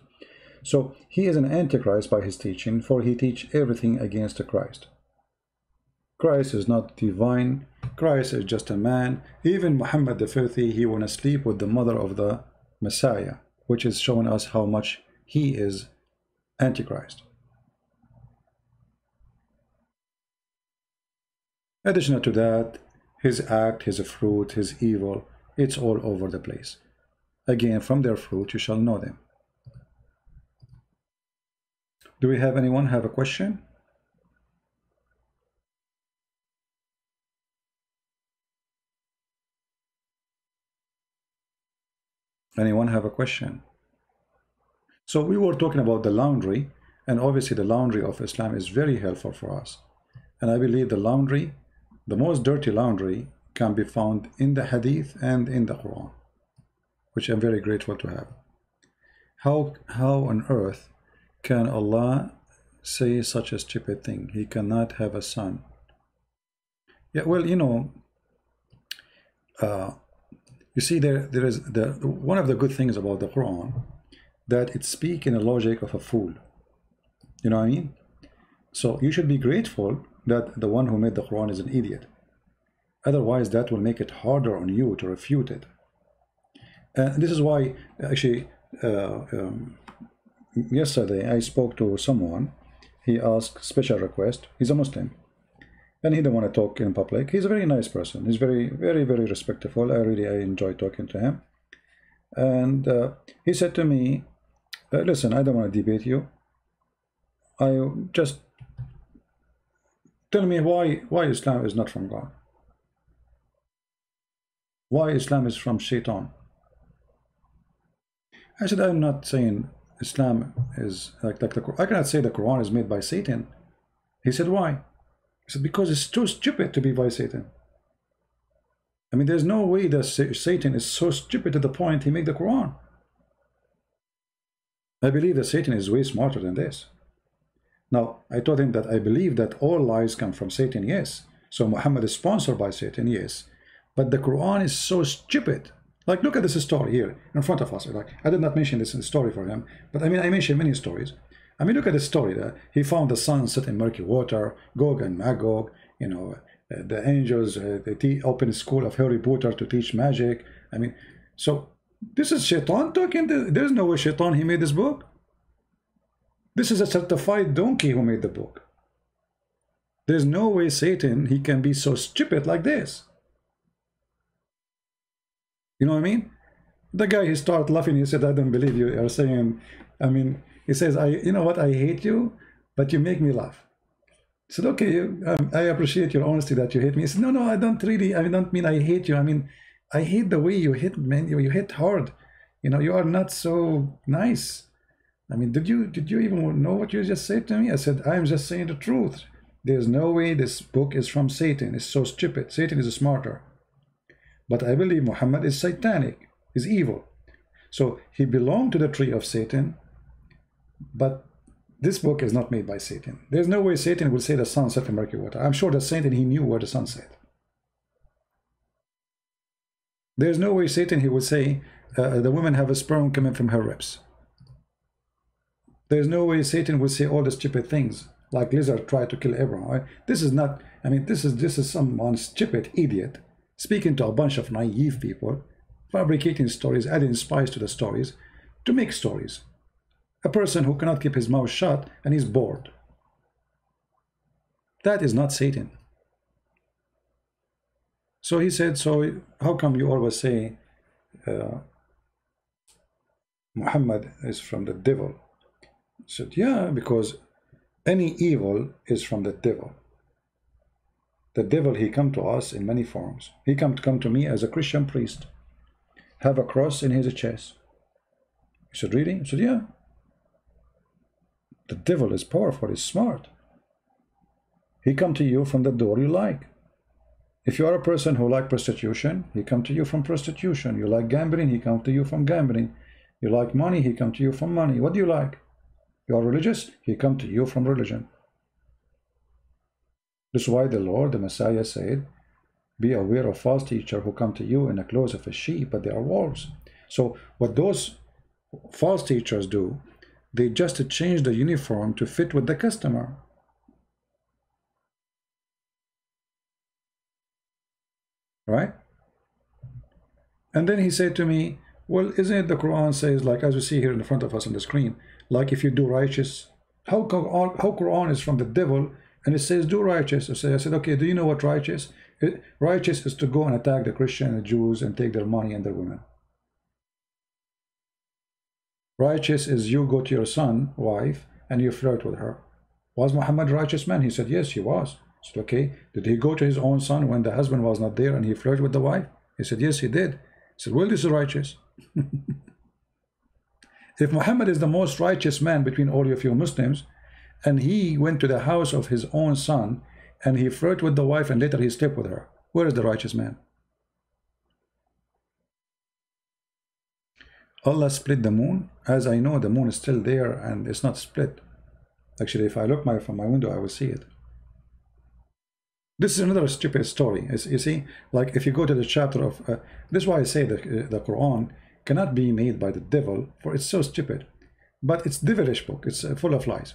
Speaker 1: So he is an Antichrist by his teaching, for he teach everything against the Christ. Christ is not divine. Christ is just a man. Even Muhammad the filthy, he want to sleep with the mother of the Messiah, which is showing us how much he is Antichrist. Additional to that, his act, his fruit, his evil, it's all over the place. Again, from their fruit you shall know them. Do we have anyone have a question? Anyone have a question? So we were talking about the laundry, and obviously the laundry of Islam is very helpful for us. And I believe the laundry, the most dirty laundry, can be found in the Hadith and in the Quran, which I'm very grateful to have. How on earth can Allah say such a stupid thing? He cannot have a son. Yeah, well, you know, you see, there is one of the good things about the Quran, that it speaks in the logic of a fool. You know what I mean? So you should be grateful that the one who made the Quran is an idiot. Otherwise, that will make it harder on you to refute it. And this is why, actually, yesterday I spoke to someone. He asked special request. He's a Muslim, and he didn't want to talk in public. He's a very nice person. He's very, very, very respectful. I enjoy talking to him. And he said to me, listen, I don't want to debate you. I just tell me why Islam is not from God. Why Islam is from Shaitan. I said, I'm not saying Islam is like the I cannot say the Quran is made by Satan. He said, why? He said, because it's too stupid to be by Satan. I mean, there's no way that Satan is so stupid to the point he made the Quran. I believe that Satan is way smarter than this. Now, I told him that I believe that all lies come from Satan, yes. So Muhammad is sponsored by Satan, yes. But the Quran is so stupid. Like, look at this story here in front of us. Like, I did not mention this in the story for him, but I mean, I mentioned many stories. I mean, look at this story. That he found the sun set in murky water, Gog and Magog, you know, the angels, they open a school of Harry Potter to teach magic. I mean, so this is Shaitan talking. There's no way Shaitan, he made this book. This is a certified donkey who made the book. There's no way Satan, he can be so stupid like this. You know what I mean? The guy, he started laughing. He said, I don't believe you are saying, I mean, he says, you know what, I hate you, but you make me laugh. I said, okay, I appreciate your honesty that you hate me. He said, no, I don't really, I don't mean I hate you. I mean, I hate the way you hit, man. You hit hard. You know, you are not so nice. I mean, did you even know what you just said to me? I said, I'm just saying the truth. There's no way this book is from Satan. It's so stupid. Satan is smarter. But I believe Muhammad is satanic, is evil. So he belonged to the tree of Satan, but this book is not made by Satan. There's no way Satan will say the sun set in murky water. I'm sure that Satan, he knew where the sun set. There's no way Satan, he would say, the women have a sperm coming from her ribs. There's no way Satan would say all the stupid things, like lizard tried to kill Abraham. Right? This is not, I mean, this is someone stupid idiot speaking to a bunch of naive people, fabricating stories, adding spice to the stories, to make stories. A person who cannot keep his mouth shut and is bored. That is not Satan. So he said, so how come you always say Muhammad is from the devil? I said, yeah, because any evil is from the devil. The devil, he come to us in many forms. He come to me as a Christian priest, have a cross in his chest. He said, really? I said, yeah. The devil is powerful, he's smart. He come to you from the door you like. If you are a person who like prostitution, he come to you from prostitution. You like gambling, he come to you from gambling. You like money, he come to you from money. What do you like? You are religious, he come to you from religion. This is why the Lord, the Messiah said, be aware of false teachers who come to you in the clothes of a sheep, but they are wolves. So what those false teachers do, they just change the uniform to fit with the customer. Right? And then he said to me, well, isn't it the Quran says, like as we see here in front of us on the screen, like if you do righteous, how Quran is from the devil and it says do righteous? I said, okay, do you know what righteous? Righteous is to go and attack the Christian and the Jews and take their money and their women. Righteous is you go to your son, wife, and you flirt with her. Was Muhammad a righteous man? He said, yes, he was. I said, okay, did he go to his own son when the husband was not there and he flirted with the wife? He said, yes, he did. He said, well, this is righteous. If Muhammad is the most righteous man between all of you Muslims, and he went to the house of his own son, and he flirted with the wife, and later he slept with her, where is the righteous man? Allah split the moon. As I know, the moon is still there, and it's not split. Actually, if I look from my window, I will see it. This is another stupid story. You see, like if you go to the chapter of, this is why I say the Quran cannot be made by the devil, for it's so stupid. But it's devilish book. It's full of lies.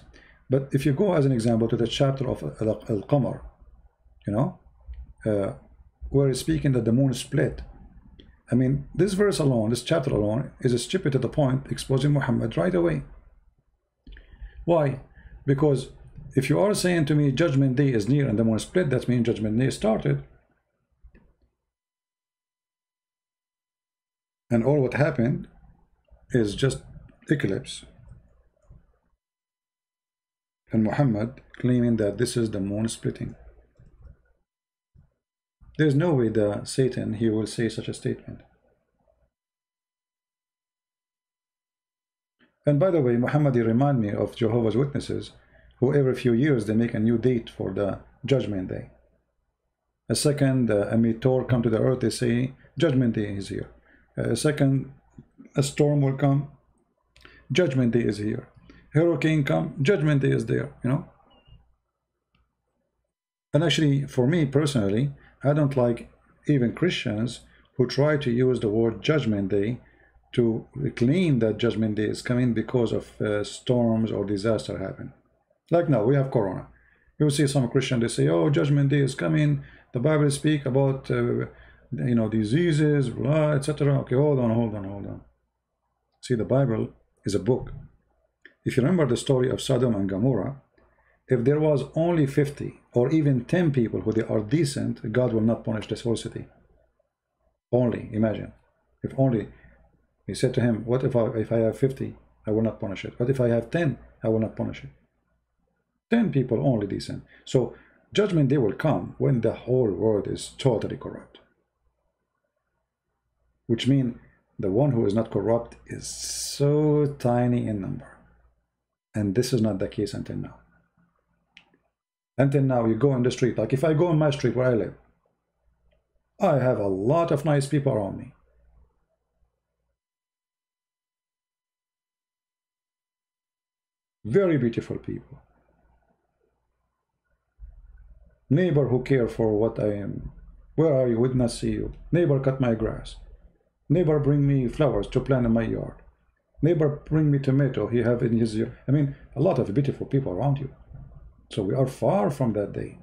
Speaker 1: But if you go as an example to the chapter of Al-Qamar, you know, where it's speaking that the moon is split. I mean, this verse alone, this chapter alone, is stupid to the point, exposing Muhammad right away. Why? Because if you are saying to me Judgment Day is near and the moon is split, that means Judgment Day started. And all what happened is just eclipse. And Muhammad claiming that this is the moon splitting. There's no way that Satan, he will say such a statement. And by the way, Muhammad, you remind me of Jehovah's Witnesses, who every few years they make a new date for the Judgment Day. A second, a meteor come to the earth, they say Judgment Day is here. A second, a storm will come, Judgment Day is here. Hurricane come, Judgment Day is there, you know. And actually, for me personally, I don't like even Christians who try to use the word Judgment Day to claim that Judgment Day is coming because of storms or disaster happen. Like now, we have Corona. You see some Christian, they say, oh, Judgment Day is coming. The Bible speak about, you know, diseases, blah, etc. Okay, hold on. See, the Bible is a book. If you remember the story of Sodom and Gomorrah, if there was only 50 or even 10 people who they are decent, God will not punish this whole city. Only, imagine. If only, he said to him, what if I have 50, I will not punish it. What if I have 10, I will not punish it. 10 people only decent. So Judgment Day will come when the whole world is totally corrupt. Which means the one who is not corrupt is so tiny in number. And this is not the case until now. Until now, you go on the street, like if I go on my street where I live, I have a lot of nice people around me. Very beautiful people. Neighbor who care for what I am. Where are you? Would not see you. Neighbor cut my grass. Neighbor bring me flowers to plant in my yard. Neighbor bring me tomato he have in his yard. I mean, a lot of beautiful people around you. So we are far from that day.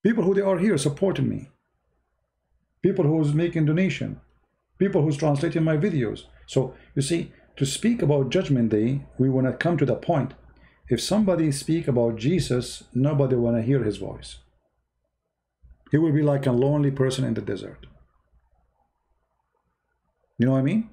Speaker 1: People who they are here supporting me. People who's making donation. People who's translating my videos. So you see, to speak about Judgment Day, we want to come to the point. If somebody speak about Jesus, nobody want to hear his voice. He will be like a lonely person in the desert. You know what I mean?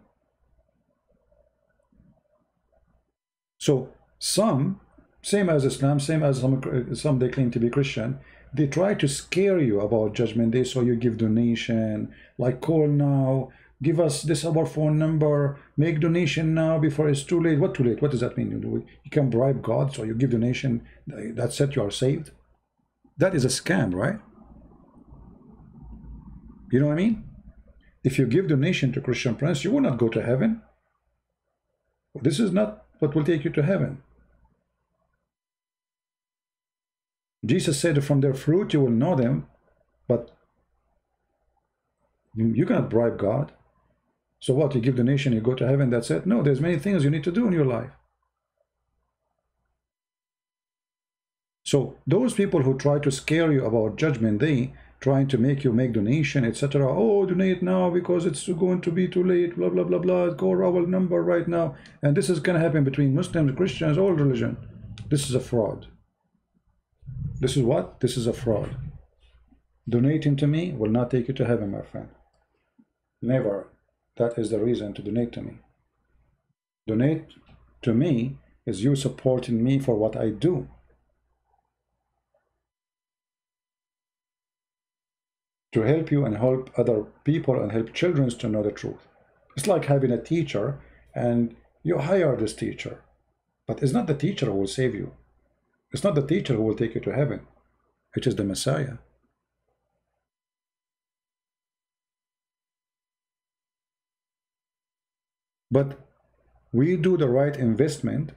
Speaker 1: So some, same as Islam, same as some they claim to be Christian, they try to scare you about Judgment Day, so you give donation, like call now, give us this our phone number, make donation now before it's too late. What too late? What does that mean? You can bribe God, so you give donation, that's it, you are saved. That is a scam, right? You know what I mean? If you give donation to Christian Prince, you will not go to heaven. This is not what will take you to heaven. Jesus said, from their fruit you will know them, but you cannot bribe God. So what, you give donation, you go to heaven, that's it? No, there's many things you need to do in your life. So those people who try to scare you about Judgment Day, trying to make you make donation, etc. Oh, donate now because it's going to be too late, blah, blah, blah, blah. Call our number right now. And this is going to happen between Muslims, Christians, all religion. This is a fraud. This is what? This is a fraud. Donating to me will not take you to heaven, my friend. Never. That is the reason to donate to me. Donate to me is you supporting me for what I do. To help you and help other people and help children to know the truth. It's like having a teacher and you hire this teacher. But it's not the teacher who will save you. It's not the teacher who will take you to heaven. It is the Messiah. But we do the right investment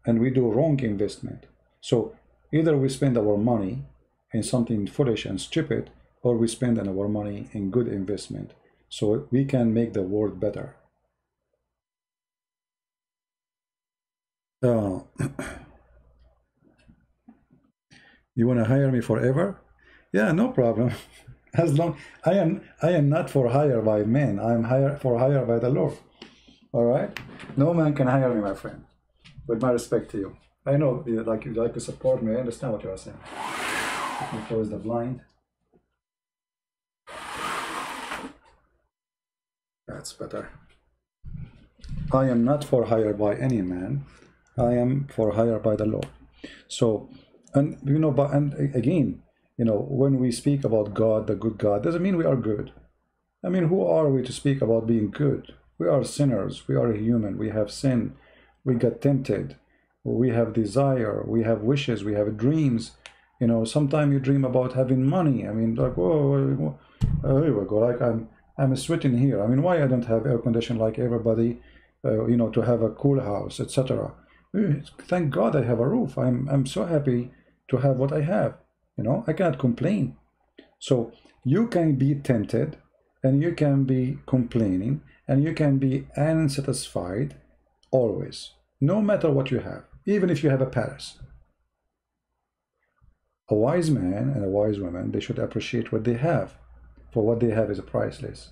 Speaker 1: and we do wrong investment. So either we spend our money in something foolish and stupid, or we spend our money in good investment so we can make the world better. You want to hire me forever? Yeah, no problem. As long I am not for hire by men. I am for hire by the Lord. All right. No man can hire me, my friend. With my respect to you, I know you like to support me. I understand what you are saying. Let me close the blind. That's better. I am not for hire by any man. I am for hire by the Lord. So, and you know, but and again, you know, when we speak about God, the good God, doesn't mean we are good. I mean, who are we to speak about being good? We are sinners. We are human. We have sin. We get tempted. We have desire. We have wishes. We have dreams. You know, sometimes you dream about having money. I mean, like, oh, here we go. Like I'm sweating here. I mean, why I don't have air conditioning like everybody? You know, to have a cool house, etc. Thank God I have a roof. I'm so happy to have what I have. You know, I cannot complain. So you can be tempted, and you can be complaining, and you can be unsatisfied always, no matter what you have, even if you have a palace. A wise man and a wise woman, they should appreciate what they have, for what they have is priceless.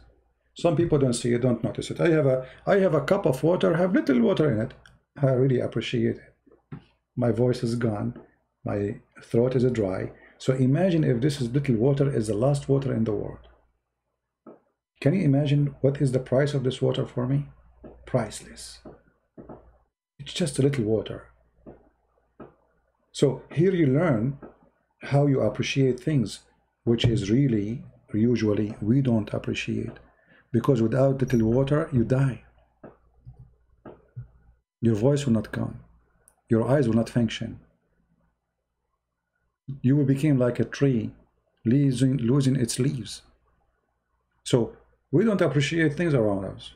Speaker 1: Some people don't see it, don't notice it. I have a cup of water, have little water in it. I really appreciate it. My voice is gone, my throat is dry. So imagine if this is little water is the last water in the world. Can you imagine what is the price of this water for me? Priceless. It's just a little water. So here you learn how you appreciate things, which is really, usually, we don't appreciate. Because without little water, you die. Your voice will not come. Your eyes will not function. You will become like a tree, losing its leaves. So we don't appreciate things around us.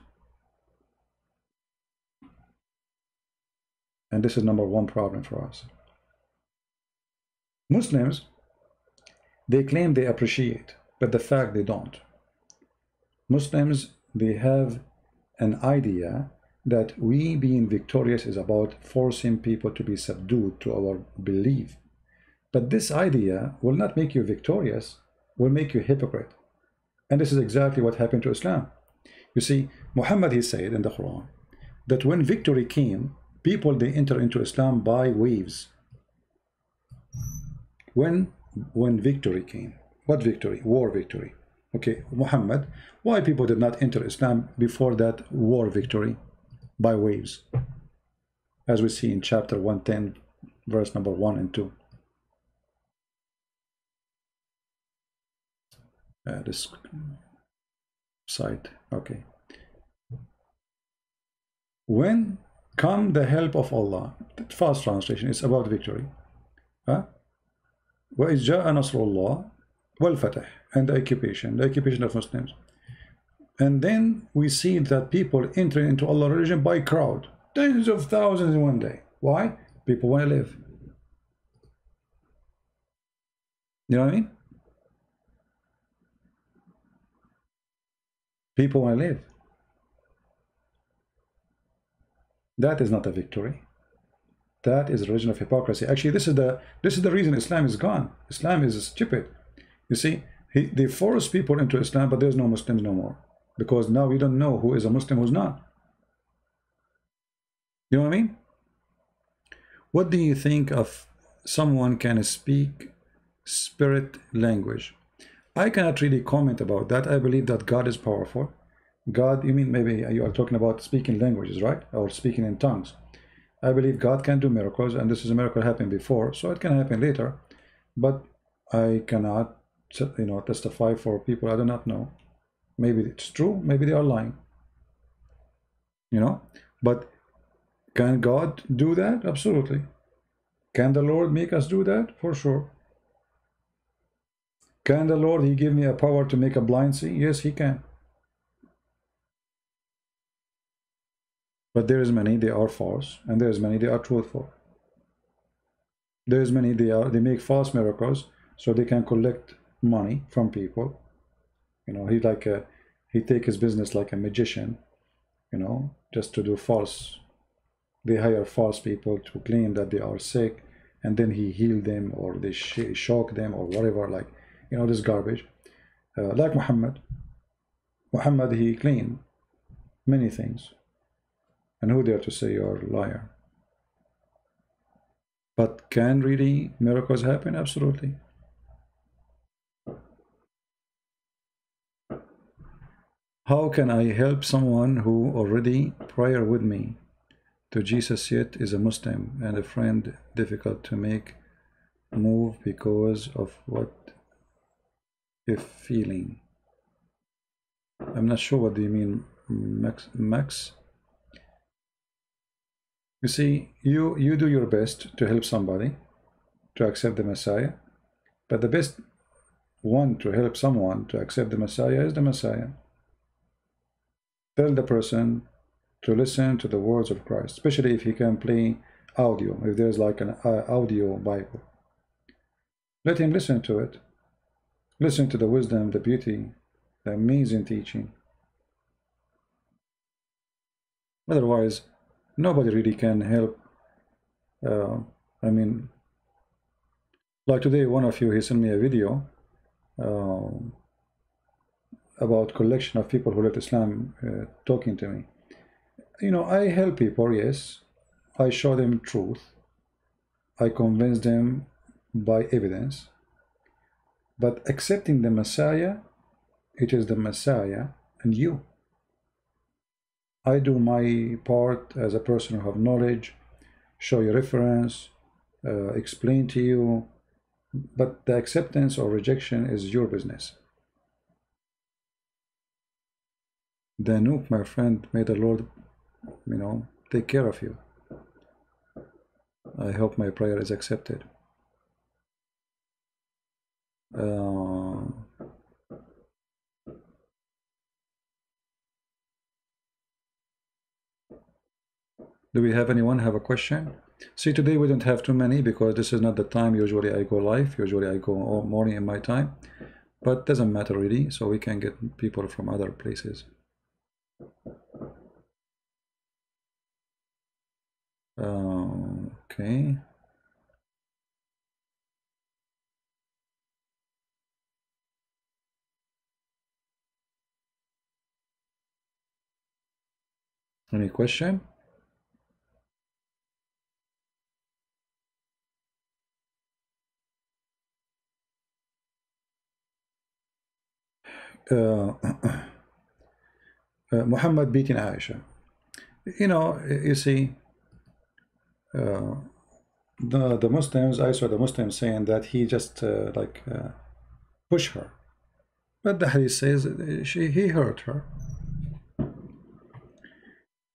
Speaker 1: And this is number one problem for us. Muslims, they claim they appreciate, but the fact they don't. Muslims, they have an idea that we being victorious is about forcing people to be subdued to our belief. But this idea will not make you victorious, will make you hypocrite. And this is exactly what happened to Islam. You see, Muhammad, he said in the Quran, that when victory came, people, they enter into Islam by waves. When victory came, what victory? War victory. Okay, Muhammad, why people did not enter Islam before that war victory? By waves. As we see in chapter 110, verse number 1 and 2. This site, okay. When come the help of Allah, fast translation, it's about victory. Huh? وَإِذْ جَاءَ نَصْرُ اللَّهِ وَالْفَتَحِ, and the occupation of Muslims. And then we see that people enter into Allah's religion by crowd, tens of thousands in one day. Why? People want to live. You know what I mean? People want to live. That is not a victory. That is a religion of hypocrisy. Actually, this is the reason Islam is gone. Islam is stupid. You see, they force people into Islam, but there's no Muslims no more. Because now we don't know who is a Muslim, who's not. You know what I mean? What do you think of someone can speak spirit language? I cannot really comment about that. I believe that God is powerful. God, you mean maybe you are talking about speaking languages, right? Or speaking in tongues. I believe God can do miracles, and this is a miracle happened before, so it can happen later. But I cannot, testify for people I do not know. Maybe it's true, maybe they are lying. But can God do that? Absolutely. Can the Lord make us do that? For sure. Can the Lord, he give me a power to make a blind see? Yes, he can. But there is many, they are false, and there is many, they are truthful. There is many, they make false miracles so they can collect money from people. He take his business like a magician, just to do false. They hire false people to claim that they are sick, and then he heal them, or they shock them, or whatever, like, this garbage. Like Muhammad, he claimed many things. And who dare to say you're a liar? But can really miracles happen? Absolutely. How can I help someone who already prior with me to Jesus yet is a Muslim and a friend difficult to make move because of what if feeling? I'm not sure what do you mean Max. You see, you do your best to help somebody to accept the Messiah, but the best one to help someone to accept the Messiah is the Messiah. Tell the person to listen to the words of Christ, especially if he can play audio, if there's like an audio Bible. Let him listen to it. Listen to the wisdom, the beauty, the amazing teaching. Otherwise, nobody really can help. I mean, like today, one of you, he sent me a video about collection of people who left Islam talking to me. You know, I help people, yes. I show them truth. I convince them by evidence. But accepting the Messiah, it is the Messiah and you. I do my part as a person who have knowledge, show you reference, explain to you, but the acceptance or rejection is your business. Danuk, my friend, may the Lord, you know, take care of you. I hope my prayer is accepted. Do we have anyone have a question? See, today we don't have too many because this is not the time usually I go live. Usually I go all morning in my time, but doesn't matter really, so we can get people from other places. Okay. Any question? Muhammad beating Aisha. You know, you see, the Muslims, I saw the Muslims saying that he just pushed her, but the Hadith says he hurt her,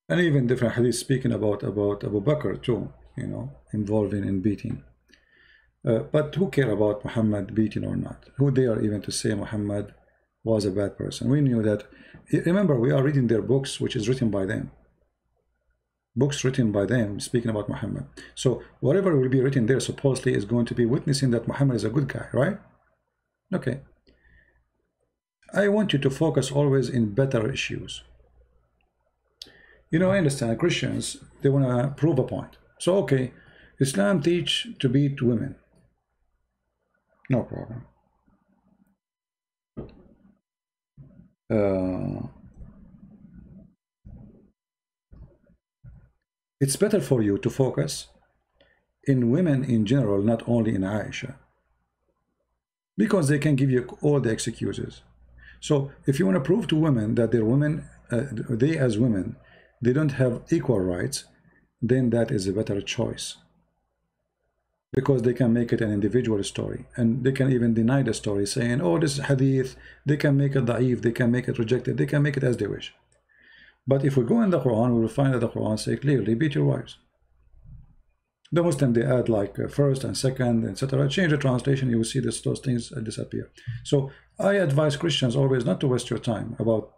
Speaker 1: and even different Hadith speaking about Abu Bakr too, you know, involving in beating. But who care about Muhammad beating or not? Who dare even to say Muhammad was a bad person? We knew that. Remember, we are reading their books, which is written by them. Books written by them speaking about Muhammad. So whatever will be written there supposedly is going to be witnessing that Muhammad is a good guy, right? Okay. I want you to focus always in better issues. You know, I understand Christians, they want to prove a point. So, okay, Islam teach to beat women. No problem. It's better for you to focus in women in general, not only in Aisha, because they can give you all the excuses. So if you want to prove to women that they're women, they as women, they don't have equal rights, then that is a better choice, because they can make it an individual story, and they can even deny the story, saying, oh, this is Hadith. They can make it da'if, they can make it rejected, they can make it as they wish. But if we go in the Quran, we will find that the Quran says clearly, beat your wives. The Muslim, they add like first and second, etc. Change the translation, you will see this, those things disappear. So I advise Christians always not to waste your time about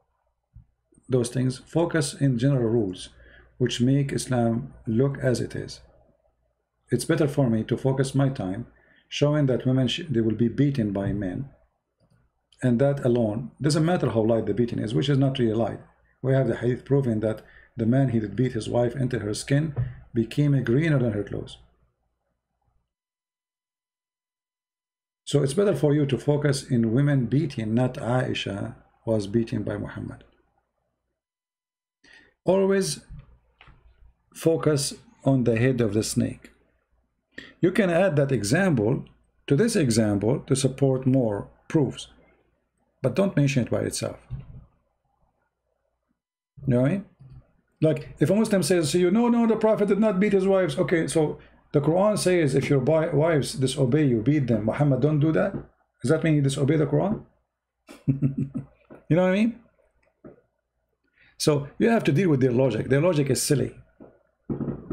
Speaker 1: those things. Focus in general rules, which make Islam look as it is. It's better for me to focus my time showing that women, they will be beaten by men. And that alone, doesn't matter how light the beating is, which is not really light. We have the Hadith proving that the man he did beat his wife into her skin became greener than her clothes. So it's better for you to focus in women beating, not Aisha was beaten by Muhammad. Always focus on the head of the snake. You can add that example to this example to support more proofs, but don't mention it by itself. You know what I mean? Like if a Muslim says to you, no, the Prophet did not beat his wives. Okay, so the Quran says if your wives disobey you, beat them. Muhammad don't do that. Does that mean you disobey the Quran? You know what I mean? So you have to deal with their logic. Their logic is silly.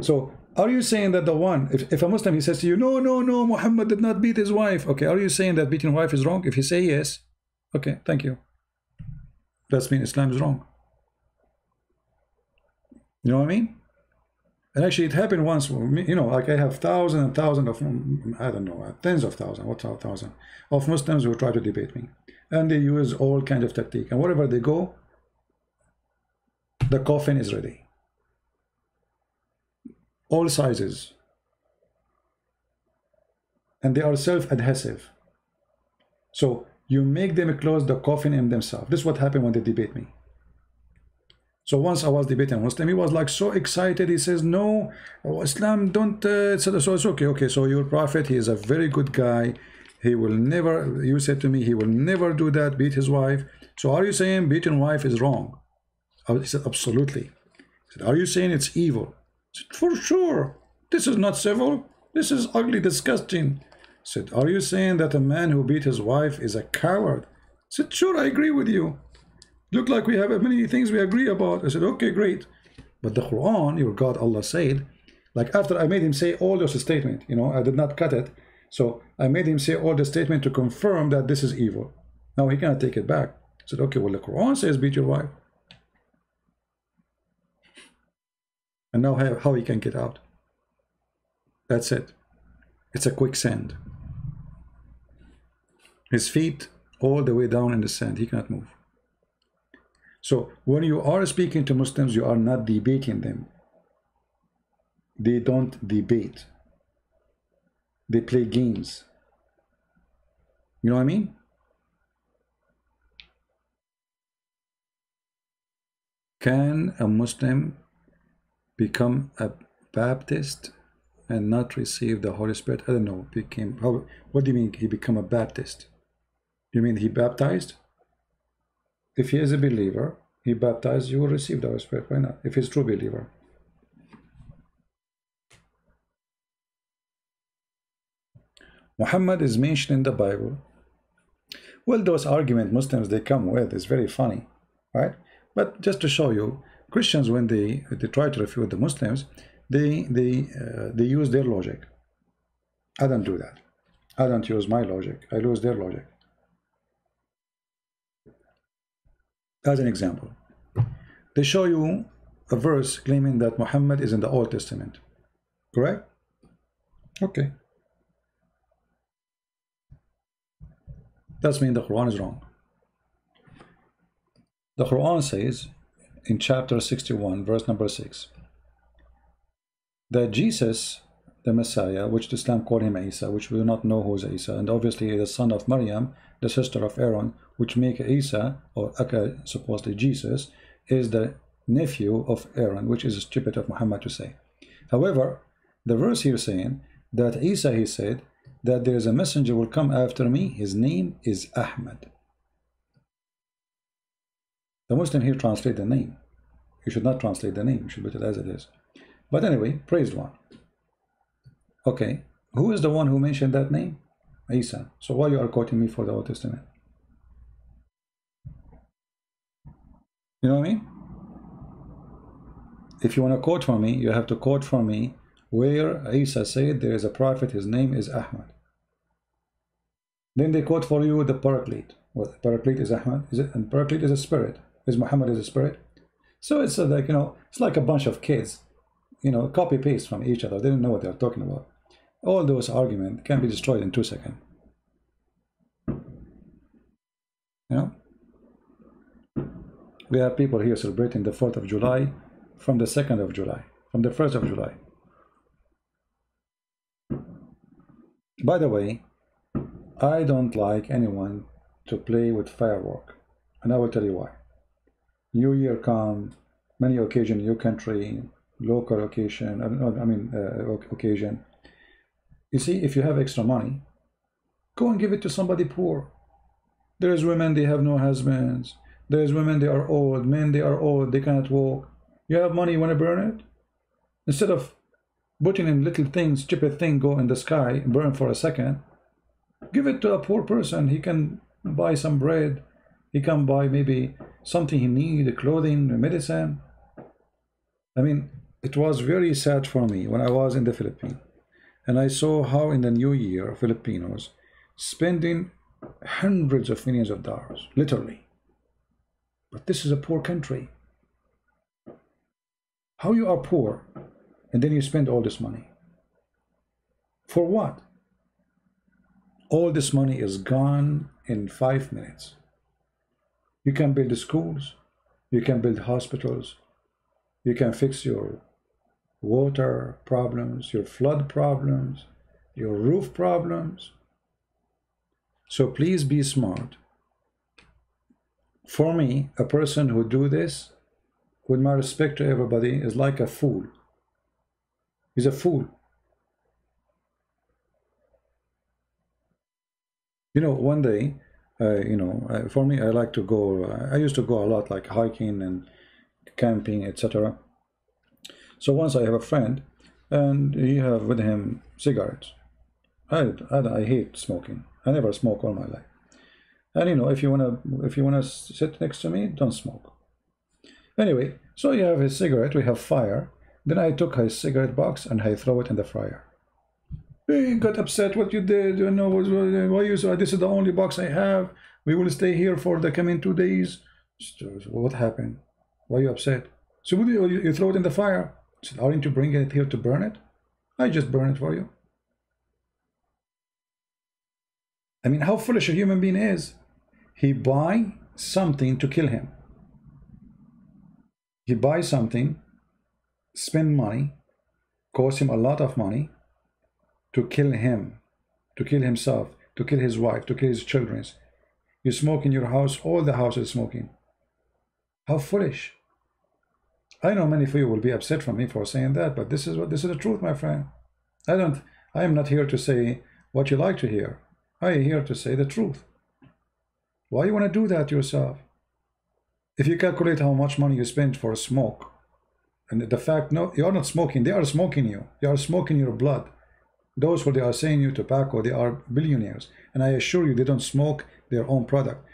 Speaker 1: So are you saying that the one, if a Muslim, he says to you, no, no, no, Muhammad did not beat his wife. Okay, are you saying that beating wife is wrong? If you say yes, okay, thank you. That's mean Islam is wrong. You know what I mean? And actually it happened once, you know, like I have thousands and thousands of, I don't know, tens of thousands, what thousand of Muslims who try to debate me. And they use all kinds of tactique. And wherever they go, the coffin is ready. All sizes. And they are self-adhesive. So you make them close the coffin in themselves. This is what happened when they debate me. So once I was debating a Muslim, he was like so excited. He says, no, Islam don't, so it's okay. Okay, so your prophet, he is a very good guy. He will never, you said to me, he will never do that, beat his wife. So are you saying beating wife is wrong? He said, absolutely. He said, are you saying it's evil? I said, for sure. This is not civil. This is ugly, disgusting. I said, are you saying that a man who beat his wife is a coward? I said, sure, I agree with you. Look like we have many things we agree about. I said, okay, great. But the Quran, your God, Allah said, like after I made him say all those statements, you know, I did not cut it. So I made him say all the statement to confirm that this is evil. Now he cannot take it back. I said, okay, well, the Quran says beat your wife. And now how he can get out? That's it. It's a quicksand. His feet all the way down in the sand. He cannot move. So when you are speaking to Muslims, you are not debating them. They don't debate. They play games. You know what I mean? Can a Muslim become a Baptist and not receive the Holy Spirit? I don't know. What do you mean he become a Baptist? You mean he baptized? If he is a believer, he baptized, you will receive the Holy Spirit. Why not? If he's a true believer. Muhammad is mentioned in the Bible. Well, those arguments Muslims they come with is very funny, right? But just to show you, Christians when they try to refute the Muslims, they use their logic. I don't do that. I don't use my logic. I use their logic. As an example, they show you a verse claiming that Muhammad is in the Old Testament. Correct? Okay. That means the Quran is wrong. The Quran says in chapter 61, verse number 6, that Jesus, the Messiah, which Islam called him Isa, which we do not know who is Isa, and obviously the son of Maryam, the sister of Aaron, which make Isa, or supposedly Jesus, is the nephew of Aaron, which is stupid of Muhammad to say. However, the verse here saying that Isa, he said, that there is a messenger will come after me, his name is Ahmad. The Muslim here translate the name. You should not translate the name, you should put it as it is. But anyway, praised one. Okay, who is the one who mentioned that name? Isa. So why you are quoting me for the Old Testament? You know what I mean? If you want to quote from me, you have to quote from me where Isa said there is a prophet, his name is Ahmad. Then they quote for you the Paraclete. What Paraclete is Ahmad? Is it? And Paraclete is a spirit. Is Muhammad is a spirit? So it's like, you know, it's like a bunch of kids, you know, copy paste from each other. They don't know what they're talking about. All those arguments can be destroyed in 2 seconds. You know? We have people here celebrating the 4th of July from the 2nd of July, from the 1st of July. By the way, I don't like anyone to play with firework, and I will tell you why. New Year come, many occasion in your country, local occasion, occasion. You see, if you have extra money, go and give it to somebody poor. There's women, they have no husbands. There's women, they are old. Men, they are old, they cannot walk. You have money, you want to burn it? Instead of putting in little things, stupid thing, go in the sky, burn for a second, give it to a poor person. He can buy some bread, He can buy maybe something he need, clothing, medicine. I mean, it was very sad for me when I was in the Philippines. And I saw how in the new year, Filipinos spending hundreds of millions of dollars, literally. But this is a poor country. How you are poor and then you spend all this money? For what? All this money is gone in 5 minutes. You can build schools, you can build hospitals, you can fix your water problems, your flood problems, your roof problems. So please be smart. For me, a person who do this, with my respect to everybody, is like a fool. He's a fool. You know, one day, for me, I like to go, I used to go a lot, like hiking and camping, etc. So once I have a friend, and he have with him cigarettes. I hate smoking. I never smoke all my life. And you know, if you wanna sit next to me, don't smoke. Anyway, so you have his cigarette, we have fire. Then I took his cigarette box and I throw it in the fryer. He got upset. What you did? You know, why you said this is the only box I have. We will stay here for the coming 2 days. What happened? Why are you upset? So you throw it in the fire. I said, aren't you bringing it here to burn it? I just burn it for you. I mean, how foolish a human being is. He buy something to kill him. He buys something, spend money, cost him a lot of money to kill him, to kill himself, to kill his wife, to kill his children. You smoke in your house, all the house is smoking. How foolish. I know many of you will be upset from me for saying that, but this is the truth, my friend. I am not here to say what you like to hear. I am here to say the truth. Why you want to do that yourself? If you calculate how much money you spend for a smoke, and the fact, no, you are not smoking, they are smoking you. They are smoking your blood. Those who they are saying you tobacco, they are billionaires. And I assure you, they don't smoke their own product.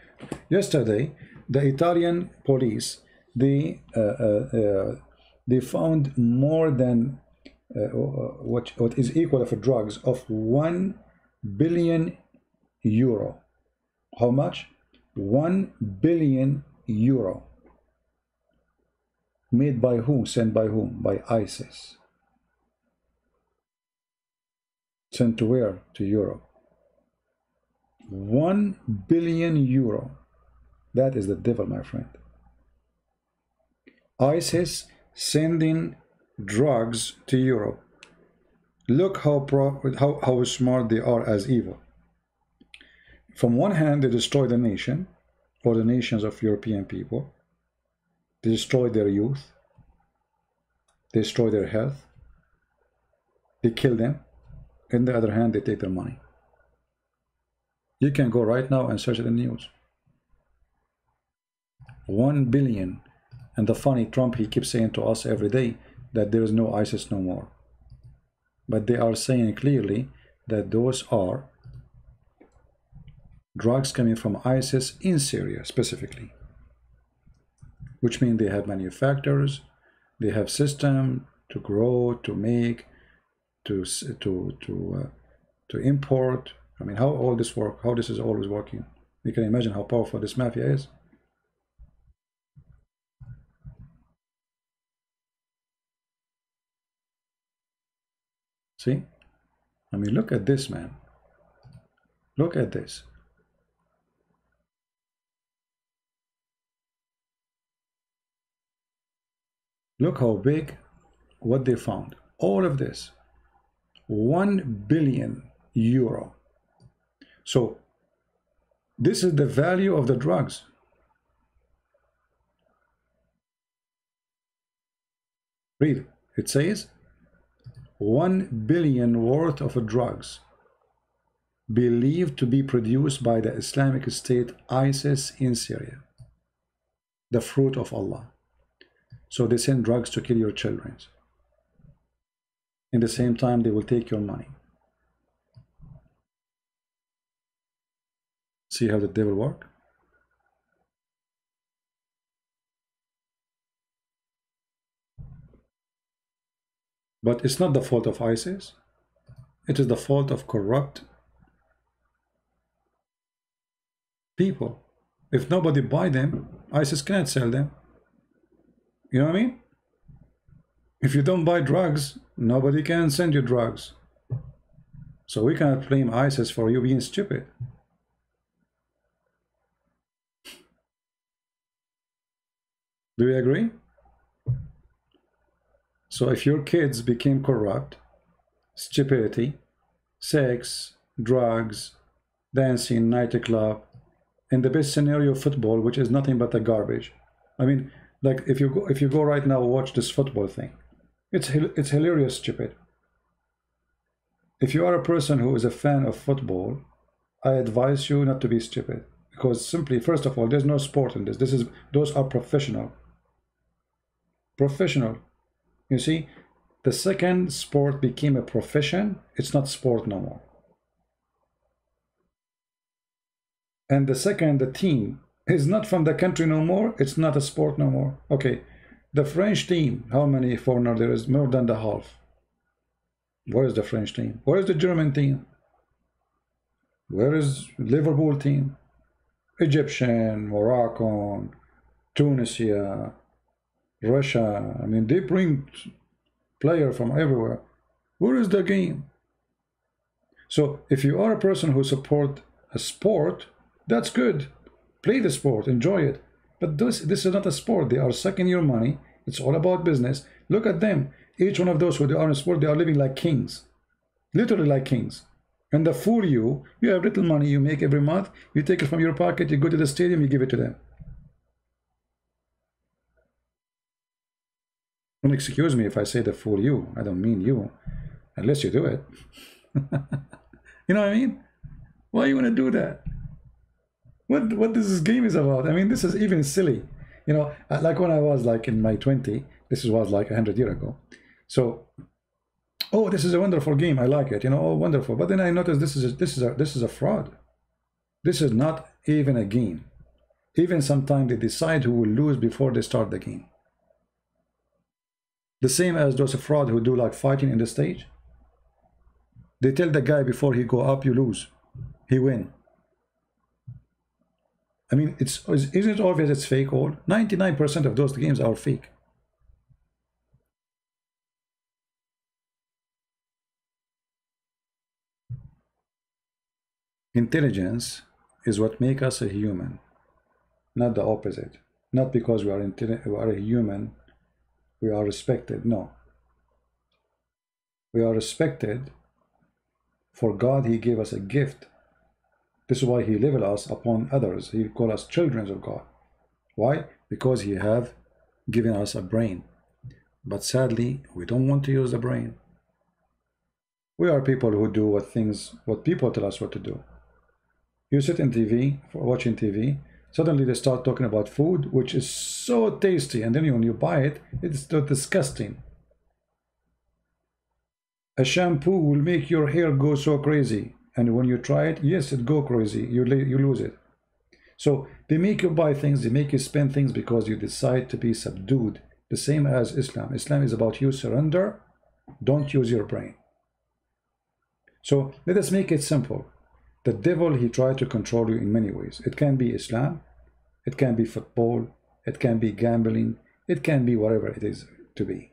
Speaker 1: Yesterday, the Italian police, they found more than what is equal of drugs of 1 billion euro. How much? 1 billion euro. Made by whom? Sent by whom? By ISIS. Sent to where? To Europe. 1 billion euro. That is the devil, my friend. ISIS sending drugs to Europe. Look how smart they are as evil. From one hand, they destroy the nation, or the nations of European people. They destroy their youth. They destroy their health. They kill them. On the other hand, they take their money. You can go right now and search the news. 1 billion. And the funny Trump, he keeps saying to us every day that there is no ISIS no more. But they are saying clearly that those are drugs coming from ISIS in Syria specifically. Which means they have manufacturers, they have system to grow, to make, to import. I mean, how all this work, how this is always working. You can imagine how powerful this mafia is. See? I mean, look at this, man. Look at this. Look how big what they found. All of this. 1 billion euro. So this is the value of the drugs. Read. It says 1 billion worth of drugs believed to be produced by the Islamic State ISIS in Syria. The fruit of Allah. So they send drugs to kill your children. In the same time, they will take your money. See how the devil works? But it's not the fault of ISIS. It is the fault of corrupt people. If nobody buy them, ISIS can't sell them. You know what I mean? If you don't buy drugs, nobody can send you drugs. So we cannot blame ISIS for you being stupid. Do you agree? So if your kids became corrupt, stupidity, sex, drugs, dancing, nightclub, in the best scenario, football, which is nothing but a garbage. I mean, like if you go right now, watch this football thing. It's hilarious, stupid. If you are a person who is a fan of football, I advise you not to be stupid, because simply, first of all, there's no sport in this. Those are professional. Professional. You see, the second sport became a profession, it's not sport no more. And the second, the team is not from the country no more, it's not a sport no more. Okay, the French team, how many foreigners there is? More than the half. Where is the French team? Where is the German team? Where is Liverpool team? Egyptian, Moroccan, Tunisia, Russia. I mean, they bring players from everywhere. Where is the game? So if you are a person who support a sport, that's good. Play the sport, enjoy it. But this is not a sport. They are sucking your money. It's all about business. Look at them. Each one of those who are in sport, they are living like kings. Literally like kings. And they fool you. You have little money you make every month. You take it from your pocket. You go to the stadium. You give it to them. Don't excuse me if I say they fool you. I don't mean you. Unless you do it. You know what I mean? Why you want to do that? What this game is about? I mean, this is even silly. You know, like when I was like in my 20, this was like 100 years ago. So, oh, this is a wonderful game. I like it. You know, oh, wonderful. But then I noticed this is a fraud. This is not even a game. Even sometimes they decide who will lose before they start the game. The same as those fraud who do like fighting in the stage. They tell the guy before he go up, you lose. He win. I mean, isn't it obvious it's fake all? 99% of those games are fake. Intelligence is what makes us a human, not the opposite. Not because we are a human, we are respected. No. We are respected for God. He gave us a gift. This is why he leveled us upon others. He called us children of God. Why? Because he have given us a brain. But sadly, we don't want to use the brain. We are people who do what people tell us what to do. You sit in TV, watching TV, suddenly they start talking about food, which is so tasty, and then when you buy it, it's so disgusting. A shampoo will make your hair go so crazy. And when you try it, yes, it go crazy. You lose it. So they make you buy things. They make you spend things because you decide to be subdued. The same as Islam. Islam is about you surrender. Don't use your brain. So let us make it simple. The devil, he tried to control you in many ways. It can be Islam. It can be football. It can be gambling. It can be whatever it is to be.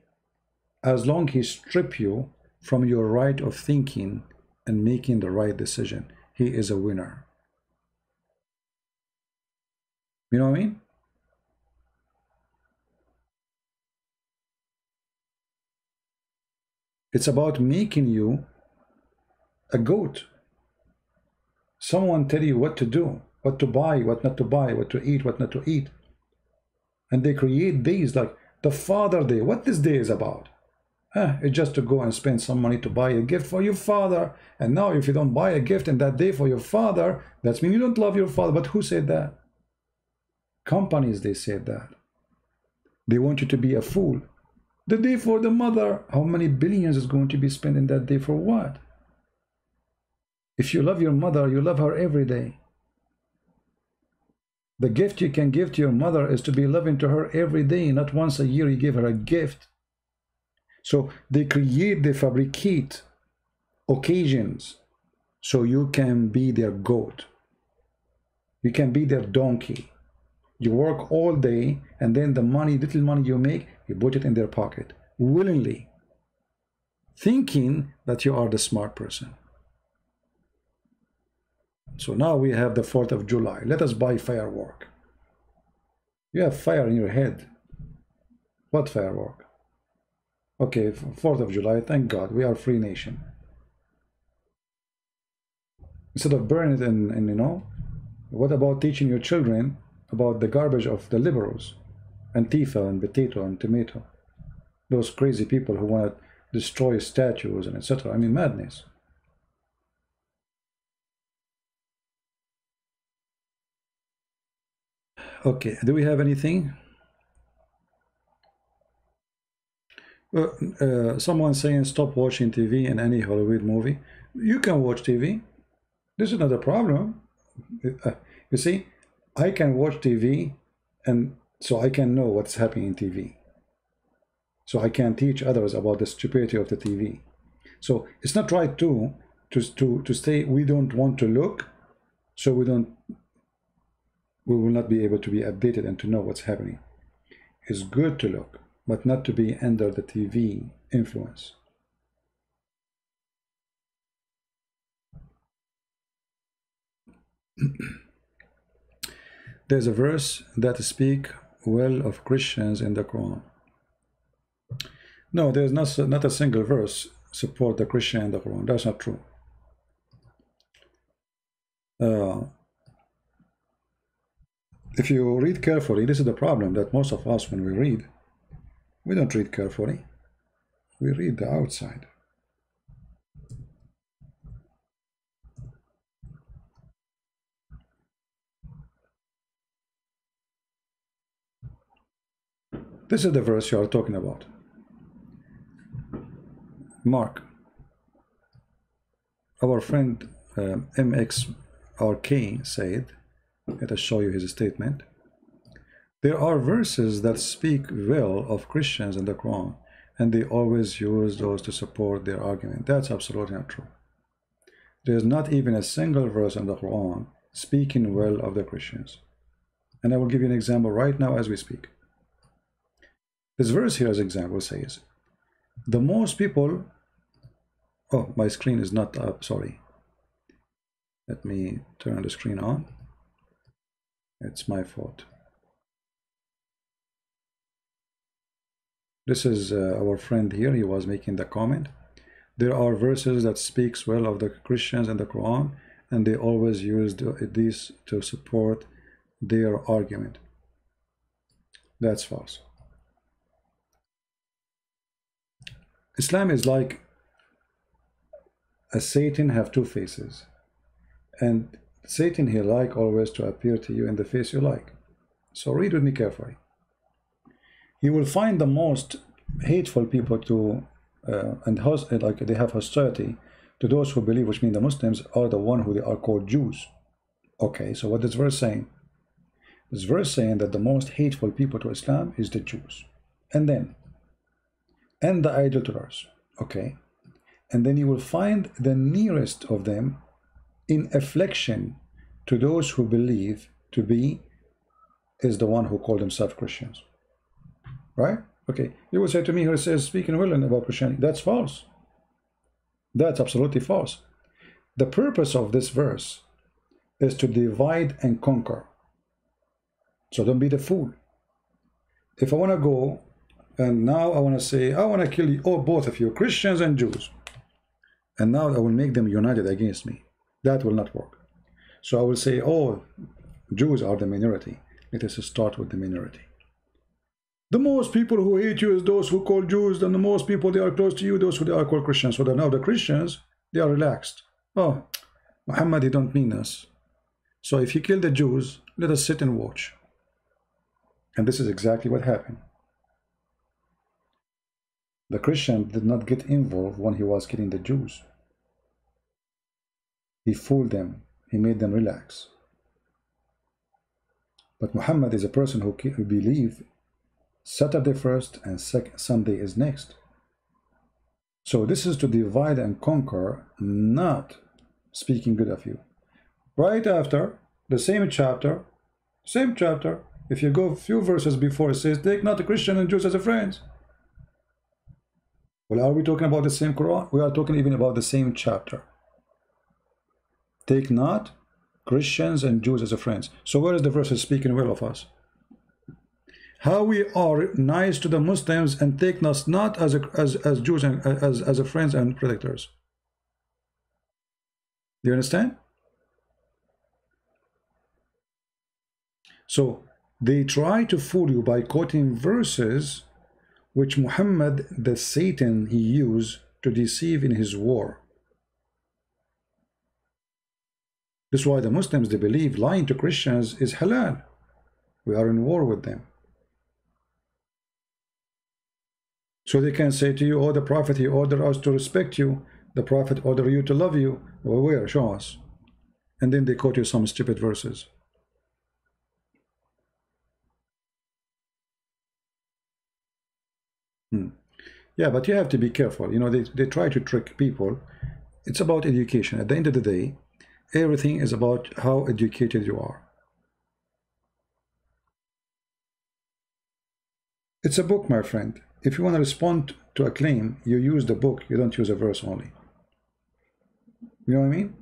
Speaker 1: As long as he strip you from your right of thinking and making the right decision, he is a winner. You know what I mean? It's about making you a goat. Someone tell you what to do, what to buy, what not to buy, what to eat, what not to eat. And they create days like the Father Day. What this day is about? It's just to go and spend some money to buy a gift for your father. And now if you don't buy a gift in that day for your father, that means you don't love your father. But who said that? Companies, they said that. They want you to be a fool. The day for the mother, how many billions is going to be spent in that day for what? If you love your mother, you love her every day. The gift you can give to your mother is to be loving to her every day, not once a year you give her a gift. So they fabricate occasions so you can be their goat. You can be their donkey. You work all day, and then the money, little money you make, you put it in their pocket willingly, thinking that you are the smart person. So now we have the 4th of July. Let us buy firework. You have fire in your head. What firework? Okay, 4th of July, thank God, we are a free nation. Instead of burning it and you know, what about teaching your children about the garbage of the liberals, Antifa and potato and tomato, those crazy people who want to destroy statues and etc. I mean, madness. Okay, do we have anything? Someone saying stop watching TV in any Hollywood movie. You can watch TV. This is not a problem. You see, I can watch TV, and so I can know what's happening in TV. So I can teach others about the stupidity of the TV. So it's not right to say we don't want to look, so we will not be able to be updated and to know what's happening. It's good to look, but not to be under the TV influence. There's a verse that speaks well of Christians in the Quran. No, there's not a single verse support the Christian in the Quran. That's not true. If you read carefully, this is the problem that most of us, when we read, we don't read carefully. We read the outside. This is the verse you are talking about. Mark, our friend MXRK said, let us show you his statement. There are verses that speak well of Christians in the Quran, and they always use those to support their argument. That's absolutely not true. There's not even a single verse in the Quran speaking well of the Christians. And I will give you an example right now as we speak. This verse here as example says, the most people, oh, my screen is not up, sorry. Let me turn the screen on. It's my fault. This is our friend here, he was making the comment. There are verses that speaks well of the Christians in the Quran, and they always use these to support their argument. That's false. Islam is like a Satan have two faces, and Satan he like always to appear to you in the face you like. So read with me carefully. You will find the most hateful people to like they have hostility to those who believe, which means the Muslims are the one who they are called Jews. Okay, so what this verse saying? This verse saying that the most hateful people to Islam is the Jews, and the idolaters. Okay, and then you will find the nearest of them in affliction to those who believe to be is the one who call themselves Christians. Right? Okay, you will say to me, here it says speaking well about Christianity. That's false. That's absolutely false. The purpose of this verse is to divide and conquer. So don't be the fool. If I want to go and now I want to say, I want to kill you, oh, both of you, Christians and Jews, and now I will make them united against me, that will not work. So I will say, oh, Jews are the minority. Let us start with the minority. The most people who hate you is those who call Jews, and the most people they are close to you, those who they are called Christians. So that now the Christians, they are relaxed. Oh, Muhammad, he don't mean us. So if he killed the Jews, let us sit and watch. And this is exactly what happened. The Christian did not get involved when he was killing the Jews. He fooled them. He made them relax. But Muhammad is a person who believes Saturday first and Sunday is next. So this is to divide and conquer, not speaking good of you. Right after the same chapter, if you go a few verses before, it says, take not the Christian and Jews as a friends. Well, are we talking about the same Quran? We are talking even about the same chapter. Take not Christians and Jews as a friends. So where is the verse speaking well of us? How we are nice to the Muslims and take us not as Jews and as a friends and protectors. Do you understand? So they try to fool you by quoting verses which Muhammad, the Satan, he used to deceive in his war. This is why the Muslims, they believe lying to Christians is halal. We are in war with them. So they can say to you, oh, the Prophet, he ordered us to respect you. The Prophet ordered you to love you. Well, where? Show us. And then they quote you some stupid verses. Yeah, but you have to be careful. You know, they try to trick people. It's about education. At the end of the day, everything is about how educated you are. It's a book, my friend. If you want to respond to a claim, you use the book. You don't use a verse only. You know what I mean?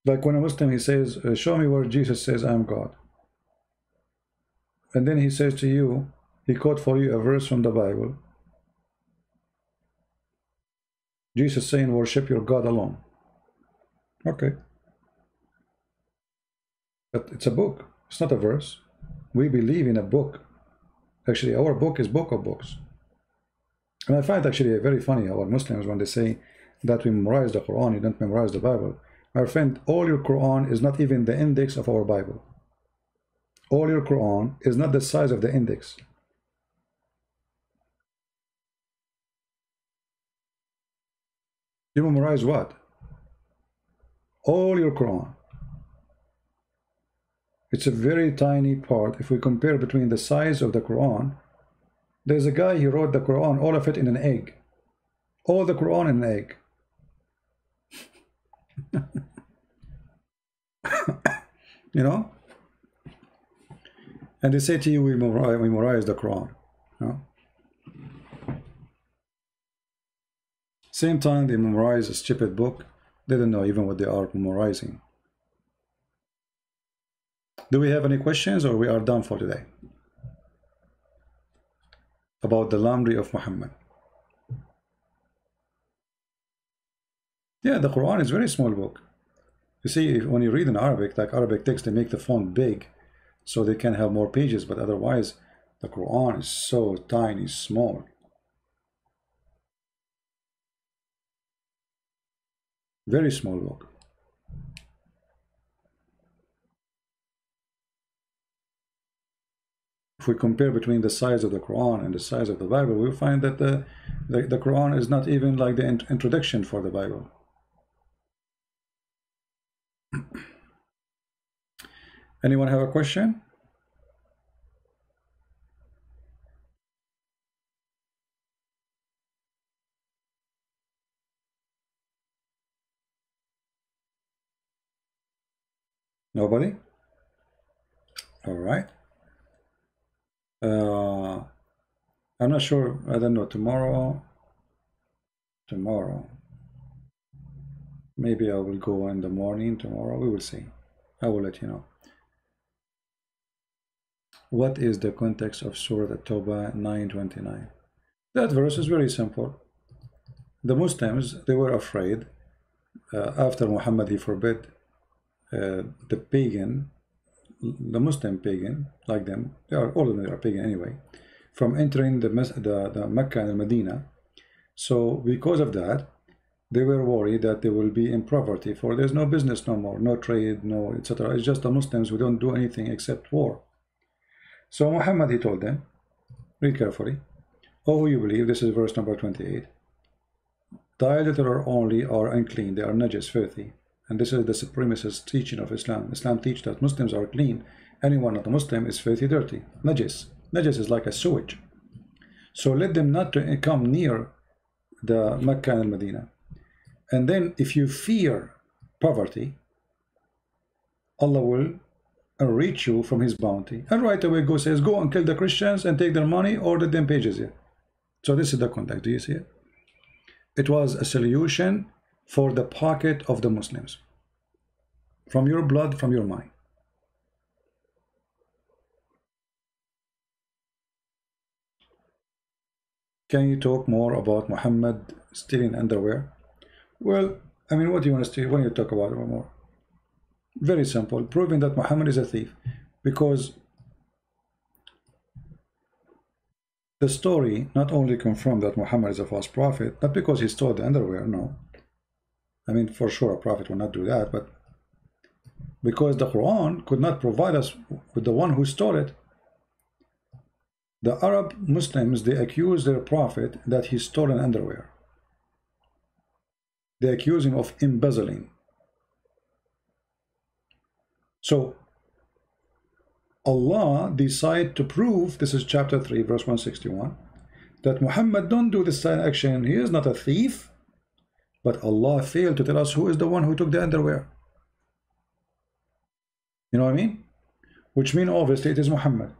Speaker 1: Like when a Muslim, he says, show me where Jesus says I am God. And then he says to you, he quote for you a verse from the Bible. Jesus saying, worship your God alone. Okay. But it's a book. It's not a verse. We believe in a book. Actually, our book is book of books. And I find actually very funny our Muslims, when they say that we memorize the Quran, you don't memorize the Bible. My friend, all your Quran is not even the index of our Bible. All your Quran is not the size of the index. You memorize what? All your Quran. It's a very tiny part. If we compare between the size of the Quran, there's a guy, he wrote the Quran, all of it in an egg. All the Quran in an egg. You know? And they say to you, we memorize the Quran. You know? Same time they memorize a stupid book. They don't know even what they are memorizing. Do we have any questions, or we are done for today? About the laundry of Muhammad. Yeah, the Quran is a very small book. You see, when you read in Arabic, like Arabic text, they make the font big so they can have more pages, but otherwise the Quran is so tiny, small. Very small book. If we compare between the size of the Quran and the size of the Bible, we'll find that the Quran is not even like the introduction for the Bible. Anyone have a question? Nobody? All right. I'm not sure. I don't know. Tomorrow. Maybe I will go in the morning tomorrow. We will see. I will let you know. What is the context of Surah At-Tawbah 9:29? That verse is very simple. The Muslims, they were afraid after Muhammad, he forbid the pagan, the Muslim pagan, like them, they are all of them are pagan anyway, from entering the Mecca and Medina. So because of that, they were worried that they will be in poverty, for there's no business no more, no trade, no etc. It's just the Muslims, we don't do anything except war. So Muhammad, he told them, read carefully, "Oh, who you believe," this is verse number 28, "thy literal only are unclean, they are najis, filthy." And this is the supremacist teaching of Islam. Islam teaches that Muslims are clean. Anyone not a Muslim is filthy, dirty, najis. Najas is like a sewage. So let them not to come near the Mecca and Medina. And then if you fear poverty, Allah will reach you from his bounty. And right away go says, go and kill the Christians and take their money or let them pay jizya. So this is the context. Do you see it? It was a solution for the pocket of the Muslims. From your blood, from your money. Can you talk more about Muhammad stealing underwear? Well, I mean, what do you want to steal? What do you talk about more? Very simple, proving that Muhammad is a thief. Because the story not only confirmed that Muhammad is a false prophet, not because he stole the underwear, no. I mean, for sure a prophet will not do that, but because the Quran could not provide us with the one who stole it. The Arab Muslims, they accuse their prophet that he stole an underwear. They accuse him of embezzling. So Allah decided to prove, this is chapter 3 verse 161, that Muhammad don't do this action. He is not a thief, but Allah failed to tell us who is the one who took the underwear. You know what I mean? Which means obviously it is Muhammad.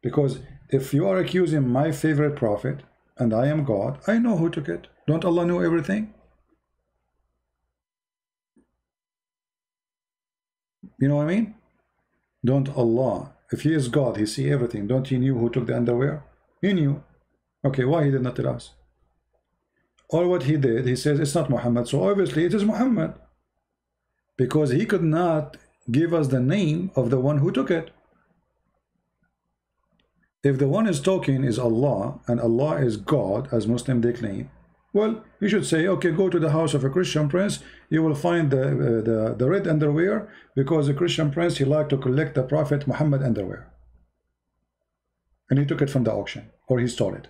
Speaker 1: Because if you are accusing my favorite prophet and I am God, I know who took it. Don't Allah know everything? You know what I mean? Don't Allah, if he is God, he see everything. Don't he knew who took the underwear? He knew. Okay, why he did not tell us? All what he did, he says it's not Muhammad. So obviously it is Muhammad. Because he could not give us the name of the one who took it. If the one is talking is Allah, and Allah is God, as Muslim they claim, well, you should say, okay, go to the house of a Christian prince, you will find the red underwear, because the Christian prince, he liked to collect the Prophet Muhammad underwear. And he took it from the auction, or he stole it.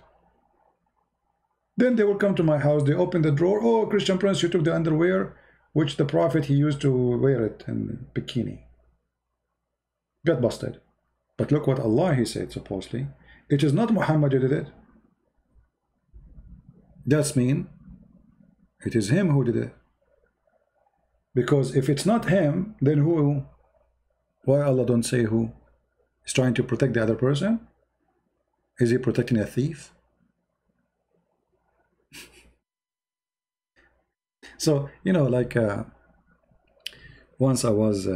Speaker 1: Then they will come to my house, they open the drawer, oh, Christian prince, you took the underwear, which the Prophet, he used to wear it in bikini. Got busted. But look what Allah, he said, supposedly. It is not Muhammad who did it. That's mean it is him who did it. Because if it's not him, then who? Why Allah don't say who? He's trying to protect the other person? Is he protecting a thief? So, you know, like once I was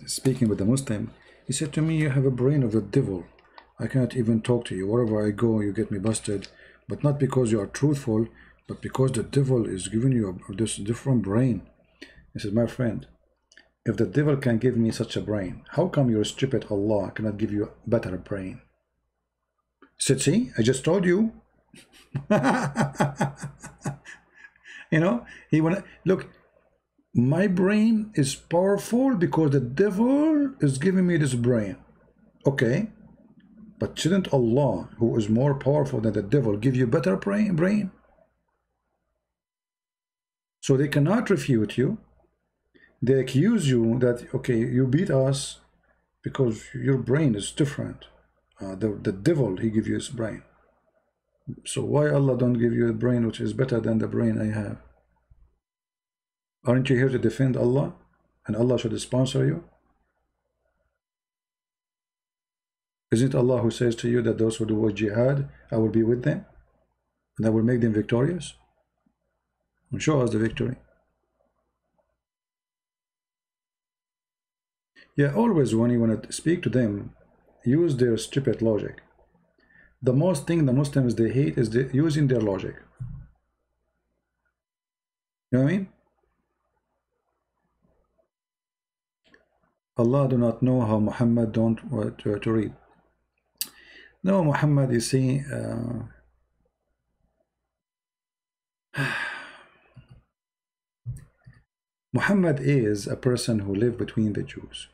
Speaker 1: speaking with a Muslim. He said to me, you have a brain of the devil. I cannot even talk to you. Wherever I go, you get me busted. But not because you are truthful, but because the devil is giving you this different brain. He said, my friend, if the devil can give me such a brain, how come your stupid Allah cannot give you a better brain? He said, see, I just told you. You know, he wanna look. My brain is powerful because the devil is giving me this brain. Okay, but shouldn't Allah, who is more powerful than the devil, give you better brain? So they cannot refute you. They accuse you that, okay, you beat us because your brain is different. The devil, he gives you his brain. So why Allah don't give you a brain which is better than the brain I have? Aren't you here to defend Allah? And Allah should sponsor you? Isn't Allah who says to you that those who do jihad, I will be with them? And I will make them victorious? And show us the victory. Yeah, always when you want to speak to them, use their stupid logic. The most thing the Muslims they hate is using their logic. You know what I mean? Allah do not know how Muhammad don't to read. No, Muhammad, you see, Muhammad is a person who lived between the Jews.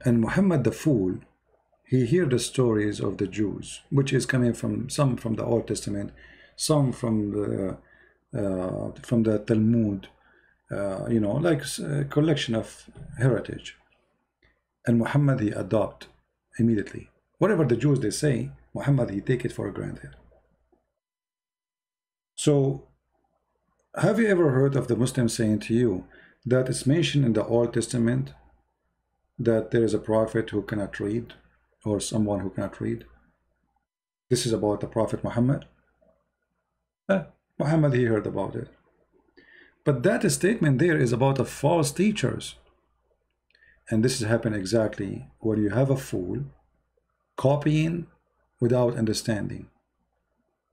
Speaker 1: And Muhammad the fool, he hear the stories of the Jews, which is coming from some from the Old Testament, some from from the Talmud, you know, like a collection of heritage. And Muhammad, he adopt immediately. Whatever the Jews they say, Muhammad, he take it for granted. So, have you ever heard of the Muslim saying to you that it's mentioned in the Old Testament that there is a prophet who cannot read, or someone who cannot read? This is about the Prophet Muhammad. Muhammad, he heard about it. But that statement there is about the false teachers. And this has happened exactly when you have a fool copying without understanding.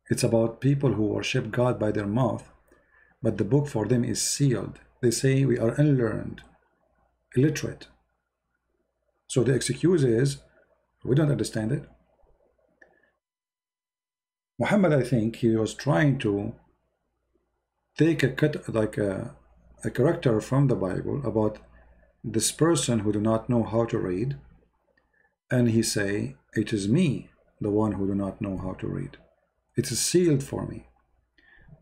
Speaker 1: It's about people who worship God by their mouth, but the book for them is sealed. They say we are unlearned, illiterate. So the excuse is, we don't understand it. Muhammad, I think he was trying to take a cut, like a character from the Bible about this person who do not know how to read, and he say, it is me, the one who do not know how to read. It is sealed for me.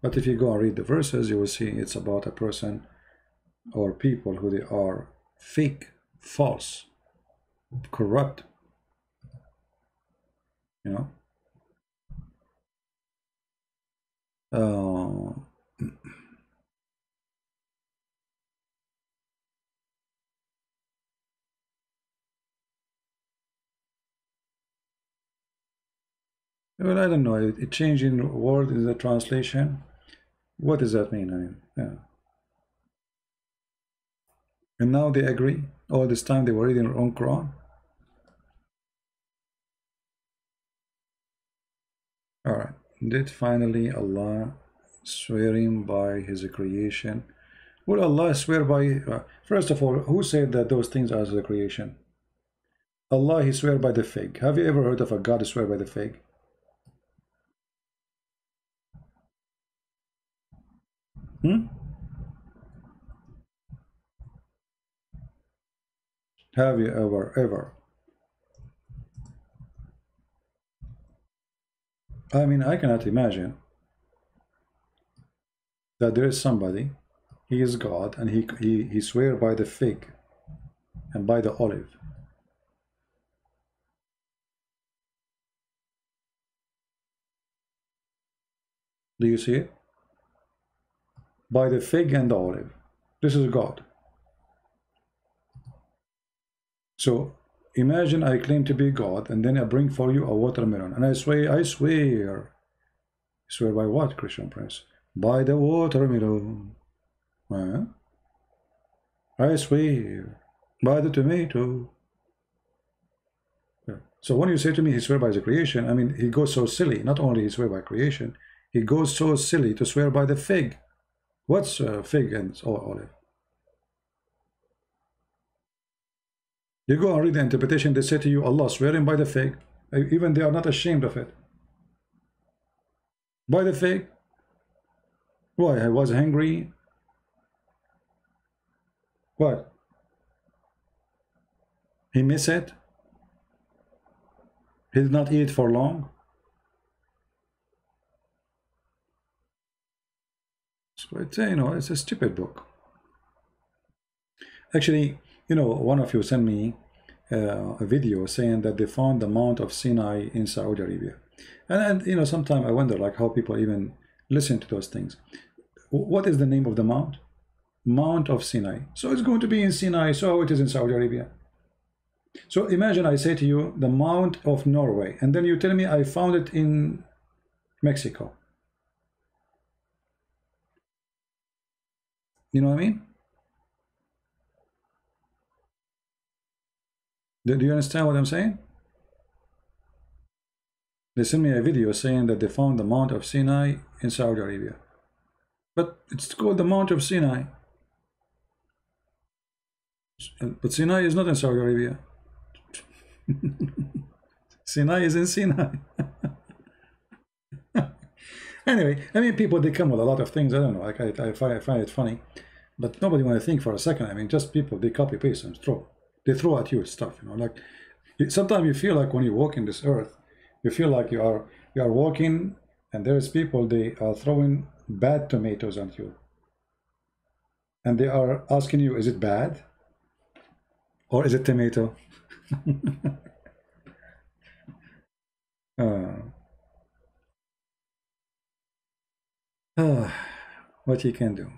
Speaker 1: But if you go and read the verses, you will see it's about a person or people who they are fake, false, corrupt, you know. Well, I don't know. It changed in word in the translation. What does that mean? I mean, yeah. And now they agree. All this time they were reading their own Quran. All right. Did finally Allah swearing by His creation? Will Allah swear by? First of all, who said that those things are the creation? Allah, He swear by the fig. Have you ever heard of a God swear by the fig? Have you ever? I mean, I cannot imagine that there is somebody, he is God, and he swear by the fig and by the olive. Do you see it? By the fig and the olive. This is God. So imagine I claim to be God, and then I bring for you a watermelon, and I swear by what, Christian Prince? By the watermelon. Huh? I swear by the tomato. So when you say to me he swear by the creation, I mean, he goes so silly. Not only he swear by creation, he goes so silly to swear by the fig. What's fig and olive? You go and read the interpretation, they say to you, Allah swearing by the fig. Even they are not ashamed of it. By the fig. Why? I was hungry. What? He miss it? He did not eat for long? So it's, you know, it's a stupid book. Actually, you know, one of you sent me a video saying that they found the Mount of Sinai in Saudi Arabia. And you know, sometimes I wonder like how people even listen to those things. What is the name of the mount? Mount of Sinai. So it's going to be in Sinai, so it is in Saudi Arabia. So imagine I say to you the Mount of Norway, and then you tell me I found it in Mexico. You know what I mean? Do you understand what I'm saying? They sent me a video saying that they found the Mount of Sinai in Saudi Arabia. But it's called the Mount of Sinai. But Sinai is not in Saudi Arabia. Sinai is in Sinai. Anyway, I mean, people, they come with a lot of things. I don't know. Like I find it funny. But nobody want to think for a second. I mean, just people, they copy paste and throw. They throw at you stuff, you know. Like sometimes you feel like when you walk in this earth, you feel like you are walking And there's people, they are throwing bad tomatoes at you. And they are asking you, is it bad? Or is it tomato? What you can do.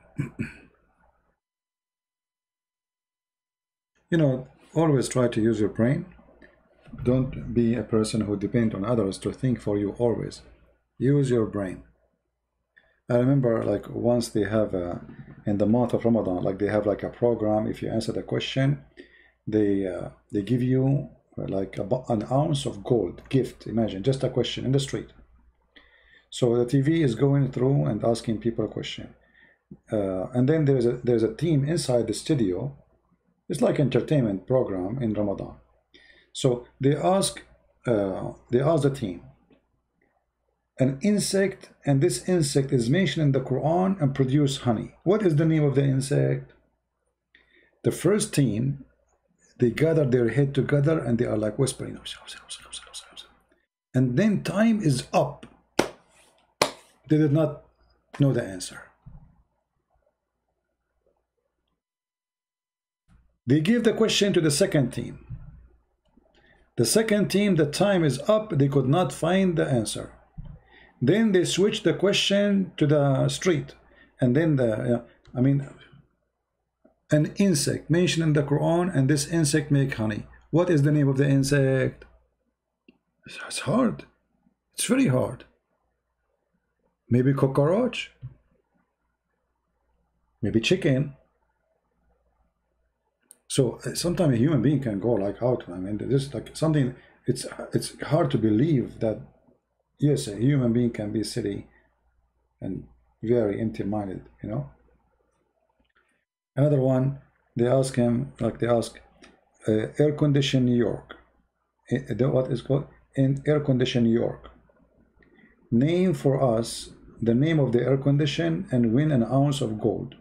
Speaker 1: You know, always try to use your brain. Don't be a person who depends on others to think for you always. Use your brain. I remember like once they have in the month of Ramadan, like they have like a program. If you answer the question, they give you like an ounce of gold gift. Imagine just a question in the street. So the TV is going through and asking people a question, and then there's a team inside the studio. It's like entertainment program in Ramadan. So they ask the team an insect, and this insect is mentioned in the Quran and produce honey. What is the name of the insect? The first team, they gather their head together and they are like whispering, and then time is up. They did not know the answer. They give the question to the second team. The second team, the time is up, they could not find the answer. Then they switch the question to the street, and then an insect mentioned in the Quran, and this insect make honey. What is the name of the insect? It's hard. It's very hard. Maybe cockroach. Maybe chicken. So sometimes a human being can go like out. I mean, this is like something. It's hard to believe that yes, a human being can be silly and very empty-minded. You know. Another one, they ask him like they ask, air condition New York. What is called in air condition New York. Name for us the name of the air condition and win an ounce of gold.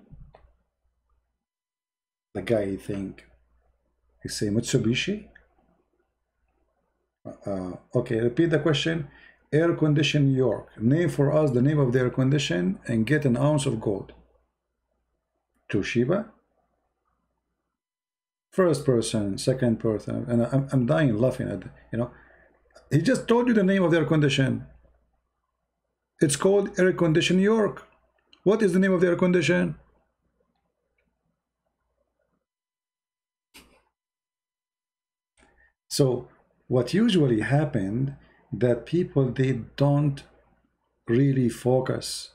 Speaker 1: The guy he say Mitsubishi. Okay, repeat the question. Air condition New York. Name for us the name of the air condition and get an ounce of gold. Toshiba. First person, second person, and I'm dying laughing at he just told you the name of the air condition. It's called air condition New York. What is the name of the air condition? So what usually happened that people, they don't really focus.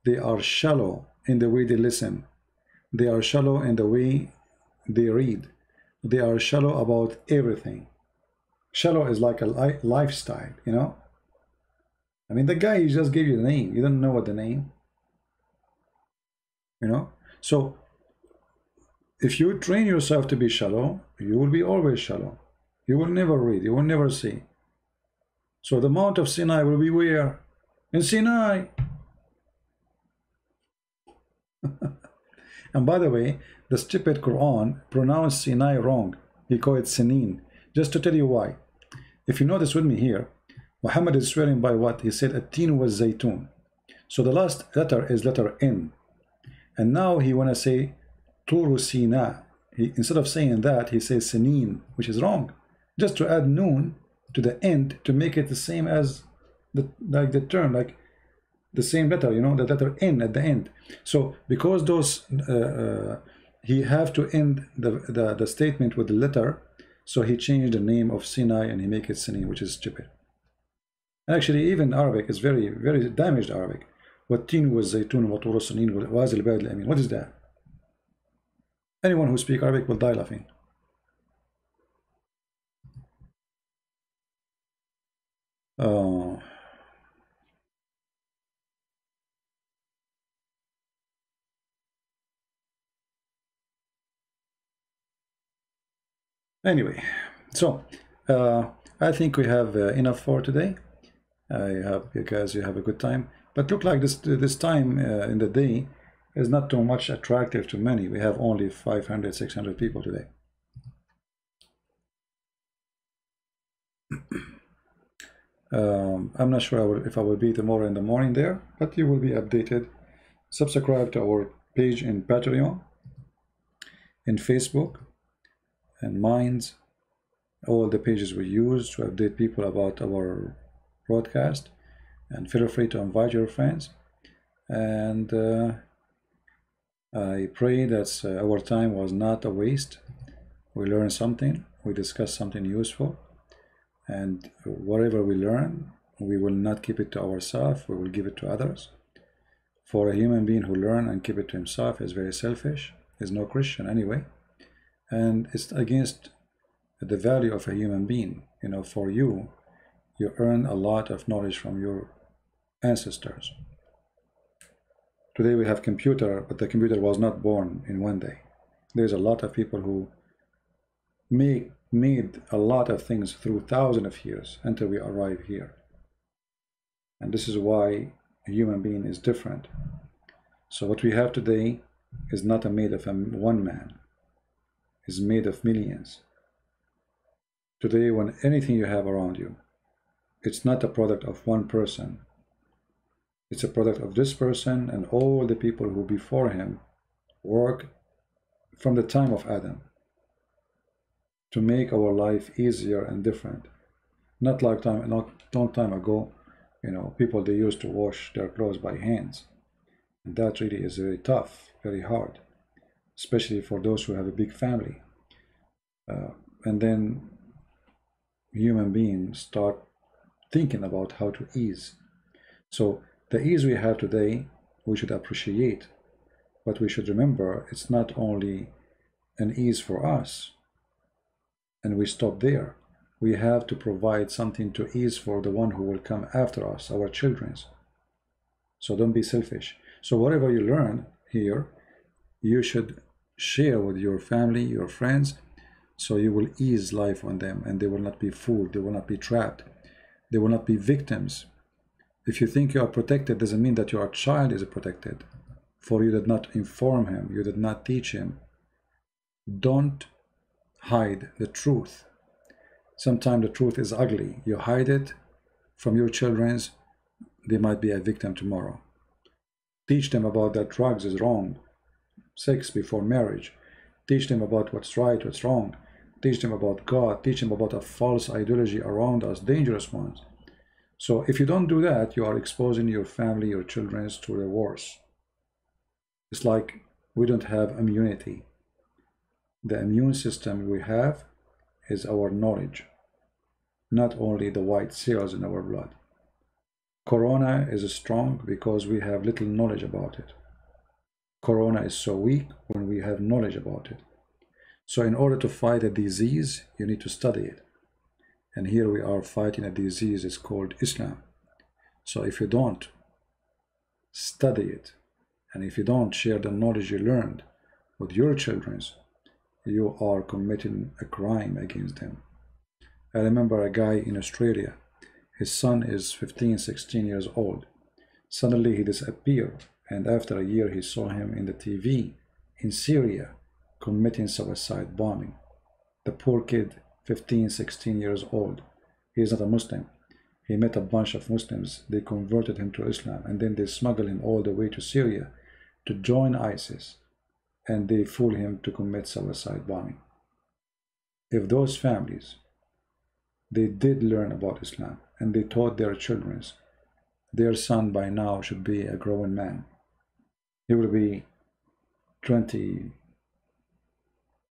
Speaker 1: They are shallow in the way they listen. They are shallow in the way they read. They are shallow about everything. Shallow is like a lifestyle, you know. I mean, the guy, he just gave you the name. You don't know what the name, you know. So if you train yourself to be shallow, you will be always shallow. You will never read. You will never see. So the Mount of Sinai will be where? In Sinai. And by the way, the stupid Quran pronounced Sinai wrong. He called it Sinin. Just to tell you why. If you notice with me here, Muhammad is swearing by what? He said At-tin was Zaytun. So the last letter is letter N. And now he want to say Turu Sina. Instead of saying that, he says Sinin, which is wrong. Just to add noon to the end to make it the same as the term, like the same letter, you know, the letter N at the end. So because those he have to end the statement with the letter, so he changed the name of Sinai and he make it Sinin, which is stupid. Actually, even Arabic is very, very damaged Arabic. Wat-tin was Zaytun wa Turu Sinin was al-Balad al-Amin. What is that? Anyone who speaks Arabic will die laughing. Anyway, so I think we have enough for today. I hope you guys have a good time. But look like this time in the day is not too much attractive to many. We have only 500, 600 people today. I'm not sure if I will be tomorrow in the morning there, but you will be updated. Subscribe to our page in Patreon, in Facebook, and Minds, all the pages we use to update people about our broadcast. And feel free to invite your friends. And I pray that our time was not a waste. We learned something, we discussed something useful, and whatever we learn, we will not keep it to ourselves, we will give it to others. For a human being who learn and keep it to himself is very selfish, is no Christian anyway, and it's against the value of a human being. You know, for you earn a lot of knowledge from your ancestors. Today we have computer, but the computer was not born in one day. There's a lot of people who made a lot of things through thousands of years until we arrive here. And this is why a human being is different. So what we have today is not made of one man, it's made of millions. Today, when anything you have around you, it's not a product of one person. It's a product of this person and all the people who before him work from the time of Adam to make our life easier and different. Not like long time ago, you know, people, they used to wash their clothes by hands. And that really is very tough, very hard, especially for those who have a big family. And then human beings start thinking about how to ease. So the ease we have today, we should appreciate, but we should remember it's not only an ease for us, and we stop there. We have to provide something to ease for the one who will come after us, our children. So don't be selfish. So whatever you learn here, you should share with your family, your friends, so you will ease life on them and they will not be fooled, they will not be trapped, they will not be victims. If you think you are protected, doesn't mean that your child is protected. For you did not inform him, you did not teach him. Don't hide the truth. Sometimes the truth is ugly. You hide it from your children, they might be a victim tomorrow. Teach them about that drugs is wrong, sex before marriage. Teach them about what's right, what's wrong. Teach them about God. Teach them about a false ideology around us, dangerous ones. So if you don't do that, you are exposing your family, your children to the worst. It's like we don't have immunity. The immune system we have is our knowledge, not only the white cells in our blood. Corona is strong because we have little knowledge about it. Corona is so weak when we have knowledge about it. So in order to fight a disease, you need to study it. And here we are fighting a disease, it's called Islam. So if you don't study it, and if you don't share the knowledge you learned with your children, you are committing a crime against them. I remember a guy in Australia. His son is 15, 16 years old. Suddenly he disappeared, and after a year he saw him in the TV in Syria committing suicide bombing. The poor kid, 15, 16 years old. He is not a Muslim. He met a bunch of Muslims. They converted him to Islam, and then they smuggled him all the way to Syria to join ISIS, and they fool him to commit suicide bombing. If those families, they did learn about Islam and they taught their children, their son by now should be a grown man. He will be 20